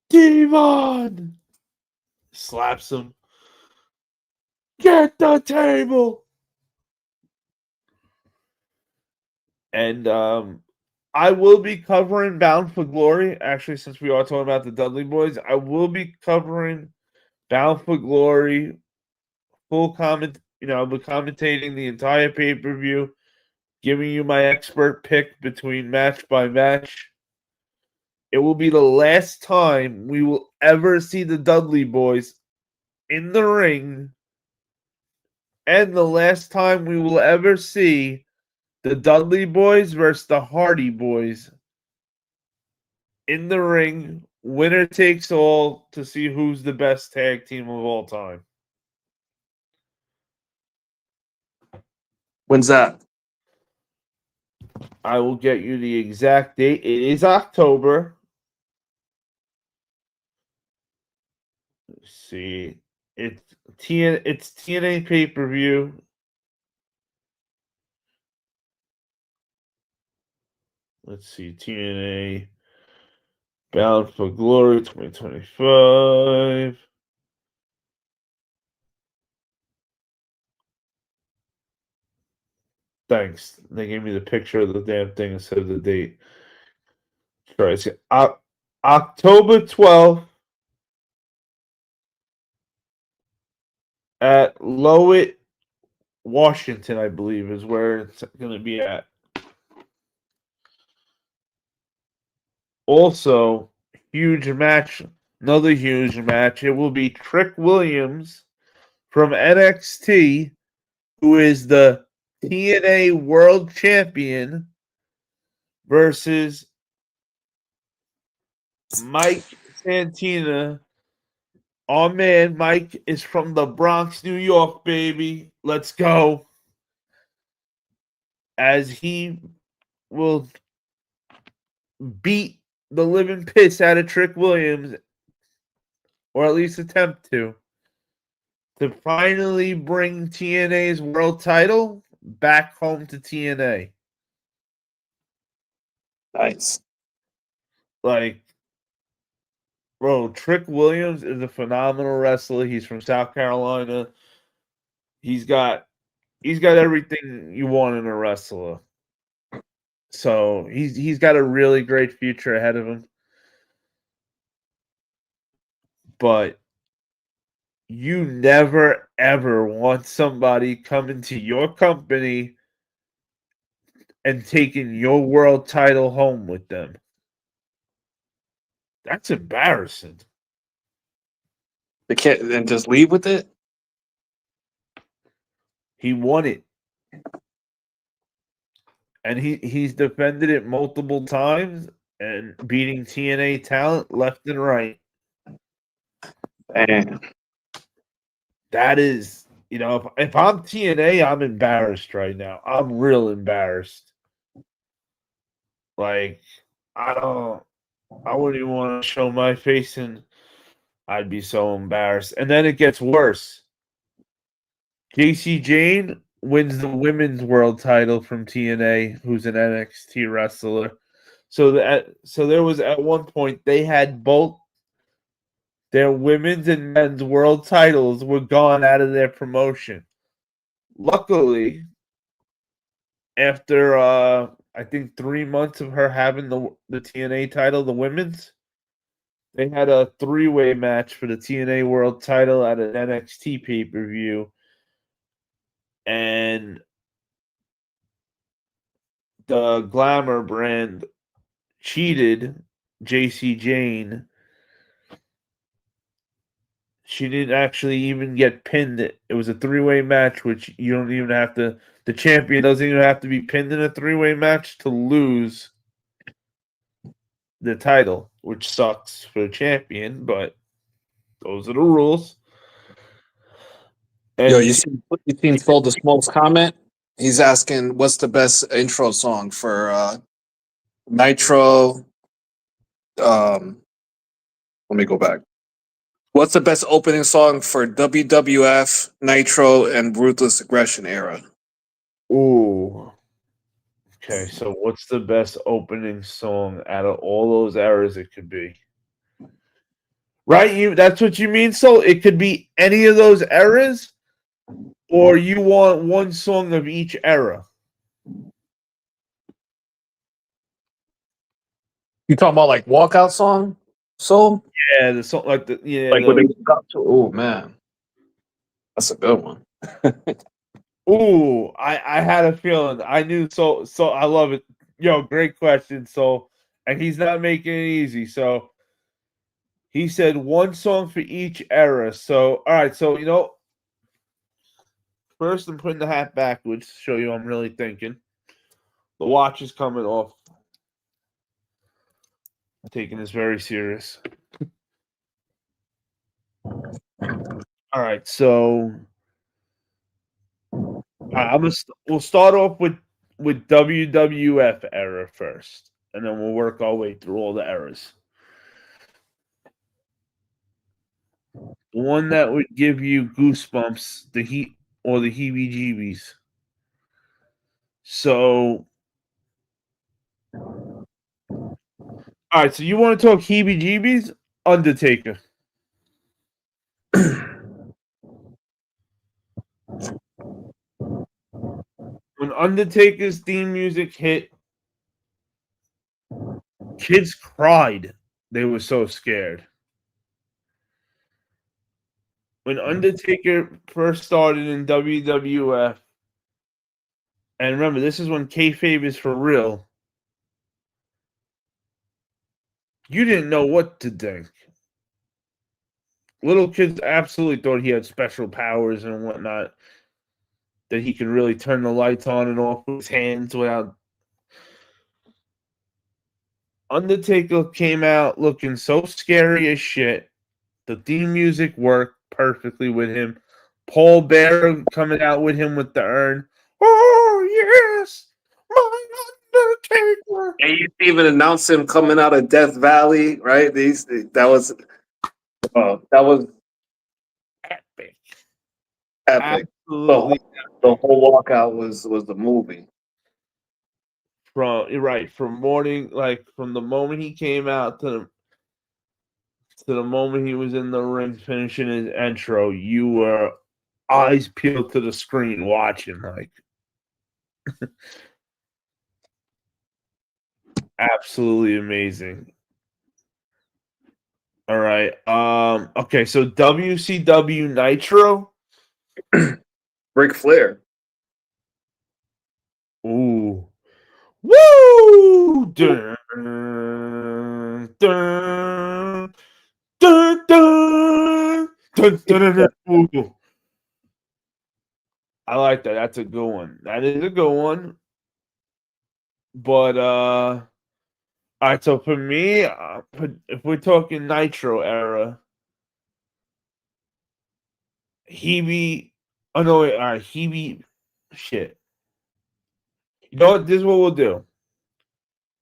S1: Devon slaps him. Get the table. And I will be covering Bound for Glory. Actually, since we are talking about the Dudley boys, I will be covering Bound for Glory full comment. I'll be commentating the entire pay-per-view, giving you my expert pick between match by match. It will be the last time we will ever see the Dudley boys in the ring, and the last time we will ever see the Dudley boys versus the Hardy boys in the ring. Winner takes all to see who's the best tag team of all time.
S4: When's that?
S1: I will get you the exact date. It is October. Let's see. It's TNA pay-per-view. Let's see. TNA Bound for Glory 2025. Thanks. They gave me the picture of the damn thing instead of the date. Sorry, it's October 12th at Lowit, Washington, I believe, is where it's going to be at. Also, huge match, another huge match. It will be Trick Williams from NXT, who is the TNA World Champion, versus Mike Santina. Our man Mike is from the Bronx, New York, baby. Let's go. As he will beat the living piss out of Trick Williams, or at least attempt to finally bring TNA's world title back home to TNA.
S4: Nice.
S1: Like, bro, Trick Williams is a phenomenal wrestler. He's from South Carolina. He's got everything you want in a wrestler. So he's got a really great future ahead of him. But you never ever want somebody coming to your company and taking your world title home with them. That's embarrassing.
S4: They can't then just leave with it.
S1: He won it. And he's defended it multiple times and beating TNA talent left and right.
S4: And
S1: That is, if I'm TNA, I'm embarrassed right now. I'm real embarrassed. Like, I wouldn't even want to show my face, and I'd be so embarrassed. And then it gets worse. JC Jane wins the women's world title from TNA, who's an NXT wrestler. So there was at one point they had both their women's and men's world titles were gone out of their promotion. Luckily, after I think 3 months of her having the TNA title, the women's, they had a 3-way match for the TNA world title at an NXT pay-per-view. And the Glamour brand cheated JC Jane. She didn't actually even get pinned. It was a 3-way match, which you don't even have to. The champion doesn't even have to be pinned in a 3-way match to lose the title, which sucks for the champion, but those are the rules.
S4: Yo,
S1: And
S4: you seen Soul the Smoke's comment? He's asking what's the best intro song for Nitro. Let me go back. What's the best opening song for WWF, Nitro, and Ruthless Aggression era?
S1: ooh, okay. So what's the best opening song out of all those eras it could be? Right? That's what you mean? So it could be any of those eras, or you want one song of each era?
S4: You talking about like walkout song? Soul?
S1: Yeah, the song like
S4: Like what they got to? Oh man, that's a good one.
S1: ooh, I had a feeling. I knew so I love it. Yo, great question. So and he's not making it easy. So he said one song for each era. So all right, so first I'm putting the hat backwards to show you I'm really thinking. The watch is coming off. I'm taking this very serious. All right, so we'll start off with WWF era first, and then we'll work our way through all the eras. The one that would give you goosebumps, the heat or the heebie-jeebies. So, all right. So you want to talk heebie-jeebies? Undertaker. When Undertaker's theme music hit, kids cried. They were so scared. When Undertaker first started in WWF, and remember, this is when kayfabe is for real. You didn't know what to think. Little kids absolutely thought he had special powers and whatnot. That he could really turn the lights on and off with his hands without. Undertaker came out looking so scary as shit. The theme music worked perfectly with him. Paul Bearer coming out with him with the urn. Oh yes, my Undertaker.
S4: And you even announced him coming out of Death Valley, right? That was
S1: Epic.
S4: epic.
S1: Absolutely.
S4: The whole walkout was the movie.
S1: From the moment he came out to the moment he was in the ring finishing his intro, you were eyes peeled to the screen watching like absolutely amazing. All right. Okay, so WCW Nitro.
S4: Ric Flair.
S1: Ooh. Woo! Dun, dun, dun, dun, dun, dun, dun, dun. Ooh. I like that. That's a good one. That is a good one. But all right, so for me, if we're talking Nitro era, Hebe, oh no, wait, all right, Hebe, shit. You know what? This is what we'll do.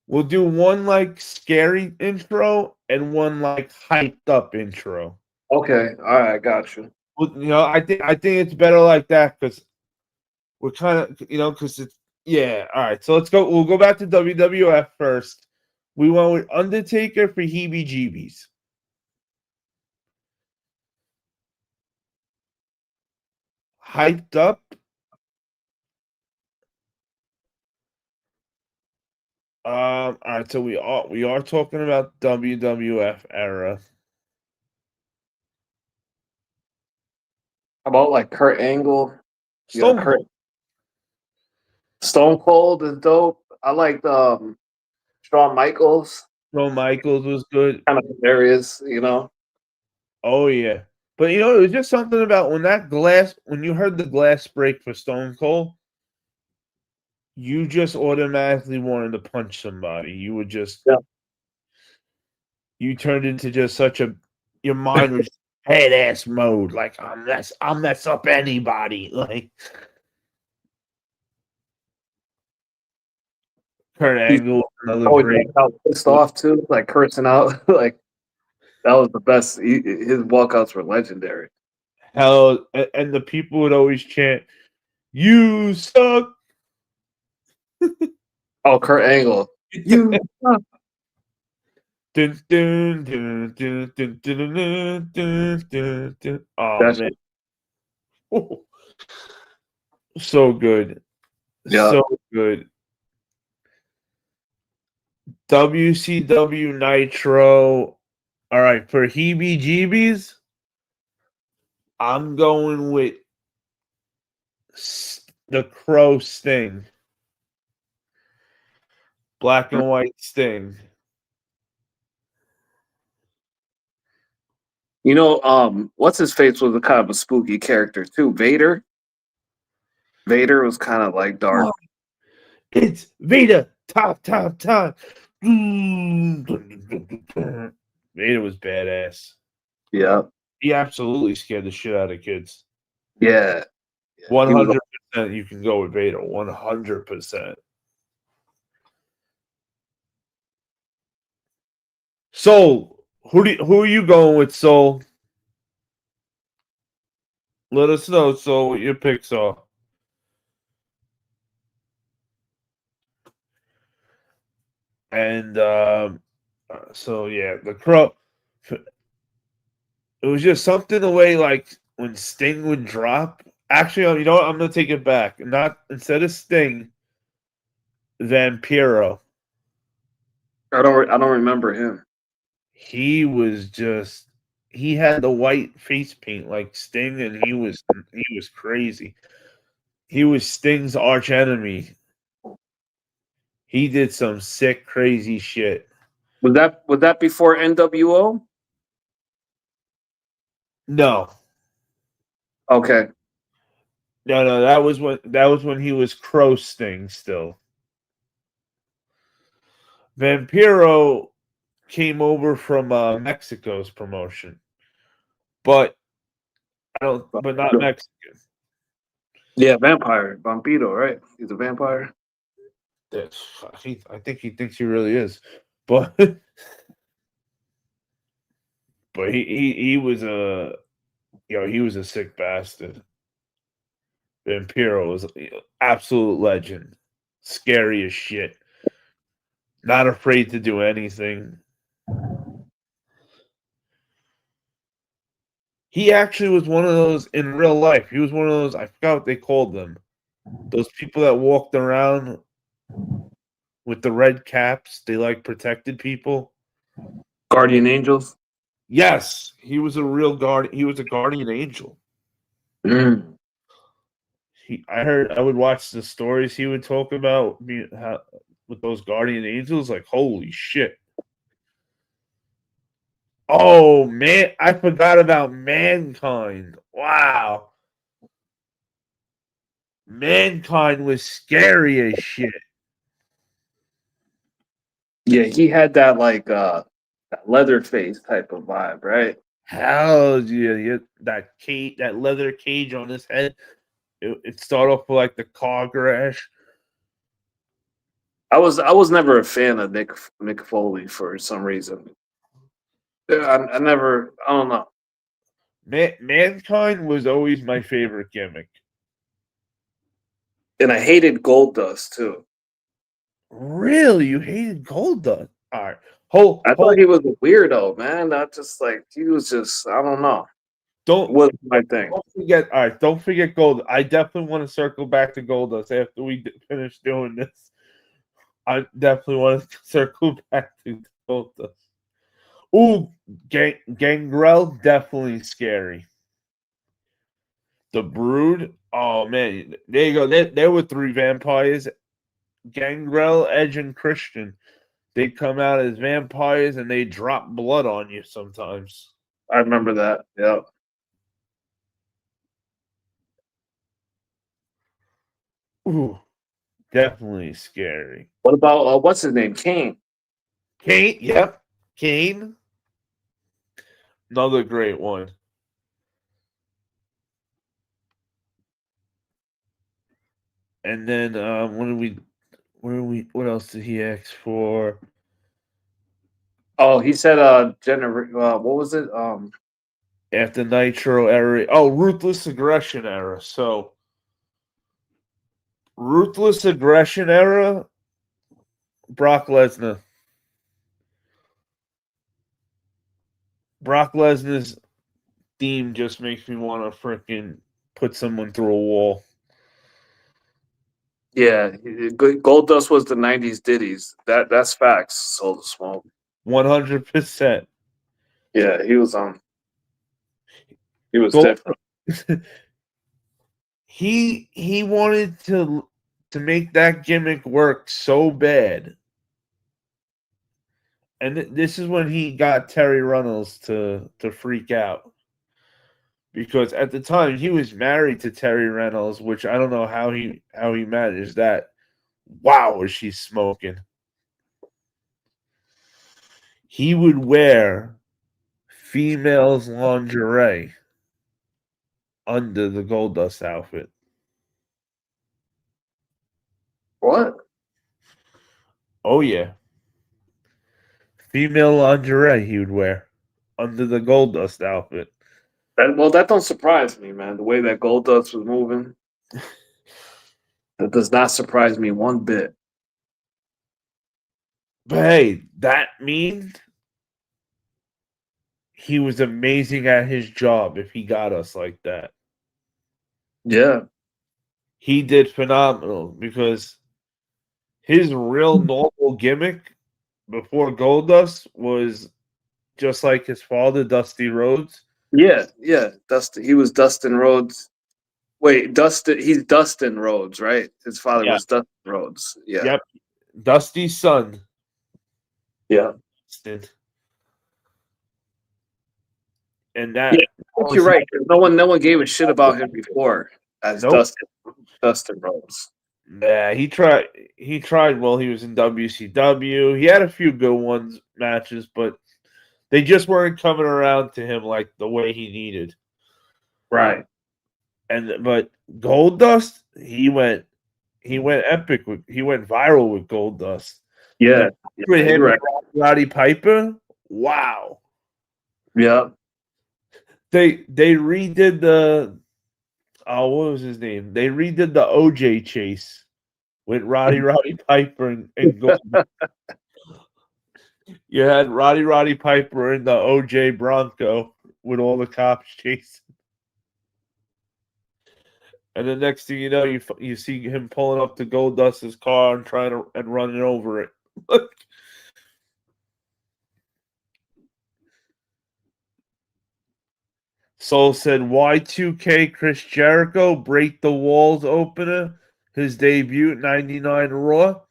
S1: We'll do one like scary intro and one like hyped up intro.
S4: Okay, all right, got you.
S1: Well, I think it's better like that because we're kind of because it's yeah. All right, so let's go. We'll go back to WWF first. We went with Undertaker for heebie-jeebies. Hyped up. All right, so we are talking about WWF era.
S4: How about like Kurt Angle?
S1: Stone
S4: Kurt
S1: Cold.
S4: Stone Cold is dope. I liked Shawn Michaels.
S1: Shawn Michaels was good.
S4: Kind of hilarious,
S1: Oh yeah, but it was just something about when you heard the glass break for Stone Cold, you just automatically wanted to punch somebody. You would just
S4: Yeah.
S1: you turned into just such your mind was head ass mode. Like I'll mess up anybody. Like Kurt Angle, another
S4: Oh,
S1: great.
S4: yeah, pissed off too, like cursing out. Like that was the best. His walkouts were legendary.
S1: Hell, and the people would always chant, "You suck."
S4: Oh, Kurt Angle. You suck.
S1: Dun, dun, dun, dun, dun, dun, dun, dun, dun, dun. Oh
S4: That's
S1: man, so good,
S4: Yeah.
S1: so good. WCW Nitro. All right, for heebie-jeebies, I'm going with the Crow Sting, black and white Sting.
S4: You know, what's his face was a kind of a spooky character too. Vader. Vader was kind of like dark.
S1: Oh, it's Vader, top. Vader was badass.
S4: Yeah.
S1: He absolutely scared the shit out of kids.
S4: Yeah.
S1: 100%. You can go with Vader. 100%. Soul, who are you going with, Soul? Let us know, Soul, what your picks are. And so yeah, the Crow. It was just something the way like when Sting would drop. Actually, you know what? I'm gonna take it back. Not instead of Sting, Vampiro.
S4: I don't remember him.
S1: He was just he had the white face paint like Sting, and he was crazy. He was Sting's arch enemy. He did some sick, crazy shit.
S4: Was that before NWO?
S1: No,
S4: Okay.
S1: no, that was when he was Crow Sting still. Vampiro came over from Mexico's promotion, but not Mexican.
S4: Yeah, vampire, Vampiro, right? He's a vampire.
S1: I think he thinks he really is, but he was he was a sick bastard. Vampiro was absolute legend, scary as shit, not afraid to do anything. He actually was one of those in real life. He was one of those, I forgot what they called them. Those people that walked around with the red caps. They like protected people.
S4: Guardian Angels.
S1: Yes, he was a real guard. He was a guardian angel.
S4: Mm.
S1: I would watch the stories he would talk about with those guardian angels. Like, holy shit. Oh man, I forgot about Mankind. Wow. Mankind was scary as shit.
S4: Yeah, he had that like that leather face type of vibe, right?
S1: Hell yeah, that cage, that leather cage on his head. It started off with like the car crash.
S4: I was never a fan of Mick Foley for some reason. Yeah, I never. I don't know.
S1: Mankind was always my favorite gimmick.
S4: And I hated Gold Dust too.
S1: Really, you hated Goldust? All right,
S4: I thought he was a weirdo, man. Not just like he was just. I don't know.
S1: Don't
S4: Wasn't my thing.
S1: Don't forget. All right, don't forget Gold. I definitely want to circle back to Goldust after we finish doing this. I definitely want to circle back to Goldust. Ooh, Gangrel, definitely scary. The Brood, oh man, there you go. There were three vampires: Gangrel, Edge, and Christian. They come out as vampires and they drop blood on you sometimes.
S4: I remember that. Yeah.
S1: Ooh, definitely scary.
S4: What about what's his name? Kane.
S1: Kane, yep. Kane. Another great one. And then what else did he ask for?
S4: Oh, he said what was it?
S1: After Nitro era. Oh, Ruthless Aggression era. So Ruthless Aggression era, Brock Lesnar. Brock Lesnar's theme just makes me want to freaking put someone through a wall.
S4: Yeah, Goldust was the '90s Diddy's. That's facts. Soul to Smoke.
S1: 100%.
S4: Yeah, he was
S1: Gold,
S4: different.
S1: he wanted to make that gimmick work so bad. And this is when he got Terry Runnels to freak out. Because at the time he was married to Terry Reynolds, which I don't know how he managed that. Wow, was she smoking? He would wear females' lingerie under the Goldust outfit.
S4: What?
S1: Oh yeah, female lingerie he would wear under the Goldust outfit.
S4: That don't surprise me, man. The way that Goldust was moving, that does not surprise me one bit.
S1: But hey, that means he was amazing at his job if he got us like that.
S4: Yeah.
S1: He did phenomenal because his real normal gimmick before Goldust was just like his father, Dusty Rhodes.
S4: Yeah. Dustin. He was Dustin Rhodes. Wait, he's Dustin Rhodes, right? His father was Dustin Rhodes. Yeah.
S1: Yep. Dusty's son.
S4: Yeah.
S1: Dustin. And that
S4: You're right. No one gave a shit about him before as Dustin Rhodes.
S1: Yeah, he tried while he was in WCW. He had a few good matches, but they just weren't coming around to him like the way he needed.
S4: Right.
S1: But Goldust, he went epic he went viral with Goldust.
S4: Yeah.
S1: With him and Roddy Piper. Wow.
S4: Yeah.
S1: They redid the what was his name? They redid the OJ chase with Roddy Piper and Goldust. You had Roddy Piper in the OJ Bronco with all the cops chasing. And the next thing you know, you see him pulling up to Goldust's car and running over it. Soul said Y2K Chris Jericho break the walls opener, his debut 99 Raw.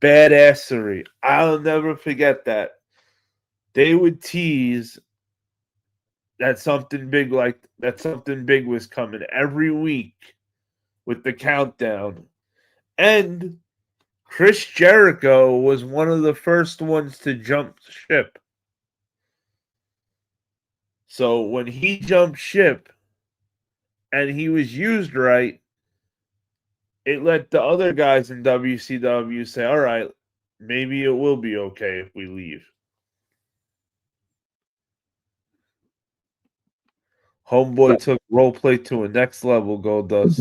S1: Badassery. I'll never forget that. They would tease that something big was coming every week with the countdown. And Chris Jericho was one of the first ones to jump ship. So when he jumped ship and he was used right, it let the other guys in WCW say, all right, maybe it will be okay if we leave. Homeboy took role play to a next level, Goldust.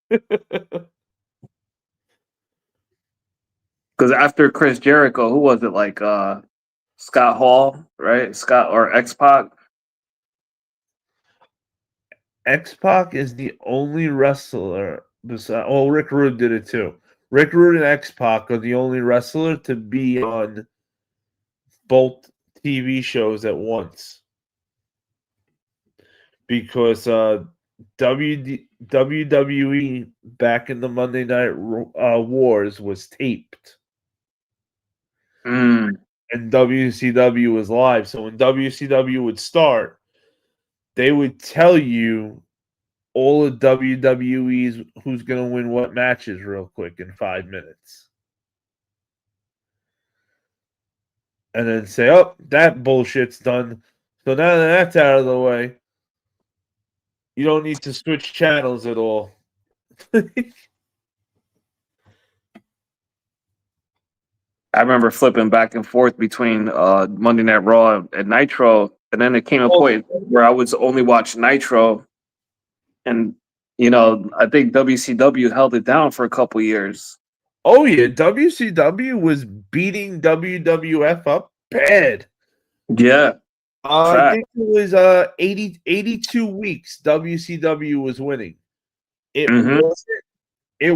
S4: Because after Chris Jericho, who was it? Like Scott Hall, right? Scott or X-Pac?
S1: X-Pac is the only wrestler Rick Rude did it too. Rick Rude and X-Pac are the only wrestler to be on both TV shows at once. Because WWE back in the Monday Night Wars was taped. And WCW was live. So when WCW would start, they would tell you all of WWE's who's going to win what matches real quick in 5 minutes. And then say, oh, that bullshit's done. So now that that's out of the way, you don't need to switch channels at all.
S4: I remember flipping back and forth between Monday Night Raw and Nitro, and then it came a point where I was only watching Nitro, and I think WCW held it down for a couple years.
S1: Oh yeah, WCW was beating WWF up bad.
S4: Yeah,
S1: I
S4: fact.
S1: think it was 82 weeks WCW was winning. It
S4: Mhm.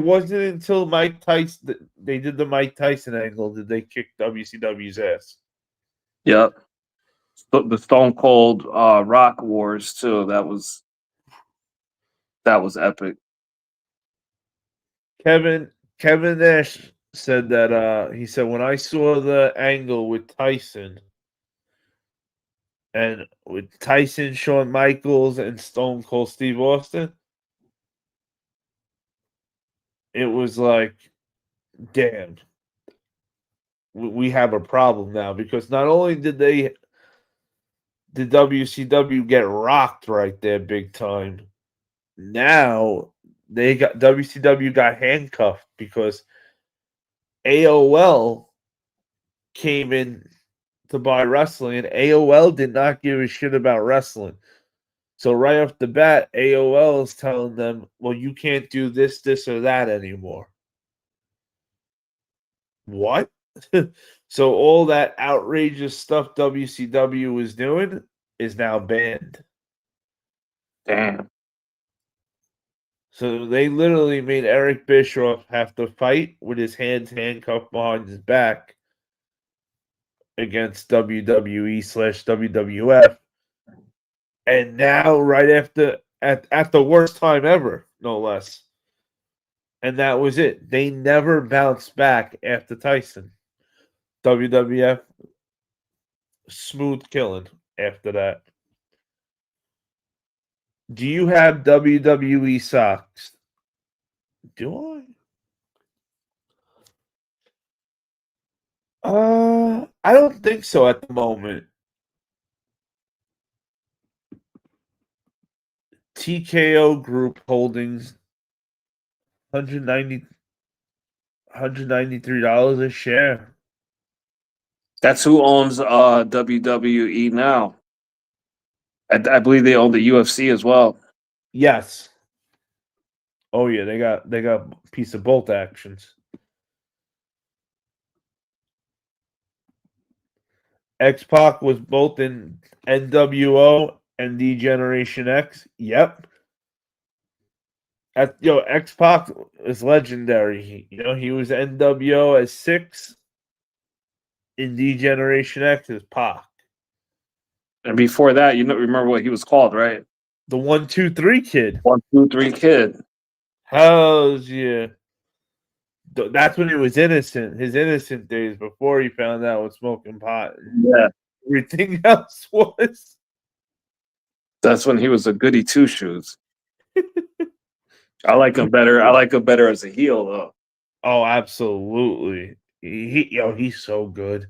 S1: wasn't until Mike Tyson they did the Mike Tyson angle did they kick WCW's ass.
S4: Yep. The Stone Cold Rock Wars too. That was epic.
S1: Kevin Nash said that he said when I saw the angle with Tyson and with Tyson, Shawn Michaels, and Stone Cold Steve Austin, it was like, damn, we have a problem now because not only did WCW get rocked right there big time, now WCW got handcuffed because AOL came in to buy wrestling, and AOL did not give a shit about wrestling. So right off the bat, AOL is telling them, well, you can't do this, this, or that anymore. What? So all that outrageous stuff WCW was doing is now banned.
S4: Damn.
S1: So they literally made Eric Bischoff have to fight with his hands handcuffed behind his back against WWE/WWF. And now, right after, at the worst time ever, no less. And that was it. They never bounced back after Tyson. WWF, smooth killing after that. Do you have WWE socks? Do I? I don't think so at the moment. TKO Group Holdings, $193 a share.
S4: That's who owns WWE now. I believe they own the UFC as well.
S1: Yes. Oh yeah, they got a piece of both actions. X-Pac was both in NWO and D-Generation X. Yep. X-Pac is legendary. He was NWO as 6, in D-Generation X as Pac.
S4: And before that, remember what he was called, right?
S1: The 1-2-3 kid.
S4: 1, 2, 3 Kid.
S1: Hells yeah. That's when he was innocent. His innocent days before he found out what smoking pot and
S4: Yeah.
S1: everything else was.
S4: That's when he was a goody two shoes. I like him better. I like him better as a heel, though.
S1: Oh, absolutely. He's so good.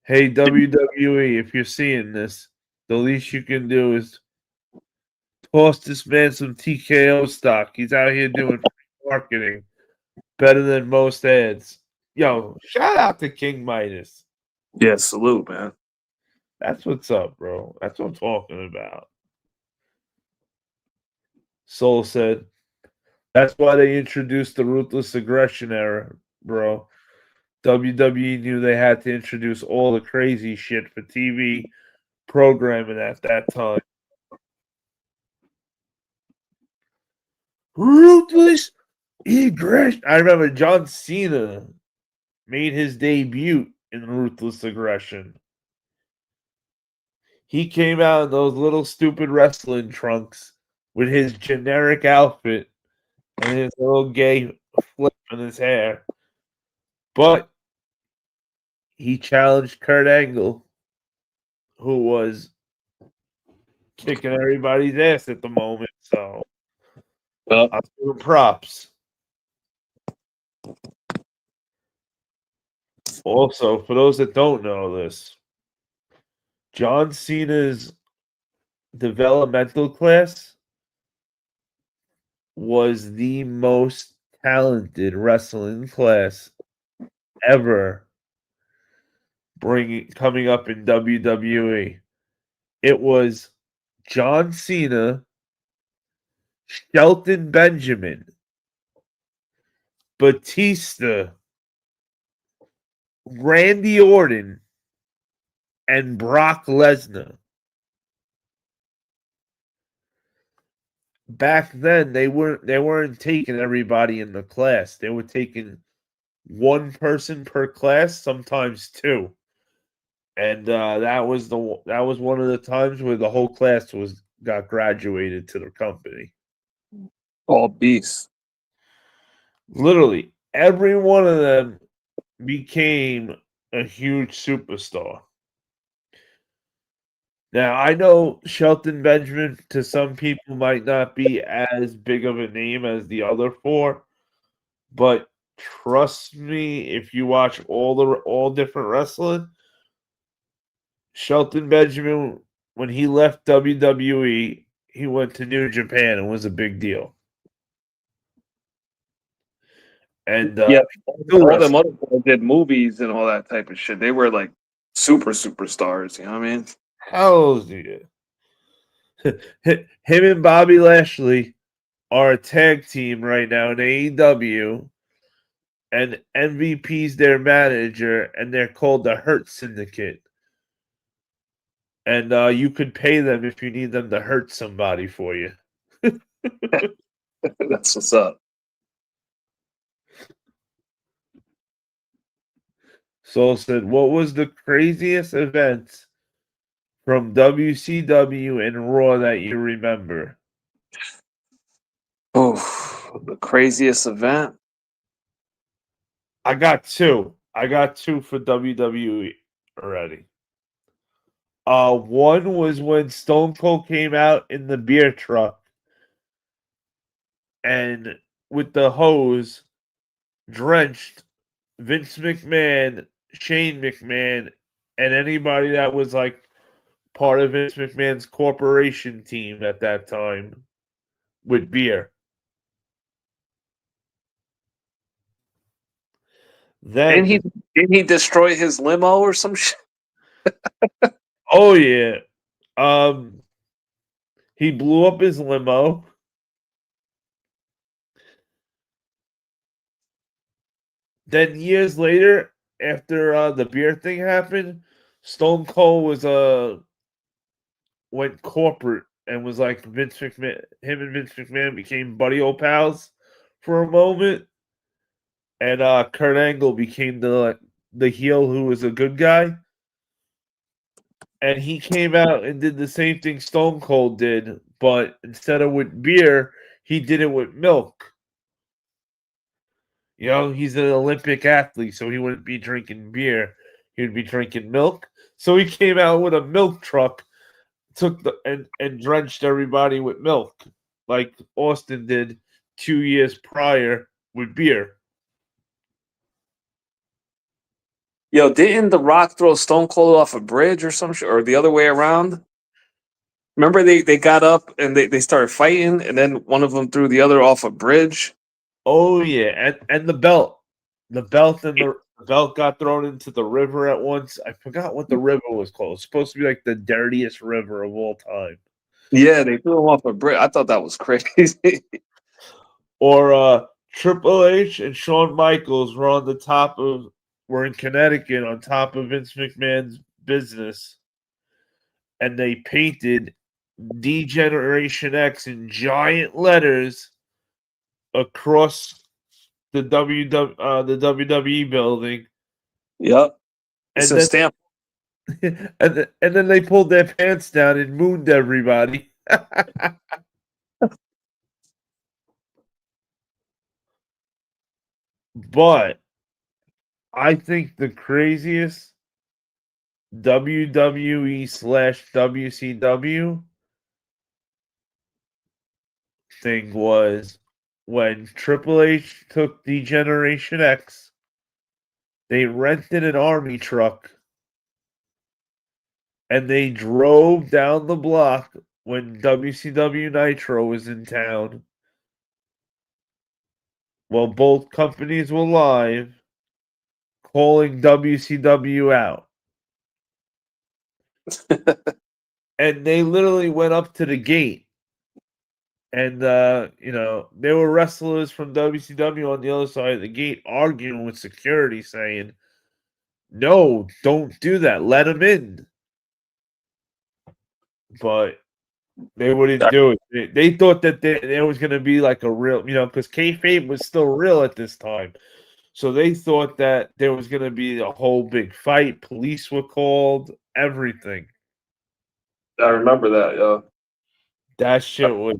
S1: Hey, WWE, if you're seeing this, the least you can do is toss this man some TKO stock. He's out here doing free marketing better than most ads. Yo, shout out to King Midas.
S4: Yeah, salute, man.
S1: That's what's up, bro. That's what I'm talking about. Soul said, that's why they introduced the ruthless aggression era, bro. WWE knew they had to introduce all the crazy shit for TV programming at that time. Ruthless aggression. I remember John Cena made his debut in Ruthless Aggression. He came out in those little stupid wrestling trunks with his generic outfit and his little gay flip in his hair. But he challenged Kurt Angle, who was kicking everybody's ass at the moment. So
S4: Well,
S1: I'm doing props. Also, for those that don't know this, John Cena's developmental class was the most talented wrestling class ever coming up in WWE. It was John Cena, Shelton Benjamin, Batista, Randy Orton, and Brock Lesnar. Back then, they weren't taking everybody in the class. They were taking one person per class, sometimes two. And that was one of the times where the whole class got graduated to the company.
S4: All beasts.
S1: Literally, every one of them became a huge superstar. Now, I know Shelton Benjamin to some people might not be as big of a name as the other four, but trust me, if you watch all different wrestling, Shelton Benjamin, when he left WWE, he went to New Japan and was a big deal. And
S4: Yeah,
S1: still
S4: all them
S1: wrestling.
S4: other guys did movies and all that type of shit. They were like superstars. You know what I mean?
S1: Hell yeah. Him and Bobby Lashley are a tag team right now in AEW, and MVP's their manager, and they're called the Hurt Syndicate. And you could pay them if you need them to hurt somebody for you.
S4: That's what's up.
S1: Soul said, what was the craziest event from WCW and Raw that you remember?
S4: Oh, the craziest event.
S1: I got two. I got two for WWE already. One was when Stone Cold came out in the beer truck and with the hose drenched Vince McMahon, Shane McMahon, and anybody that was like part of Vince McMahon's corporation team at that time with beer. Then
S4: Didn't he destroy his limo or some shit?
S1: oh yeah. He blew up his limo. Then years later, after the beer thing happened, Stone Cold went corporate and was like Vince McMahon. Him and Vince McMahon became buddy old pals for a moment, and Kurt Angle became the heel who was a good guy. And he came out and did the same thing Stone Cold did, but instead of with beer, he did it with milk. You know, he's an Olympic athlete, so he wouldn't be drinking beer. He would be drinking milk. So he came out with a milk truck, and drenched everybody with milk, like Austin did 2 years prior with beer.
S4: Yo, didn't The Rock throw Stone Cold off a bridge or some shit, or the other way around? Remember they got up and they started fighting, and then one of them threw the other off a bridge.
S1: Oh yeah, and the belt got thrown into the river at once. I forgot what the river was called. It's supposed to be like the dirtiest river of all time.
S4: Yeah, they threw him off a bridge. I thought that was crazy.
S1: Or Triple H and Shawn Michaels were in Connecticut on top of Vince McMahon's business, and they painted D-Generation X in giant letters across the WWE building.
S4: Yep.
S1: And
S4: It's a
S1: then,
S4: stamp.
S1: and then they pulled their pants down and mooned everybody. But I think the craziest WWE/WCW thing was when Triple H took D-Generation X. They rented an army truck and they drove down the block when WCW Nitro was in town. While both companies were live, calling WCW out. And they literally went up to the gate. And, there were wrestlers from WCW on the other side of the gate arguing with security saying, no, don't do that. Let him in. But they wouldn't do it. They thought that there was going to be like a real, because kayfabe was still real at this time. So they thought that there was going to be a whole big fight. Police were called, everything.
S4: I remember that, yo.
S1: That shit was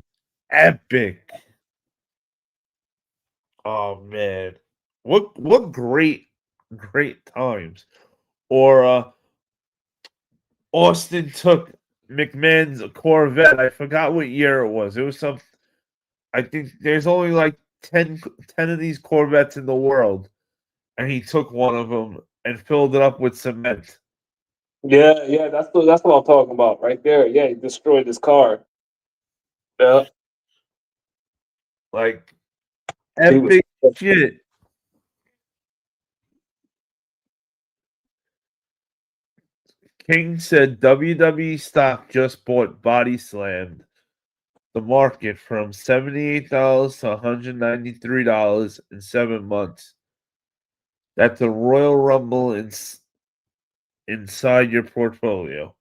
S1: epic. Oh man. What great times. Or Austin took McMahon's Corvette. I forgot what year it was. It was some I think there's only like 10 of these Corvettes in the world. And he took one of them and filled it up with cement.
S4: Yeah, that's what I'm talking about right there. Yeah, he destroyed his car. Yeah.
S1: Like
S4: He was-
S1: epic shit. King said WWE stock just bought Body Slammed the market from $78 to $193 in 7 months. That's a Royal Rumble inside your portfolio.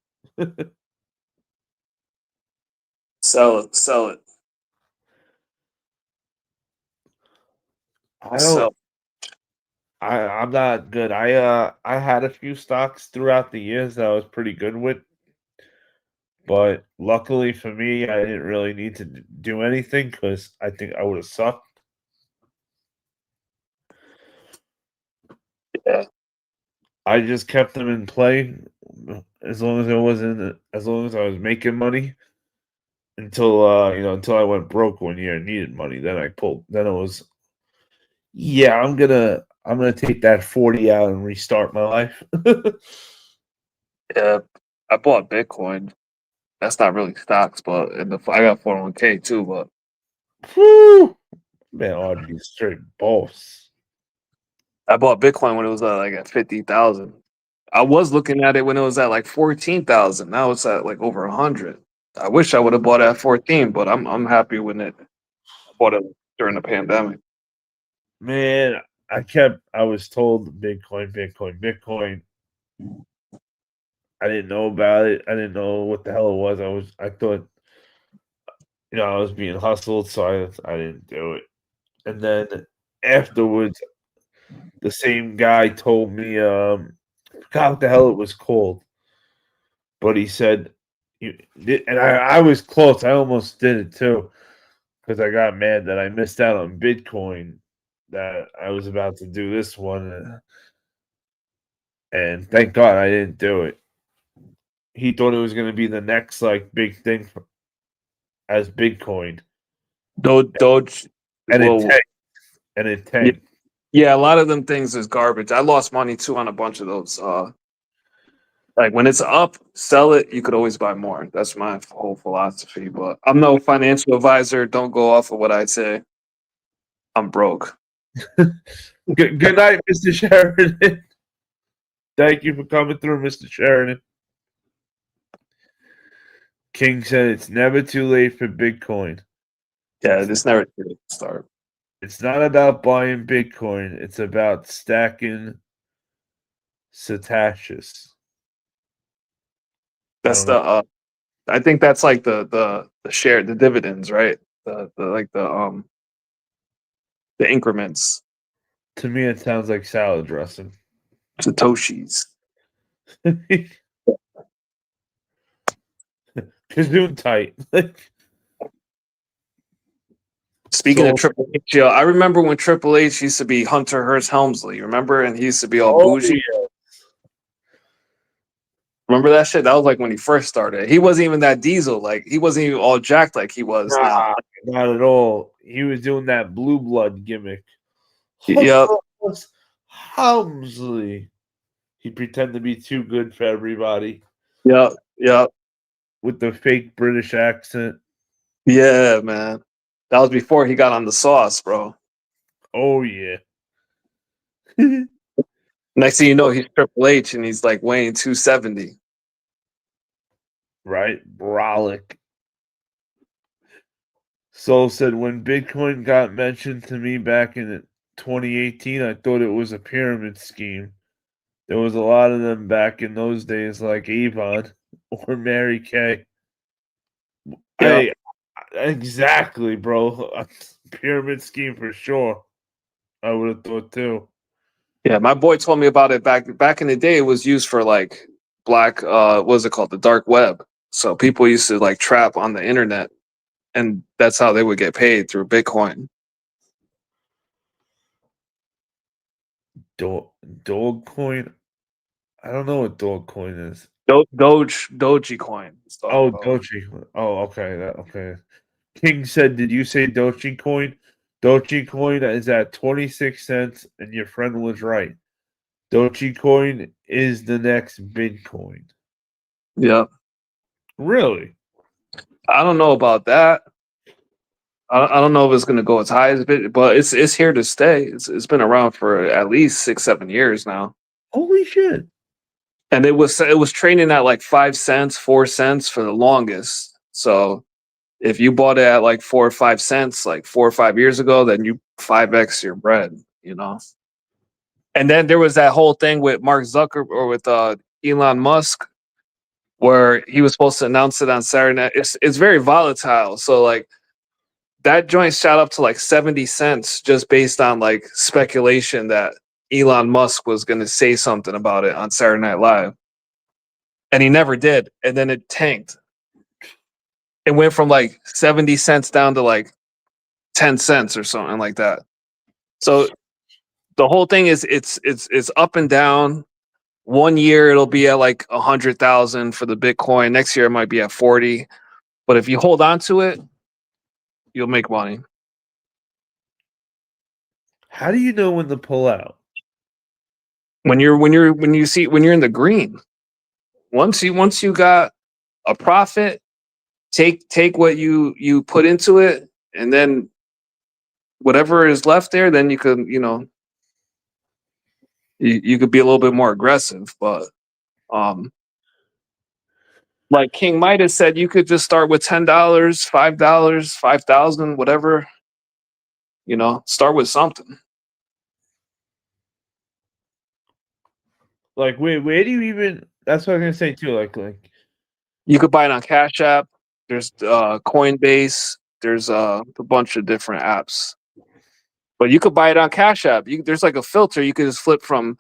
S4: Sell it.
S1: I'm not good. I had a few stocks throughout the years that I was pretty good with. But luckily for me, I didn't really need to do anything because I think I would have sucked.
S4: Yeah.
S1: I just kept them in play as long as I was making money until I went broke one year and needed money. Then it was I'm gonna take that 40 out and restart my life.
S4: Yeah. I bought Bitcoin. That's not really stocks, but I got 401k too, but
S1: Whew. Man, RG's straight boss.
S4: I bought Bitcoin when it was like at 50,000. I was looking at it when it was at like 14,000. Now it's at like over 100. I wish I would have bought at 14, but I'm happy with it. I bought it during the pandemic.
S1: Man, I was told Bitcoin. I didn't know about it. I didn't know what the hell it was. I thought, I was being hustled, so I didn't do it. And then afterwards, the same guy told me, I forgot what the hell it was called, but he said, and I was close. I almost did it too, because I got mad that I missed out on Bitcoin. That I was about to do this one, and thank God I didn't do it. He thought it was going to be the next like big thing as Bitcoin,
S4: Doge.
S1: and
S4: Well,
S1: it tanked.
S4: yeah, a lot of them things is garbage. I lost money too on a bunch of those. Like when it's up, sell it. You could always buy more. That's my whole philosophy. But I'm no financial advisor. Don't go off of what I say. I'm broke.
S1: Good night, Mr. Sheridan. Thank you for coming through, Mr. Sheridan. King said it's never too late for Bitcoin.
S4: Yeah, this never did start.
S1: It's not about buying Bitcoin. It's about stacking Satoshis.
S4: That's the. I think that's like the share, the dividends, right? The increments.
S1: To me, it sounds like salad dressing.
S4: Satoshis.
S1: Kazoon tight.
S4: Speaking of Triple H, I remember when Triple H used to be Hunter Hearst Helmsley. Remember, and he used to be all bougie.
S1: Yeah.
S4: Remember that shit? That was like when he first started. He wasn't even that diesel. Like he wasn't even all jacked like he was now.
S1: Not at all. He was doing that blue blood gimmick.
S4: Yep.
S1: Helmsley. He pretended to be too good for everybody.
S4: Yep.
S1: With the fake British accent.
S4: Yeah, man. That was before he got on the sauce, bro.
S1: Oh yeah.
S4: Next thing you know, he's Triple H and he's like weighing 270.
S1: Right? Brolic. Soul said, when Bitcoin got mentioned to me back in 2018, I thought it was a pyramid scheme. There was a lot of them back in those days, like Avon or Mary Kay.
S4: Yep.
S1: Exactly, bro. A pyramid scheme for sure. I would have thought too.
S4: Yeah, my boy told me about it back in the day. It was used for like black, what was it called? The dark web. So people used to like trap on the internet, and that's how they would get paid through Bitcoin.
S1: Dogecoin? I don't know what Dogecoin is.
S4: Dogecoin. Let's talk
S1: Oh,
S4: about.
S1: Dogecoin. Oh, okay. Okay. King said, did you say Dogecoin? Dogecoin is at 26 cents, and your friend was right. Dogecoin is the next Bitcoin.
S4: Yeah,
S1: Really?
S4: I don't know about that. I don't know if it's going to go as high as it, but it's here to stay. It's been around for at least 6-7 years now,
S1: Holy shit.
S4: and it was trading at like 5 cents, 4 cents for the longest. So if you bought it at like 4 or 5 cents, like 4 or 5 years ago, then you 5x your bread, you know. And then there was that whole thing with Mark Zucker or with Elon Musk, where he was supposed to announce it on Saturday night. It's very volatile, so like that joint shot up to like 70 cents just based on like speculation that Elon Musk was going to say something about it on Saturday Night Live. And he never did. And then it tanked. It went from like 70 cents down to like 10 cents or something like that. So the whole thing is it's up and down. 1 year it'll be at like 100,000 for the Bitcoin. Next year it might be at 40. But if you hold on to it, you'll make money.
S1: How do you know when to pull out?
S4: When you're in the green. Once you got a profit, take what you put into it, and then whatever is left there, then you could, you could be a little bit more aggressive. But like King Midas said, you could just start with $10, $5, 5,000, whatever. Start with something.
S1: Like, where do you even? That's what I was gonna say too. Like,
S4: You could buy it on Cash App. There's Coinbase. There's a bunch of different apps. But you could buy it on Cash App. There's like a filter. You could just flip from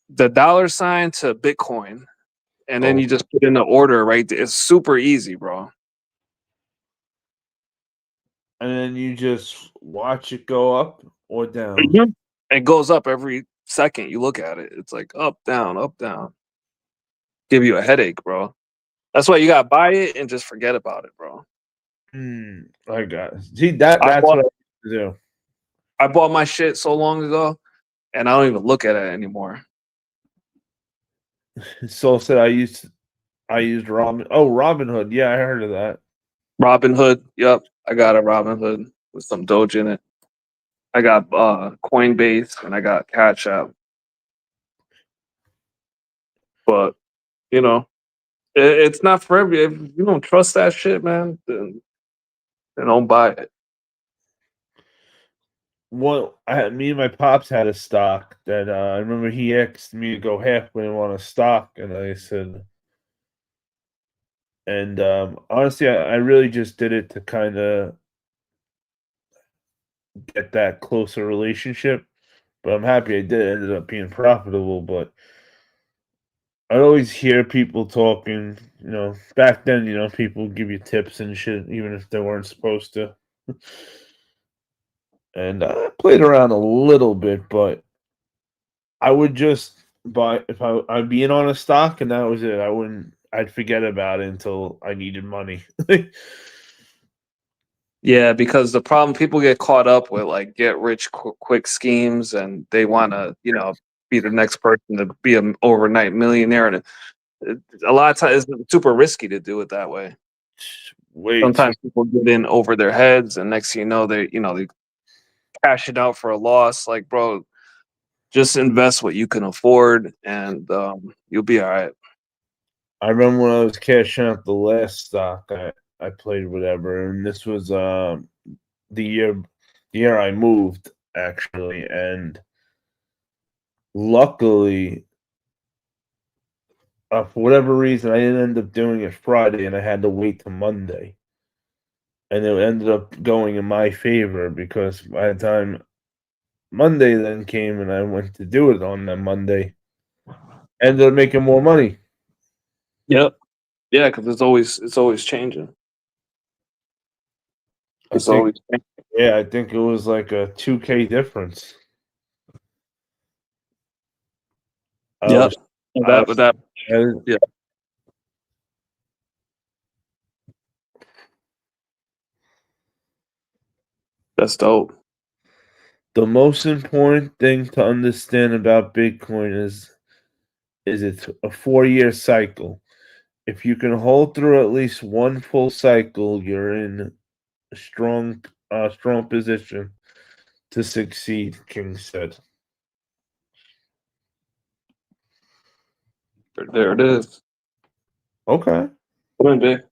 S4: the $ to Bitcoin, and then
S1: Oh.
S4: you just put in the order right there. It's super easy, bro.
S1: and then you just watch it go up or down.
S4: It goes up every second you look at it. It's like up, down, up, down. Give you a headache, bro. That's why you gotta buy it and just forget about it, bro.
S1: I got it. See that's what I have to do.
S4: I bought my shit so long ago, and I don't even look at it anymore.
S1: Soul said I used Robinhood. Yeah, I heard of that.
S4: Robinhood, yep. I got a Robinhood with some Doge in it. I got Coinbase and I got Cash App. But it's not for every. If you don't trust that shit, man, then don't buy it.
S1: Well, me and my pops had a stock that I remember he asked me to go halfway on a stock, and I said, and honestly, I really just did it to kind of get that closer relationship. But I'm happy I did. It ended up being profitable, but I'd always hear people talking, back then, people would give you tips and shit, even if they weren't supposed to. And I played around a little bit, but I would just buy if I'd be in on a stock and that was it. I'd forget about it until I needed money.
S4: Yeah, because the problem people get caught up with like get rich quick schemes, and they want to be the next person to be an overnight millionaire, and a lot of times it's super risky to do it that way. Sometimes people get in over their heads, and next thing you know, they cash it out for a loss. Like, bro, just invest what you can afford, and you'll be all right.
S1: I remember when I was cashing out the last stock I played whatever, and this was the year I moved actually, and luckily, for whatever reason, I didn't end up doing it Friday, and I had to wait till Monday, and it ended up going in my favor because by the time Monday then came and I went to do it on that Monday, I ended up making more money.
S4: Yep. Yeah, because it's always changing.
S1: I think, yeah, I think it was like a 2K difference.
S4: Yep. Yeah. That's dope.
S1: The most important thing to understand about Bitcoin is it's a 4-year cycle. If you can hold through at least one full cycle, you're in a strong position to succeed, King said.
S4: There it is.
S1: Okay.
S4: Come on, Big.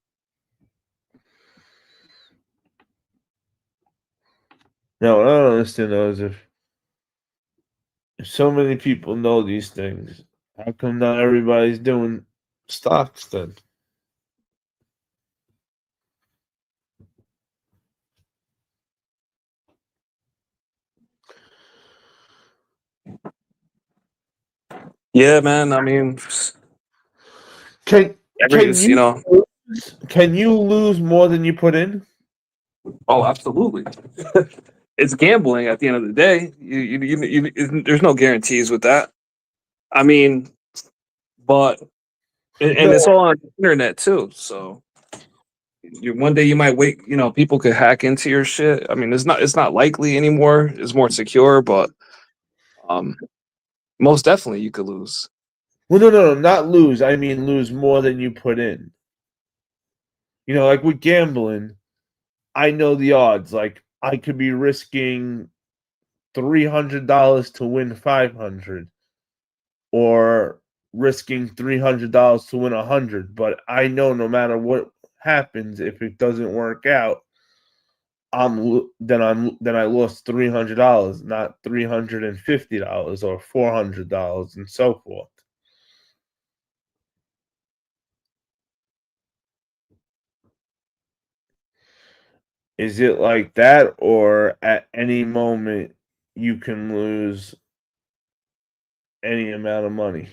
S1: Now, what I don't understand though is if so many people know these things, how come not everybody's doing stocks then?
S4: Yeah, man. I mean,
S1: Can
S4: you
S1: can you lose more than you put in?
S4: Oh, absolutely. It's gambling at the end of the day. There's no guarantees with that. I mean, but and it's all on the internet too. So one day you might wait. People could hack into your shit. I mean, it's not likely anymore. It's more secure, but most definitely you could lose.
S1: Well, no, not lose. I mean lose more than you put in. Like with gambling, I know the odds. Like I could be risking $300 to win 500, or risking $300 to win 100. But I know no matter what happens, if it doesn't work out, then I lost $300, not $350 or $400, and so forth. Is it like that, or at any moment you can lose any amount of money?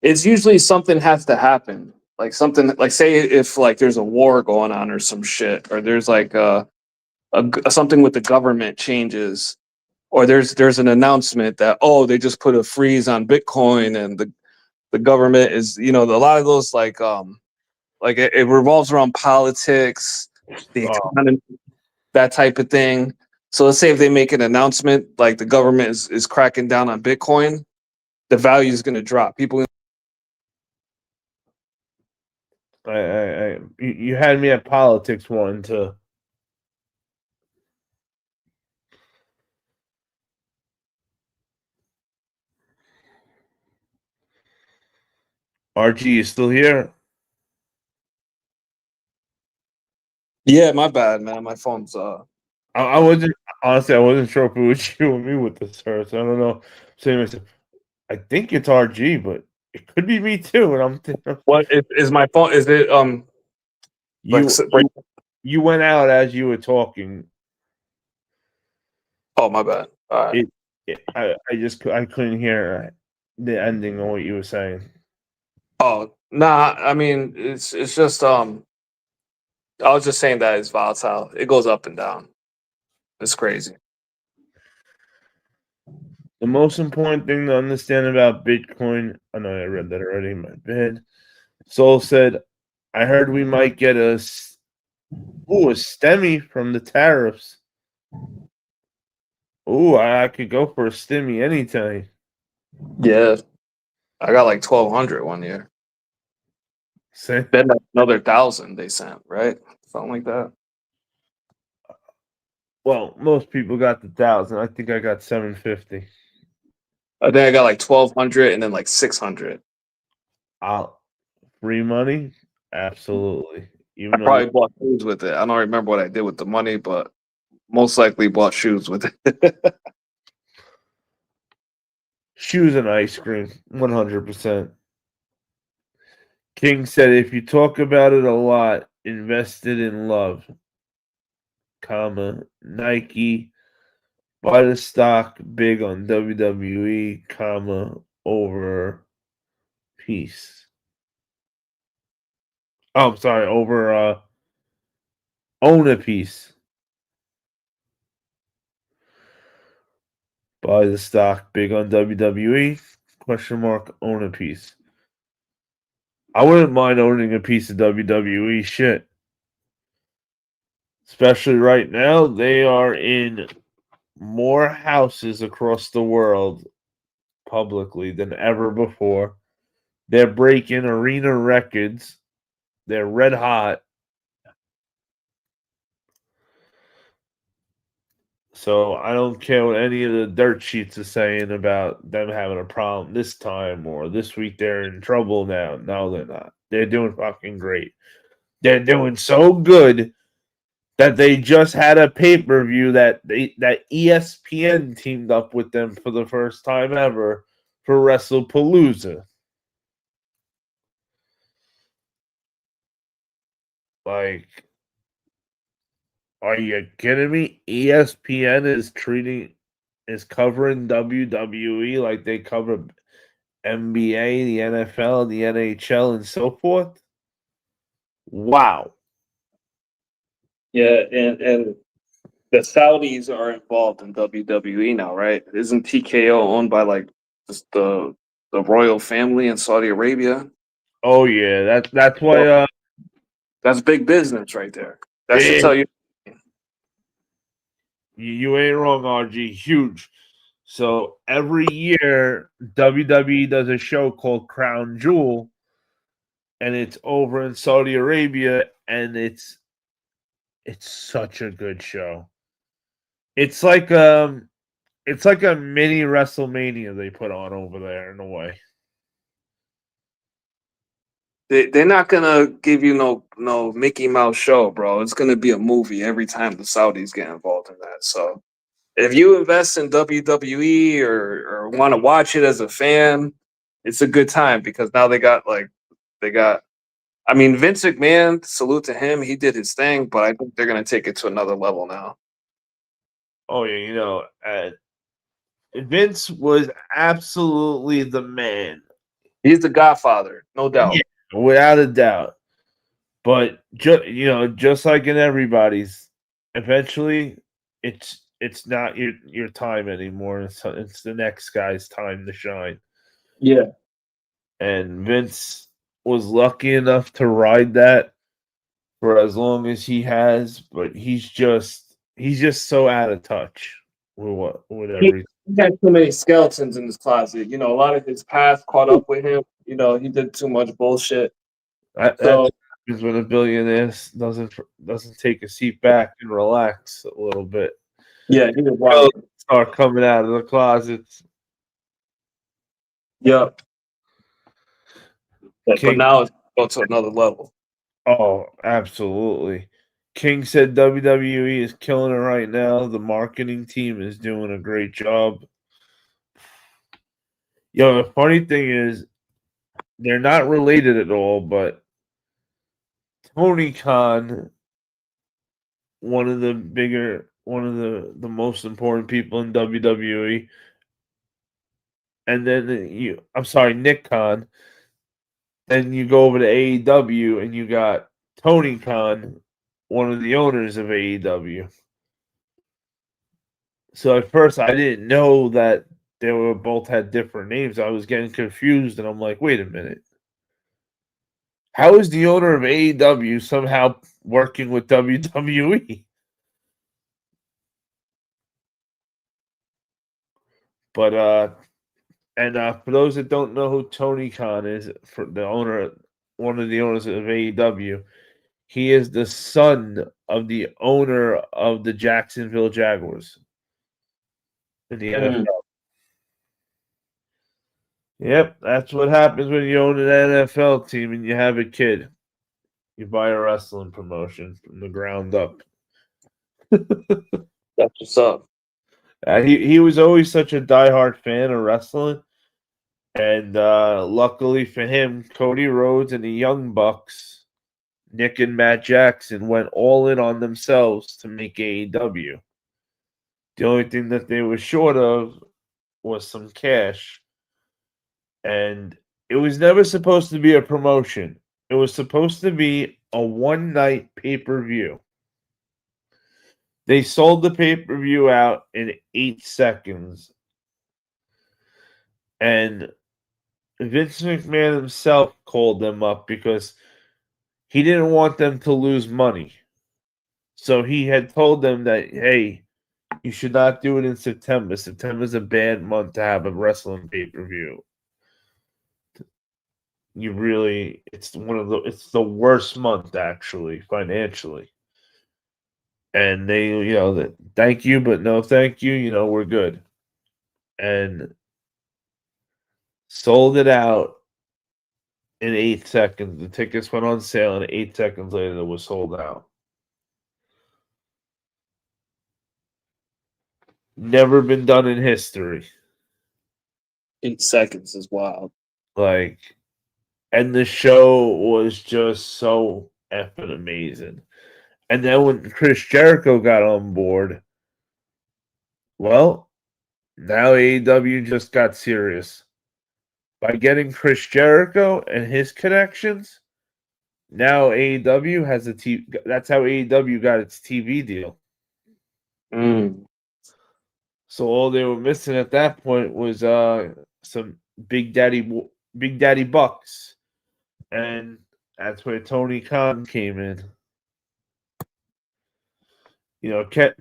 S4: It's usually something has to happen. Like something like say if like there's a war going on or some shit, or there's like something with the government changes, or there's an announcement that they just put a freeze on Bitcoin and the government is a lot of those like it revolves around politics, the economy, that type of thing. So let's say if they make an announcement like the government is cracking down on Bitcoin, the value is going to drop. People.
S1: You had me at politics one too. RG is still here.
S4: Yeah, my bad, man. My phone's
S1: I wasn't sure if it was you or me with the search. I don't know. Saying myself, I think it's RG, but it could be me too. And I'm thinking,
S4: what is my phone? Is it
S1: you went out as you were talking.
S4: Oh, my bad. All right.
S1: I couldn't hear the ending of what you were saying.
S4: Oh, nah. I mean, it's just I was just saying that it's volatile. It goes up and down. It's crazy.
S1: The most important thing to understand about Bitcoin, I know I read that already in my bed. Soul said, I heard we might get a stimmy from the tariffs. Oh, I could go for a stimmy anytime.
S4: Yeah. I got like 1,200 one year.
S1: Say,
S4: Then another 1,000 they sent, right? Something like that.
S1: well, most people got the 1,000. I think I got 750.
S4: I think I got like 1,200 and then like 600.
S1: Free money, absolutely.
S4: I
S1: Even though
S4: probably bought shoes with it. I don't remember what I did with the money, but most likely bought shoes with it.
S1: shoes and ice cream, 100%. King said, if you talk about it a lot, invested in love, comma, Nike, buy the stock big on WWE, comma, over peace. Oh, I'm sorry, over own a piece. Buy the stock big on WWE, question mark, own a piece. I wouldn't mind owning a piece of WWE shit. Especially right now, they are in more houses across the world publicly than ever before. They're breaking arena records. They're red hot. So I don't care what any of the dirt sheets are saying about them having a problem this time or this week they're in trouble now. No, they're not. They're doing fucking great. They're doing so good that they just had a pay-per-view that ESPN teamed up with them for the first time ever for WrestlePalooza. Like, are you kidding me? ESPN is covering WWE like they cover NBA, the NFL, the NHL, and so forth. Wow.
S4: Yeah, and the Saudis are involved in WWE now, right? Isn't TKO owned by like just the royal family in Saudi Arabia?
S1: Oh yeah, that's why
S4: That's big business right there. That should
S1: big,
S4: tell you.
S1: you ain't wrong, RG. Huge. So every year WWE does a show called Crown Jewel, and it's over in Saudi Arabia, and it's such a good show. It's like a mini WrestleMania they put on over there in a way.
S4: They're not gonna give you no Mickey Mouse show, bro. It's gonna be a movie every time the Saudis get involved in that. So if you invest in WWE or want to watch it as a fan, it's a good time because now they got. I mean, Vince McMahon, salute to him. He did his thing, but I think they're gonna take it to another level now.
S1: Oh yeah, Vince was absolutely the man.
S4: He's the Godfather, no doubt.
S1: Yeah, without a doubt. But just like in everybody's, eventually, it's not your time anymore. It's the next guy's time to shine.
S4: Yeah.
S1: And Vince was lucky enough to ride that for as long as he has, but he's just so out of touch with everything.
S4: He had too many skeletons in his closet. You know, a lot of his past caught up with him. You know, he did too much bullshit.
S1: That
S4: So
S1: happens when a billionaire doesn't take a seat back and relax a little bit.
S4: yeah, he was wild.
S1: Start coming out of the closets.
S4: Yep. But
S1: King,
S4: now it's go to another level.
S1: oh, absolutely. King said WWE is killing it right now. The marketing team is doing a great job. Yo, the funny thing is, they're not related at all, but Tony Khan, one of the most important people in WWE, and then I'm sorry, Nick Khan. Then you go over to AEW and you got Tony Khan, one of the owners of AEW. So at first I didn't know that they were both had different names. I was getting confused and I'm like, wait a minute. How is the owner of AEW somehow working with WWE? But for those that don't know who Tony Khan is, for the owner, one of the owners of AEW, he is the son of the owner of the Jacksonville Jaguars in the NFL. Yep, that's what happens when you own an NFL team and you have a kid. You buy a wrestling promotion from the ground up.
S4: That's what's up.
S1: He was always such a diehard fan of wrestling. And luckily for him, Cody Rhodes and the Young Bucks, Nick and Matt Jackson, went all in on themselves to make AEW. The only thing that they were short of was some cash. And it was never supposed to be a promotion. It was supposed to be a one-night pay-per-view. They sold the pay-per-view out in 8 seconds. And Vince McMahon himself called them up because he didn't want them to lose money. So he had told them that, hey, you should not do it in September. September's a bad month to have a wrestling pay-per-view. It's the worst month actually, financially. And they, thank you, but no thank you, we're good. And sold it out in 8 seconds. The tickets went on sale, and 8 seconds later, it was sold out. Never been done in history.
S4: 8 seconds is wild.
S1: And the show was just so effing amazing. And then when Chris Jericho got on board, well, now AEW just got serious. By getting Chris Jericho and his connections, now AEW has a TV. That's how AEW got its TV deal. So all they were missing at that point was some Big Daddy Bucks, and that's where Tony Khan came in.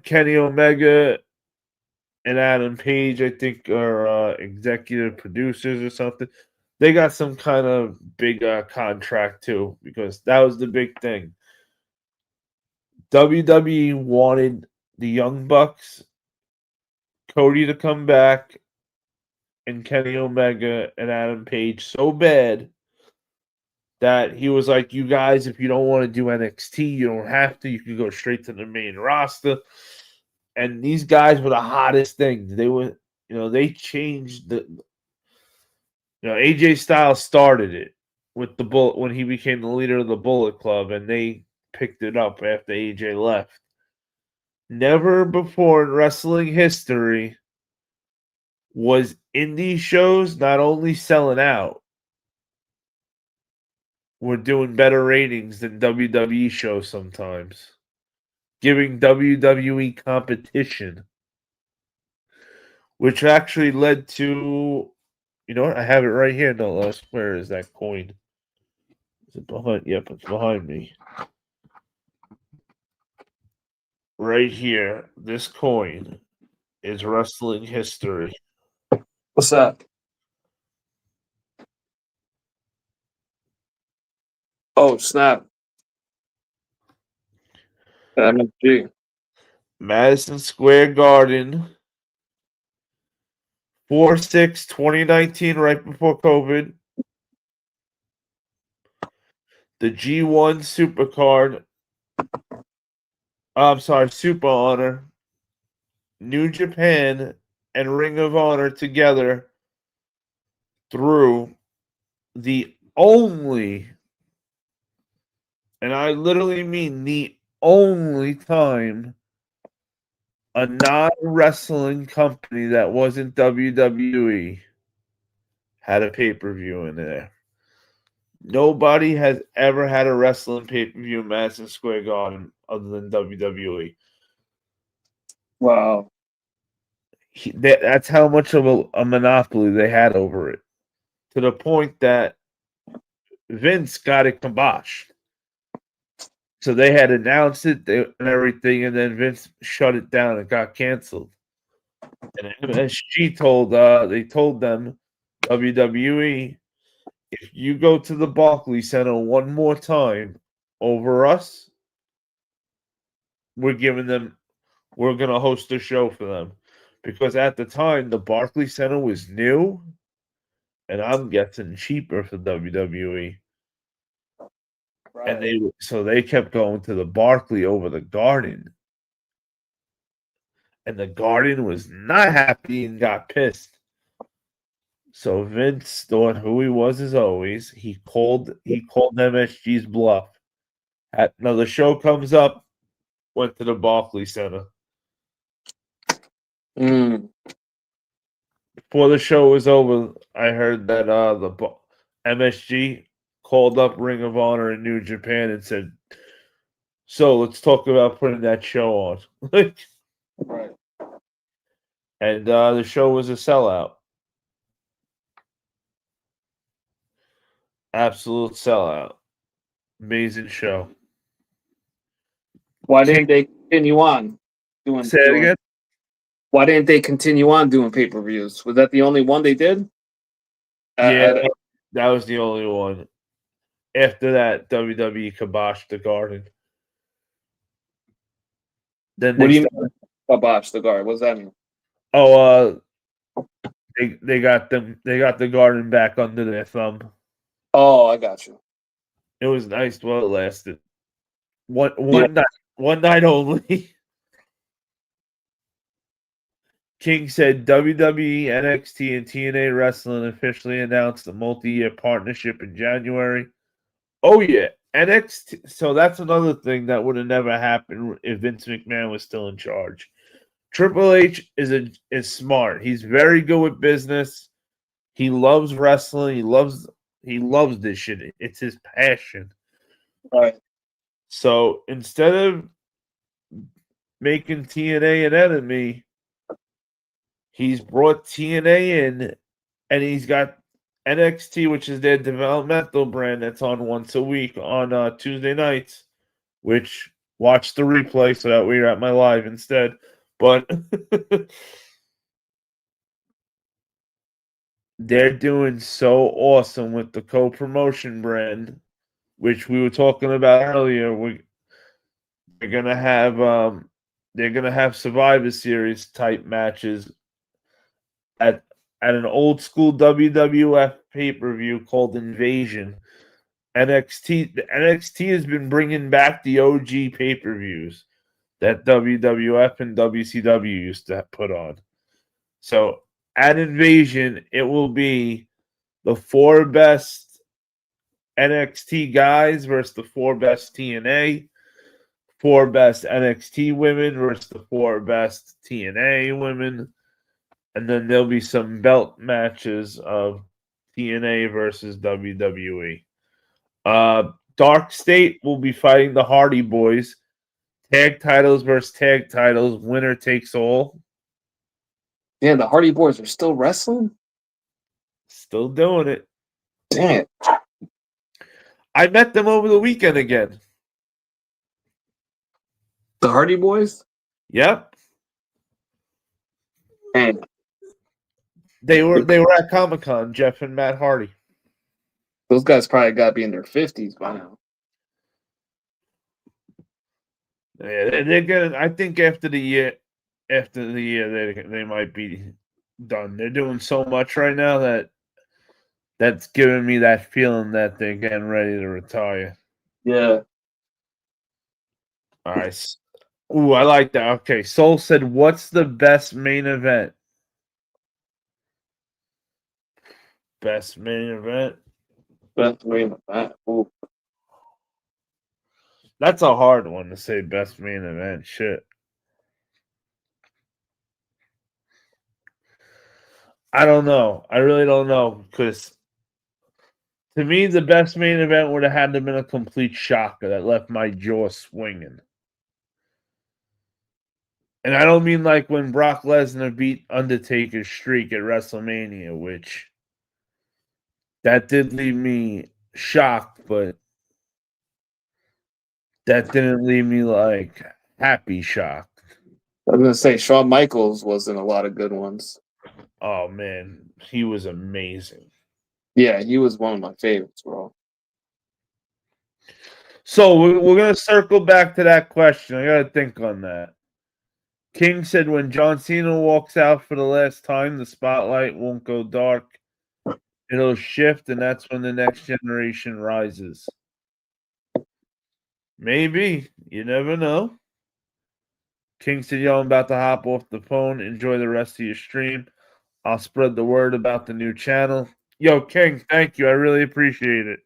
S1: Kenny Omega and Adam Page, I think, are executive producers or something. They got some kind of big contract too, because that was the big thing. WWE wanted the Young Bucks, Cody to come back, and Kenny Omega and Adam Page so bad that he was like, you guys, if you don't want to do NXT, you don't have to. You can go straight to the main roster. And these guys were the hottest things. They were, they changed AJ Styles started it with the Bullet when he became the leader of the Bullet Club, and they picked it up after AJ left. Never before in wrestling history was indie shows not only selling out, were doing better ratings than WWE shows sometimes, giving WWE competition, which actually led to, I have it right here. No less. Where is that coin? Is it behind? Yep, it's behind me. Right here. This coin is wrestling history.
S4: What's that? Oh, snap. MSG.
S1: Madison Square Garden, 4/6/2019, right before COVID. The G1 Supercard. I'm sorry, Super Honor, New Japan, and Ring of Honor together through the only, and I literally mean the only time, a non-wrestling company that wasn't WWE had a pay-per-view in there. Nobody has ever had a wrestling pay-per-view in Madison Square Garden other than WWE.
S4: Wow.
S1: That's how much of a monopoly they had over it. To the point that Vince got it kiboshed. So they had announced it and everything, and then Vince shut it down and got canceled. And MSG told them, WWE, if you go to the Barclays Center one more time over us, we're going to host a show for them. Because at the time, the Barclays Center was new, and I'm guessing cheaper for WWE. And they kept going to the Barclay over the Garden. And the Garden was not happy and got pissed. So Vince thought who he was as always. He called MSG's bluff. Now the show comes up, went to the Barclay Center. Before the show was over, I heard that the MSG called up Ring of Honor in New Japan and said, "So let's talk about putting that show on."
S4: Right.
S1: And the show was a sellout. Absolute sellout. Amazing show.
S4: Why didn't they continue on doing?
S1: Say it again.
S4: Why didn't they continue on doing pay-per-views? Was that the only one they did?
S1: Yeah, that was the only one. After that, WWE kiboshed the Garden. Then
S4: what do you mean? Kibosh the Garden? What does that mean?
S1: Oh, they got the Garden back under their thumb.
S4: Oh, I got you.
S1: It was nice while it lasted. One night only. King said WWE, NXT, and TNA Wrestling officially announced a multi-year partnership in January. Oh yeah, NXT. So that's another thing that would have never happened if Vince McMahon was still in charge. Triple H is smart. He's very good with business. He loves wrestling. He loves this shit. It's his passion.
S4: All right.
S1: So instead of making TNA an enemy, he's brought TNA in, and he's got NXT, which is their developmental brand that's on once a week on Tuesday nights, which watch the replay so that we're at my live instead. But they're doing so awesome with the co-promotion brand, which we were talking about earlier. They're gonna have Survivor Series type matches at an old school WWF pay-per-view called Invasion. NXT has been bringing back the OG pay-per-views that WWF and WCW used to put on. So at Invasion, it will be the 4 best NXT guys versus the 4 best TNA, 4 best NXT women versus the 4 best TNA women, and then there'll be some belt matches of TNA versus WWE. Dark State will be fighting the Hardy Boys. Tag titles versus tag titles. Winner takes all.
S4: Yeah, the Hardy Boys are still wrestling?
S1: Still doing it.
S4: Damn it.
S1: I met them over the weekend again.
S4: The Hardy Boys?
S1: Yep.
S4: And
S1: They were at Comic-Con, Jeff and Matt Hardy.
S4: those guys probably got to be in their 50s by now.
S1: Yeah, they're gonna. I think after the year, they might be done. They're doing so much right now that's giving me that feeling that they're getting ready to retire.
S4: Yeah.
S1: All right. Ooh, I like that. Okay, Soul said, "What's the best main event?" Best main event.
S4: Best main event. Ooh.
S1: That's a hard one to say. Best main event. Shit. I don't know. I really don't know because to me, the best main event would have had to have been a complete shocker that left my jaw swinging. And I don't mean like when Brock Lesnar beat Undertaker's streak at WrestleMania, which that did leave me shocked, but that didn't leave me like happy shocked.
S4: I was going to say, Shawn Michaels was in a lot of good ones.
S1: Oh, man. He was amazing.
S4: Yeah, he was one of my favorites, bro.
S1: So we're going to circle back to that question. I got to think on that. King said when John Cena walks out for the last time, the spotlight won't go dark. It'll shift, and that's when the next generation rises. Maybe. You never know. Kingston, yo, I'm about to hop off the phone. Enjoy the rest of your stream. I'll spread the word about the new channel. Yo, King, thank you. I really appreciate it.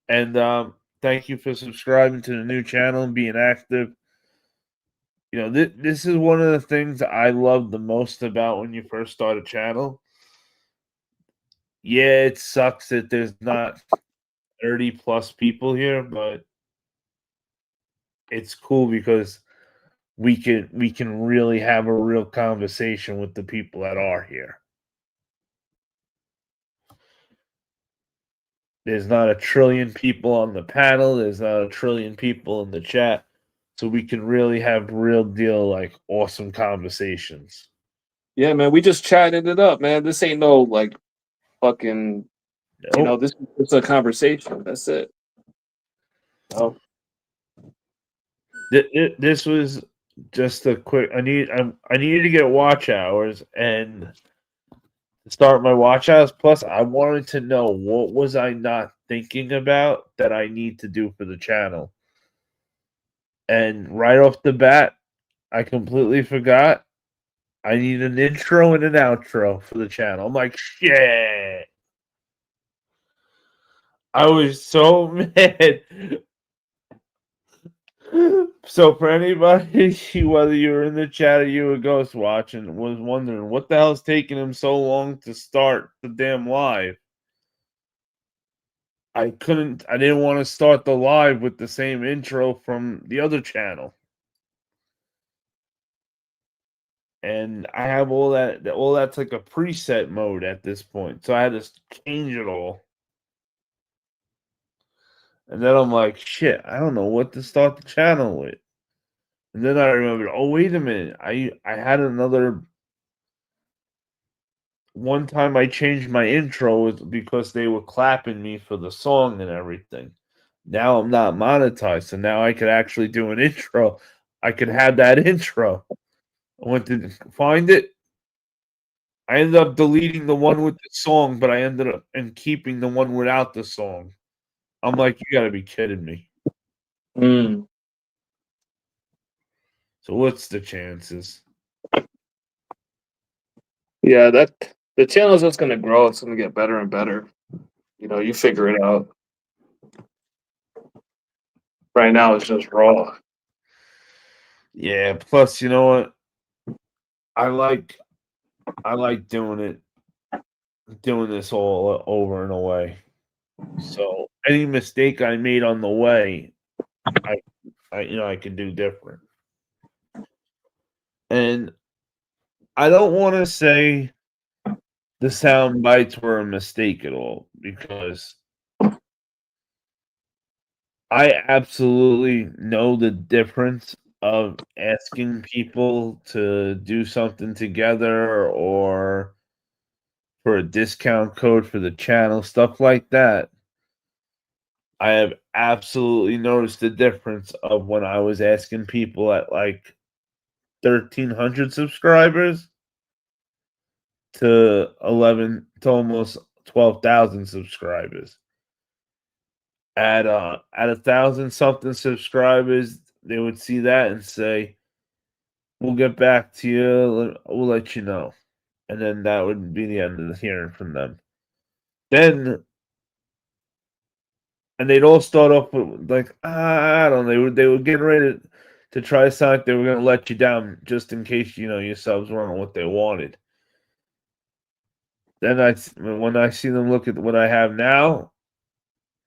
S1: And thank you for subscribing to the new channel and being active. You know, this is one of the things I love the most about when you first start a channel. Yeah, it sucks that there's not 30 plus people here, but it's cool because we can really have a real conversation with the people that are here. There's not a trillion people on the panel. There's not a trillion people in the chat. So we can really have real deal, like, awesome conversations.
S4: Yeah, man, we just chatted it up, man. This ain't no like fucking, you know, this is a conversation. That's it. Oh,
S1: This was just a quick. I needed to get watch hours and start my watch hours. Plus, I wanted to know what was I not thinking about that I need to do for the channel. And right off the bat, I completely forgot. I need an intro and an outro for the channel. I'm like, shit. I was so mad. So for anybody, whether you were in the chat or you were ghost watching, was wondering what the hell's taking him so long to start the damn live. I didn't want to start the live with the same intro from the other channel. And I have all that's like a preset mode at this point. So I had to change it all. And then I'm like, shit, I don't know what to start the channel with. And then I remembered, oh, wait a minute. I had another one time I changed my intro because they were clapping me for the song and everything. Now I'm not monetized, so now I could actually do an intro. I could have that intro. I went to find it. I ended up deleting the one with the song, but I ended up keeping the one without the song. I'm like, you gotta be kidding me. So what's the chances?
S4: yeah, that the channel's just gonna grow. It's gonna get better and better. You know, you figure it out. Right now, it's just raw.
S1: Yeah, plus, you know what? I like doing this all over and away. So any mistake I made on the way, I can do different. And I don't want to say the sound bites were a mistake at all, because I absolutely know the difference of asking people to do something together or for a discount code for the channel, stuff like that. I have absolutely noticed the difference of when I was asking people at like 1,300 subscribers to almost 12,000 subscribers. At 1,000 something subscribers, they would see that and say, "We'll get back to you. We'll let you know," and then that would be the end of hearing from them. Then, and they'd all start off with like, I don't know. They were getting ready to try something. Like they were going to let you down just in case your subs weren't what they wanted. Then when I see them look at what I have now,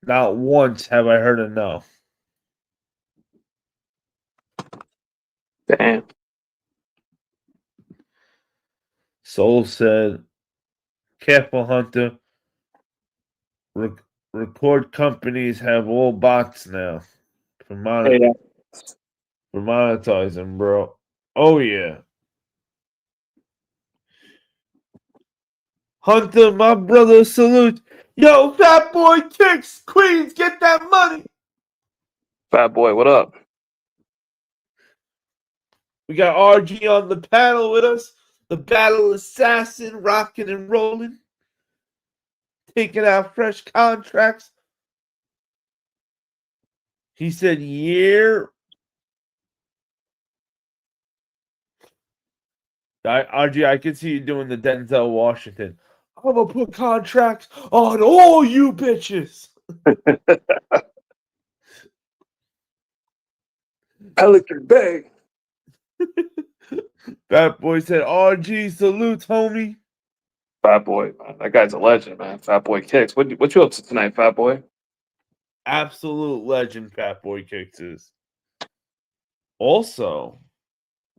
S1: not once have I heard a no.
S4: Damn.
S1: Soul said, "Careful, Hunter. Record companies have all bots now for monetizing, bro. Oh yeah, Hunter, my brother, salute. Yo, Fat Boy Kicks, Queens, get that money.
S4: Fat boy, what up?
S1: We got RG on the panel with us, the Battle Assassin, rocking and rolling. taking out fresh contracts. He said, "Yeah." RG, I can see you doing the Denzel Washington. I'm gonna put contracts on all you bitches.
S4: Electric Bay.
S1: Fat Boy said, "RG salutes, homie."
S4: Fat Boy, man. That guy's a legend, man. Fat Boy Kicks. What you up to tonight, Fat Boy?
S1: Absolute legend, Fat Boy Kicks is. Also,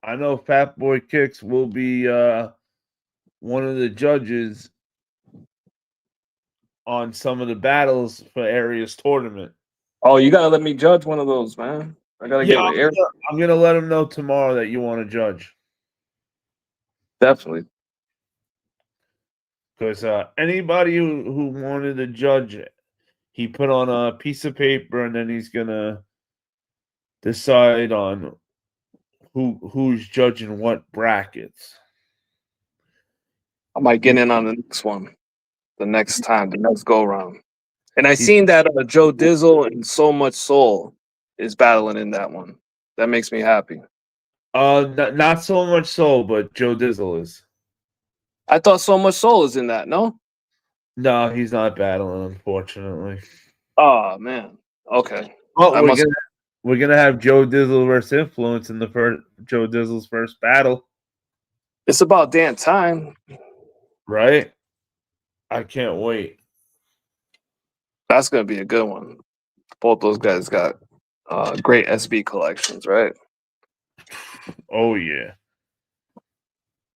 S1: I know Fat Boy Kicks will be one of the judges on some of the battles for Area's tournament.
S4: Oh, you gotta let me judge one of those, man. I gotta
S1: Yeah,
S4: get an air.
S1: I'm gonna let him know tomorrow that you want to judge.
S4: Definitely.
S1: Because anybody who wanted to judge it, he put on a piece of paper and then he's gonna decide on who's judging what brackets.
S4: I might get in on the next one, the next time, the next go round. And I seen that Joe Dizzle and So Much Soul is battling in that one. That makes me happy.
S1: Not so much so, but Joe Dizzle is.
S4: I thought So Much Soul is in that. No.
S1: No, he's not battling, unfortunately.
S4: Oh man. Okay.
S1: But
S4: I must.
S1: we're gonna have Joe Dizzle versus Influence in the first Joe Dizzle's first battle,
S4: It's about damn time.
S1: right? I can't wait.
S4: That's gonna be a good one. Both those guys got great SB collections, right?
S1: Oh yeah,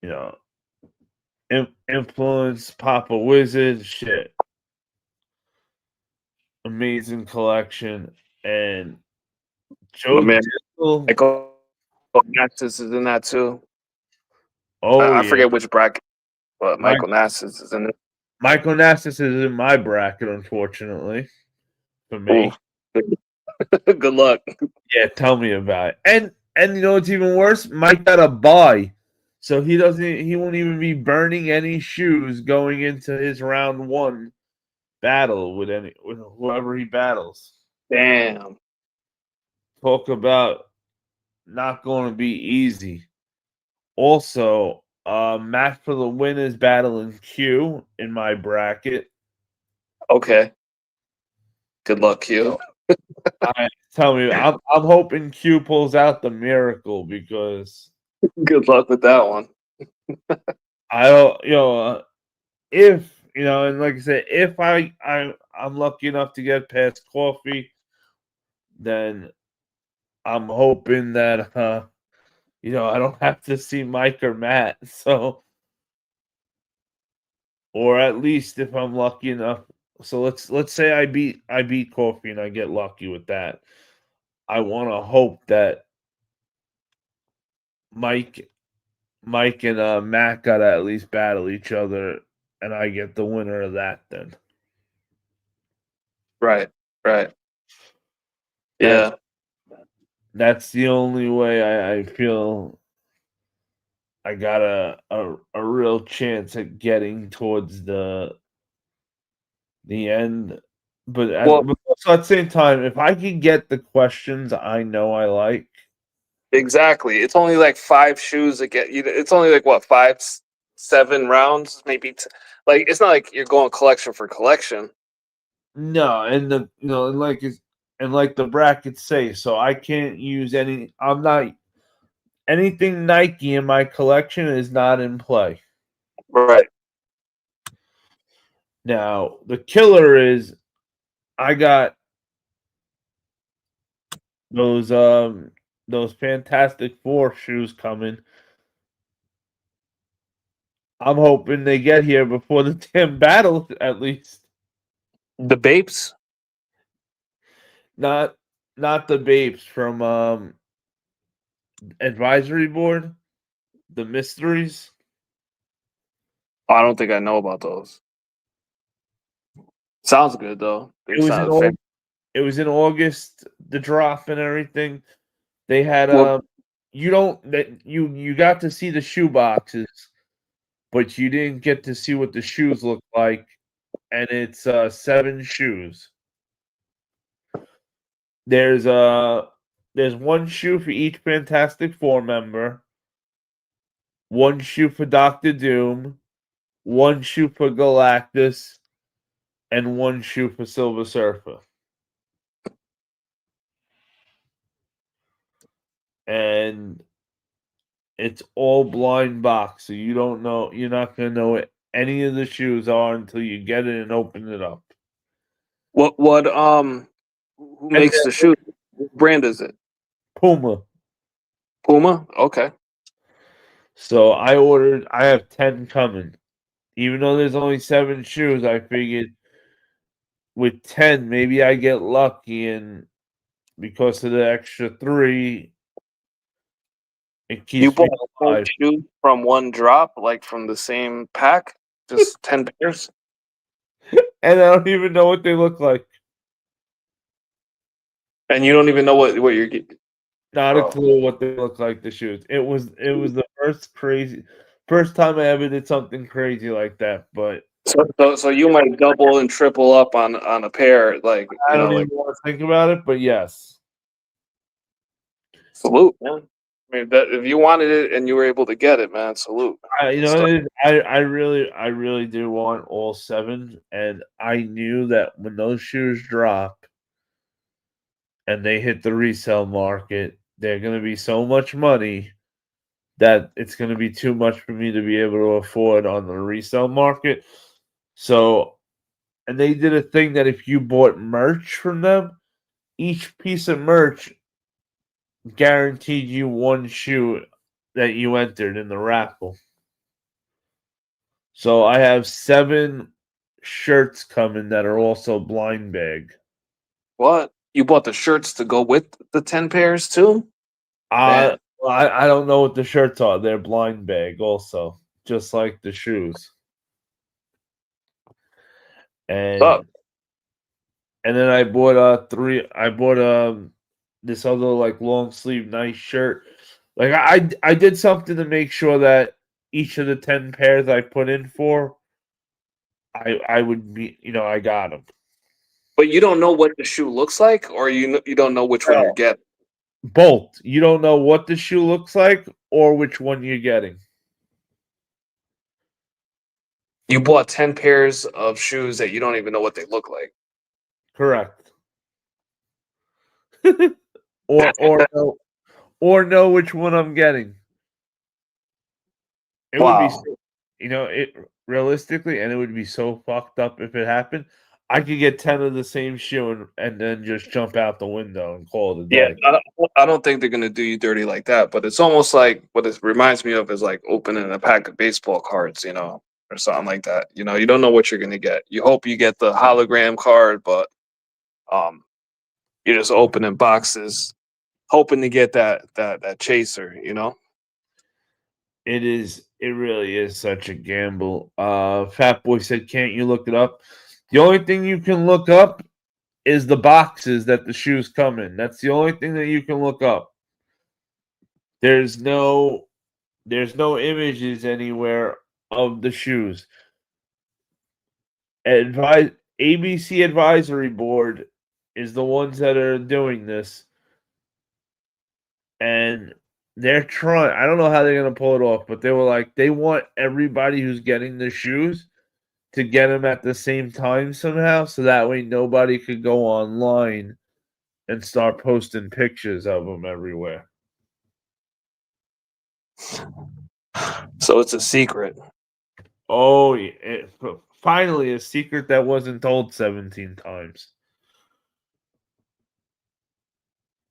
S1: you know, Influence, Papa Wizard, shit, amazing collection, and Joe
S4: My man,
S1: Dizzle.
S4: Michael Nastis is in that too.
S1: Oh
S4: I
S1: yeah,
S4: forget which bracket, but Michael Nastis is in it.
S1: Michael Nastis is in my bracket, unfortunately, for me.
S4: Ooh. Good luck.
S1: Yeah, tell me about it. And you know what's even worse? Mike got a bye, so he won't even be burning any shoes going into his round one battle with whoever he battles.
S4: Damn.
S1: Talk about not going to be easy. Also, Matt for the win is battling Q in my bracket.
S4: Okay. Good luck, Q.
S1: Tell me, I'm hoping Q pulls out the miracle because
S4: Good luck with that one.
S1: I don't, if and like I said, if I'm lucky enough to get past coffee, then I'm hoping that I don't have to see Mike or Matt. So, or at least if I'm lucky enough. So let's say I beat coffee and I get lucky with that. I want to hope that Mike and Matt got to at least battle each other, and I get the winner of that. Then,
S4: Right. Yeah.
S1: That's the only way I feel I got a real chance at getting towards the end. But also at the same time, if I can get the questions I know I like.
S4: Exactly. It's only like 5 shoes to get you. It's only like what 5, 7 rounds, maybe. Like it's not like you're going collection for collection.
S1: No, and like the brackets say, so I can't use any. I'm not anything Nike in my collection is not in play.
S4: Right.
S1: Now the killer is I got those Fantastic Four shoes coming. I'm hoping they get here before the damn battle, at least.
S4: The Bapes.
S1: Not the Babes from advisory board. The mysteries.
S4: I don't think I know about those. Sounds good though.
S1: It was in August, the drop and everything. They had you got to see the shoe boxes, but you didn't get to see what the shoes look like and it's 7 shoes. There's one shoe for each Fantastic Four member, one shoe for Doctor Doom, one shoe for Galactus, and one shoe for Silver Surfer. And it's all blind box, so you don't know. You're not gonna know what any of the shoes are until you get it and open it up.
S4: Who makes the shoe? What brand is it?
S1: Puma.
S4: Puma? Okay.
S1: So I have 10 coming. Even though there's only 7 shoes, I figured with 10, maybe I get lucky, and because of the extra 3, it
S4: You
S1: keeps me
S4: bought a
S1: alive.
S4: shoe from one drop, like from the same pack? Just 10 pairs?
S1: And I don't even know what they look like.
S4: And you don't even know what you're getting.
S1: Not a
S4: Bro.
S1: clue what they look like, the shoes. It was the first time I ever did something crazy like that, but
S4: So you might double and triple up on a pair, like,
S1: I
S4: you
S1: don't
S4: know,
S1: even
S4: like,
S1: want to think about it, but yes.
S4: salute, man. I mean, that if you wanted it and you were able to get it, man, salute.
S1: I really do want all 7, and I knew that when those shoes drop and they hit the resale market, they're going to be so much money that it's going to be too much for me to be able to afford on the resale market. So, and they did a thing that if you bought merch from them, each piece of merch guaranteed you one shoe that you entered in the raffle. So I have 7 shirts coming that are also blind bag.
S4: What? You bought the shirts to go with the 10 pairs too? Man.
S1: I don't know what the shirts are. They're blind bag also, just like the shoes.
S4: Up.
S1: And then I bought this other like long sleeve nice shirt. Like I did something to make sure that each of the 10 pairs I put in for, I would be, I got them.
S4: But you don't know what the shoe looks like, or you don't know which one you're getting.
S1: Both. You don't know what the shoe looks like or which one you're getting.
S4: You bought 10 pairs of shoes that you don't even know what they look like.
S1: Correct. or know which one I'm getting. It would be, it realistically, and it would be so fucked up if it happened. I could get 10 of the same shoe and then just jump out the window and call it a day.
S4: Yeah, I don't think they're gonna do you dirty like that. But it's almost like what it reminds me of is like opening a pack of baseball cards, or something like that. You don't know what you're gonna get. You hope you get the hologram card, but you're just opening boxes, hoping to get that chaser.
S1: It really is such a gamble. Fat Boy said, can't you look it up? The only thing you can look up is the boxes that the shoes come in. That's the only thing that you can look up. There's no images anywhere of the shoes. ABC Advisory Board is the ones that are doing this. And they're trying. I don't know how they're going to pull it off, but they were like, they want everybody who's getting the shoes to get them at the same time somehow, so that way nobody could go online and start posting pictures of them everywhere.
S4: So it's a secret.
S1: Oh, finally a secret that wasn't told 17 times.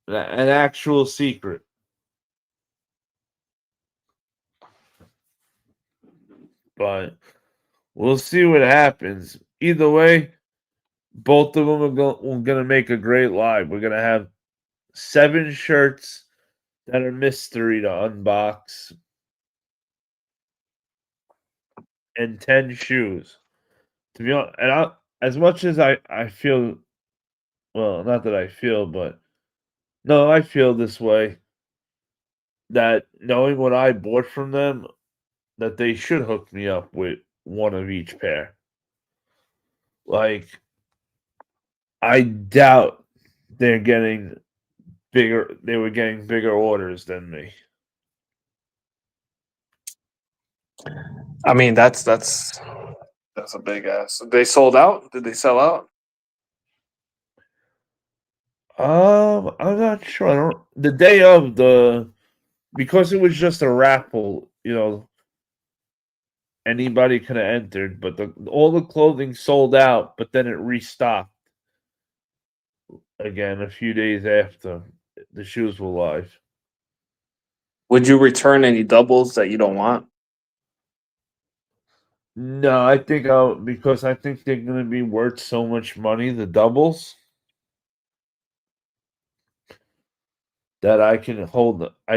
S1: An actual secret. But we'll see what happens. Either way, both of them are going to make a great live. We're going to have 7 shirts that are mystery to unbox and 10 shoes. To be honest, and as much as I feel, well, not that I feel, but no, I feel this way, that knowing what I bought from them, that they should hook me up with one of each pair. Like, I doubt they're getting bigger. They were getting bigger orders than me.
S4: I mean, that's a big ass. They sold out? Did they sell out?
S1: I'm not sure. I don't. The day of because it was just a raffle. Anybody could have entered, but all the clothing sold out. But then it restocked again a few days after the shoes were live.
S4: Would you return any doubles that you don't want?
S1: No, I think because I think they're going to be worth so much money, the doubles, that I can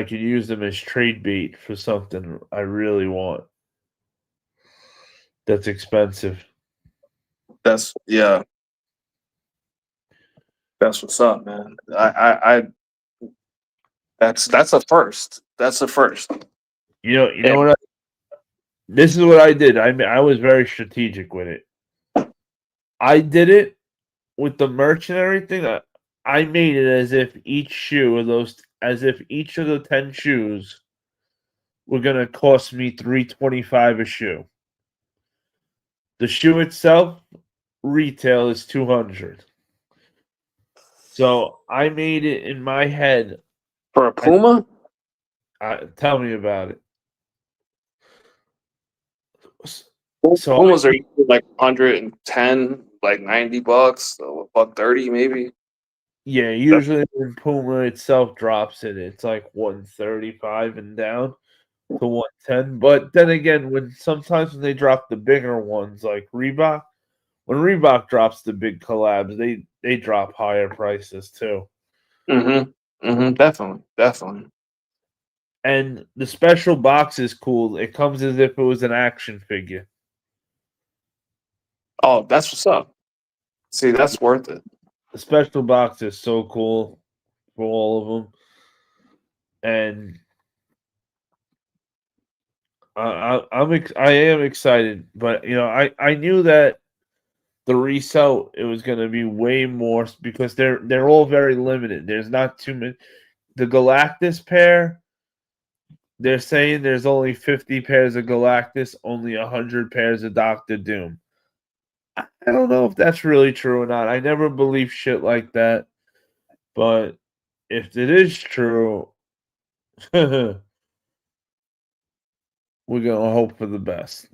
S1: use them as trade bait for something I really want. That's expensive.
S4: That's what's up, man. I that's a first. That's a first.
S1: You know what? This is what I did. I was very strategic with it. I did it with the merch and everything. I made it as if each of the 10 shoes were gonna cost me $325 a shoe. The shoe itself, retail is $200. So I made it in my head.
S4: For a Puma?
S1: Tell me about it. So
S4: Pumas are usually like 110, like $90, so $130 maybe.
S1: yeah, usually when Puma itself drops it's like 135 and down to 110. But then again, sometimes when they drop the bigger ones like Reebok, when Reebok drops the big collabs, they drop higher prices too.
S4: Definitely.
S1: And the special box is cool. It comes as if it was an action figure.
S4: Oh, that's what's up. See, that's worth it.
S1: The special box is so cool for all of them. And I am excited, but I knew that the resale it was going to be way more because they're all very limited. There's not too many. The Galactus pair, they're saying there's only 50 pairs of Galactus, only 100 pairs of Doctor Doom. I don't know if that's really true or not. I never believe shit like that, but if it is true, we're gonna hope for the best.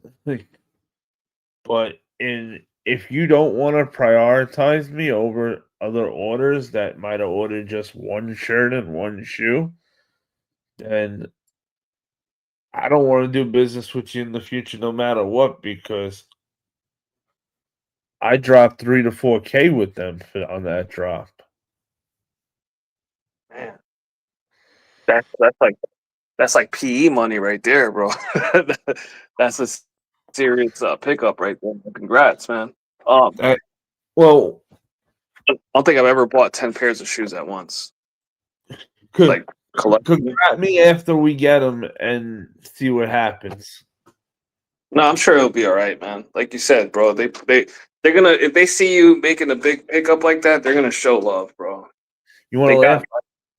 S1: But if you don't want to prioritize me over other orders that might have ordered just one shirt and one shoe, then I don't want to do business with you in the future no matter what, because I dropped 3 to 4K with them on that drop.
S4: Man, that's like PE money right there, bro. That's a serious pickup right there. Congrats, man.
S1: Well,
S4: I don't think I've ever bought 10 pairs of shoes at once.
S1: could
S4: Collectively.
S1: grab me after we get them and see what happens.
S4: No, I'm sure it'll be all right, man. Like you said, bro. They're gonna, if they see you making a big pickup like that, they're gonna show love, bro.
S1: You want
S4: They
S1: to
S4: got
S1: laugh?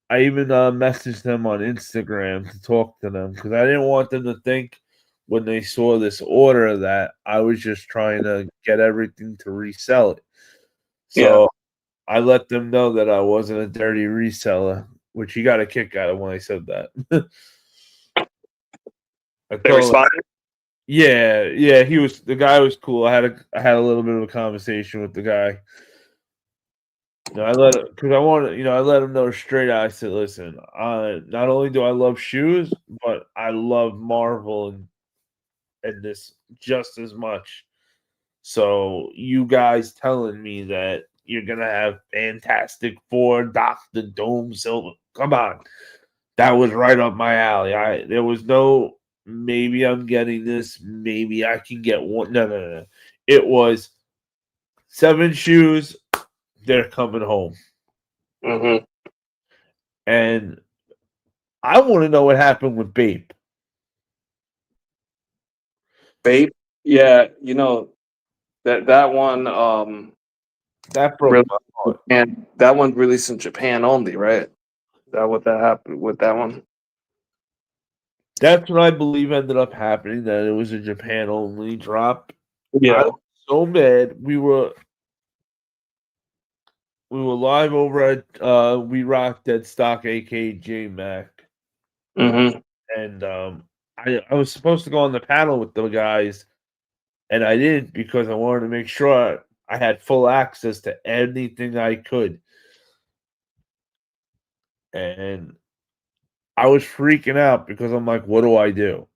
S1: I even messaged them on Instagram to talk to them because I didn't want them to think when they saw this order that I was just trying to get everything to resell it. So I let them know that I wasn't a dirty reseller, which he got a kick out of when I said that.
S4: They responded.
S1: Yeah, the guy was cool. I had a little bit of a conversation with the guy. I let him know straight out. I said, "Listen, not only do I love shoes, but I love Marvel and this just as much. So you guys telling me that you're gonna have Fantastic Four, Doctor Doom, Silver, come on, that was right up my alley. There was no maybe I'm getting this, maybe I can get one. No. It was 7 shoes. They're coming home."
S4: Mm-hmm.
S1: And I want to know what happened with Babe.
S4: Babe, yeah, That one
S1: That broke
S4: really,
S1: my heart.
S4: and that one released in Japan only, right? Is that what that happened with that one?
S1: That's what I believe ended up happening. That it was a Japan only drop. I
S4: Yeah.
S1: was so mad. We were live over at We Rock Dead Stock, aka J Mac,
S4: Mm-hmm.
S1: and I was supposed to go on the panel with the guys, and I didn't because I wanted to make sure I had full access to anything I could, and I was freaking out because I'm like, what do I do?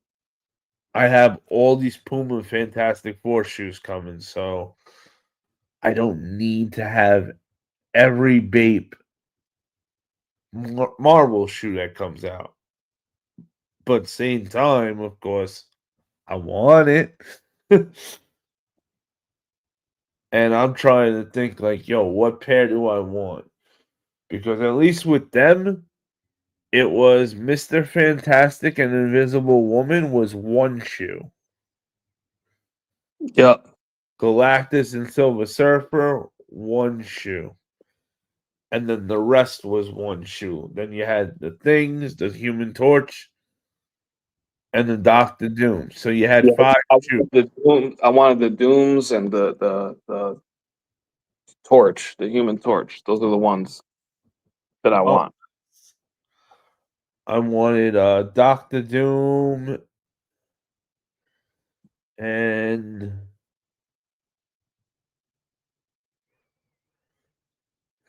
S1: I have all these Puma Fantastic Four shoes coming, so I don't need to have every Bape Marvel shoe that comes out. But same time, of course, I want it. And I'm trying to think like, yo, what pair do I want? Because at least with them, it was Mr. Fantastic and Invisible Woman was one shoe.
S4: Yep.
S1: Galactus and Silver Surfer, one shoe. And then the rest was one shoe. Then you had the Things, the Human Torch, and the Doctor Doom. So you had
S4: Yeah,
S1: 5
S4: I
S1: shoes.
S4: wanted the Dooms and the Torch, the Human Torch. Those are the ones that I
S1: Oh,
S4: want.
S1: I wanted Doctor Doom and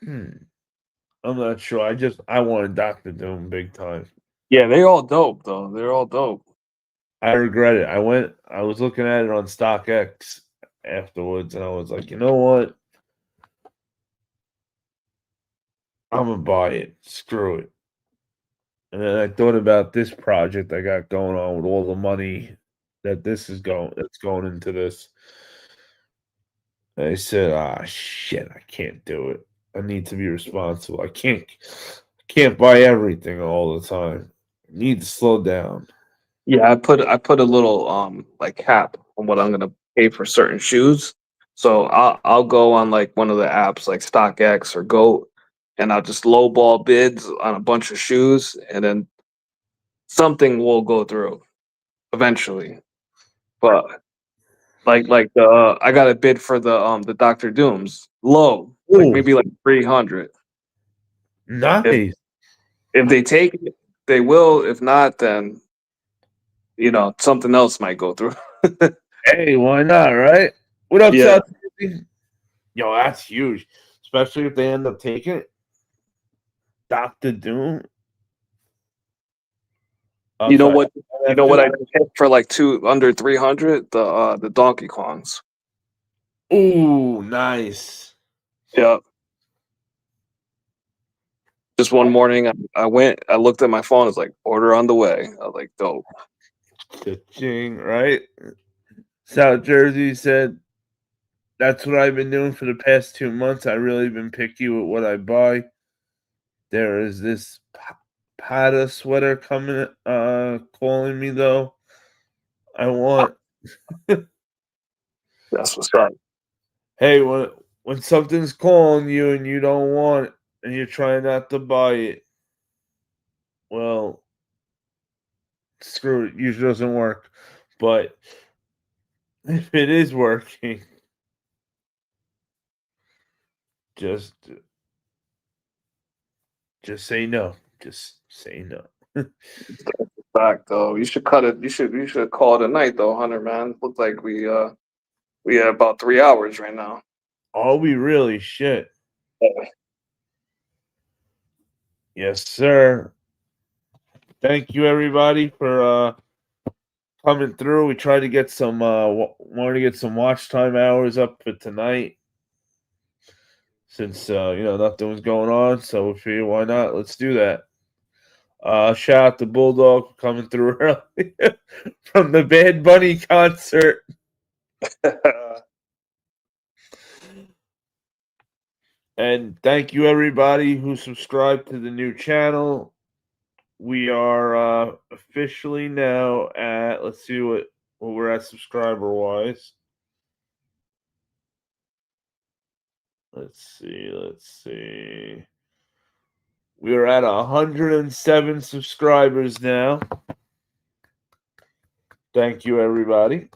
S1: I'm not sure. I wanted Doctor Doom big time.
S4: Yeah, they're all dope though. They're all dope.
S1: I regret it. I was looking at it on StockX afterwards and I was like, you know what? I'm gonna buy it. Screw it. And then I thought about this project I got going on with all the money that's going into this. And I said, ah shit, I can't do it. I need to be responsible. I can't buy everything all the time. I need to slow down.
S4: Yeah, I put a little like cap on what I'm gonna pay for certain shoes. So I'll go on like one of the apps like StockX or Goat, and I'll just lowball bids on a bunch of shoes, and then something will go through eventually. But like the I got a bid for the Doctor Dooms low, like
S1: Oh,
S4: maybe like 300. If
S1: nice.
S4: if they take it, they will. If not, then something else might go through.
S1: Hey, why not, right? What up,
S4: Yeah.
S1: South Jersey? Yo, that's huge. Especially if they end up taking it. Doctor Doom.
S4: You know
S1: Sorry.
S4: what? You know what I hit for like two under 300? The Donkey Kongs.
S1: Ooh, nice.
S4: Yeah. Just one morning, I went. I looked at my phone. It's like order on the way. I was like, dope.
S1: Cha-ching, right? South Jersey said, that's what I've been doing for the past 2 months. I really been picky with what I buy. There is this Pada sweater coming, calling me though. I want.
S4: That's what's up.
S1: Hey, when something's calling you and you don't want it and you're trying not to buy it, well, screw it. Usually doesn't work. But if it is working, just say no. Just say no.
S4: Back though. You should cut it. You should call it a night though, Hunter. Man, looks like we have about 3 hours right now.
S1: Are we really? Shit. Yes, sir. Thank you, everybody, for coming through. We tried to get some wanted to get some watch time hours up for tonight, since nothing was going on. So we figured, why not? Let's do that. Shout out to Bulldog for coming through early from the Bad Bunny concert. And thank you, everybody who subscribed to the new channel. We are officially now at, let's see what we're at subscriber wise. Let's see. We're at 107 subscribers now. Thank you, everybody.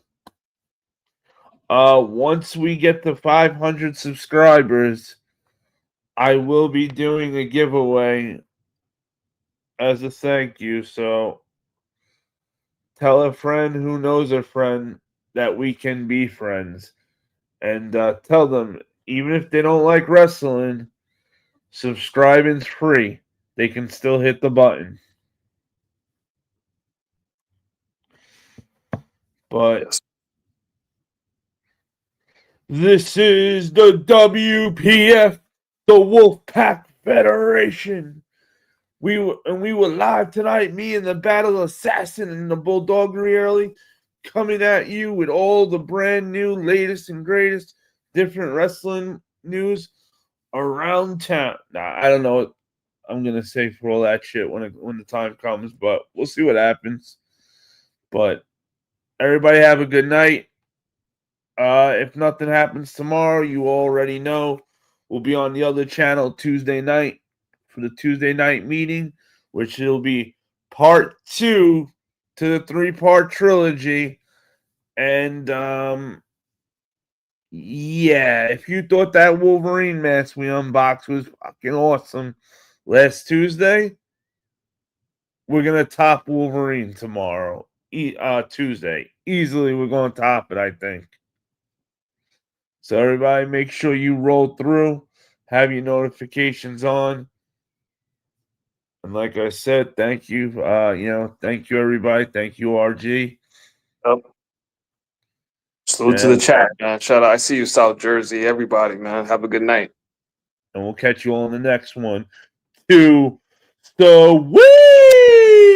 S1: Once we get to 500 subscribers, I will be doing a giveaway as a thank you. So tell a friend who knows a friend that we can be friends. And tell them, even if they don't like wrestling, subscribing's free. They can still hit the button. But
S4: Yes.
S1: this is the WPF, the Wolfpack Federation. We were live tonight, me and the Battle Assassin and the Bulldoggery Early, coming at you with all the brand new, latest and greatest different wrestling news around town. Now, I don't know what I'm gonna say for all that shit when the time comes, but we'll see what happens. But everybody have a good night. If nothing happens tomorrow, you already know we'll be on the other channel Tuesday night for the Tuesday night meeting, which will be part 2 to the 3-part trilogy. And yeah, if you thought that Wolverine mask we unboxed was fucking awesome last Tuesday, we're gonna top Wolverine tomorrow. Tuesday. Easily we're gonna top it, I think. So everybody, make sure you roll through, have your notifications on. And like I said, thank you. Thank you, everybody. Thank you, RG.
S4: Yep. Salute to the chat, man. Shout out. I see you, South Jersey. Everybody, man. Have a good night.
S1: And we'll catch you all in the next one. To the Wii!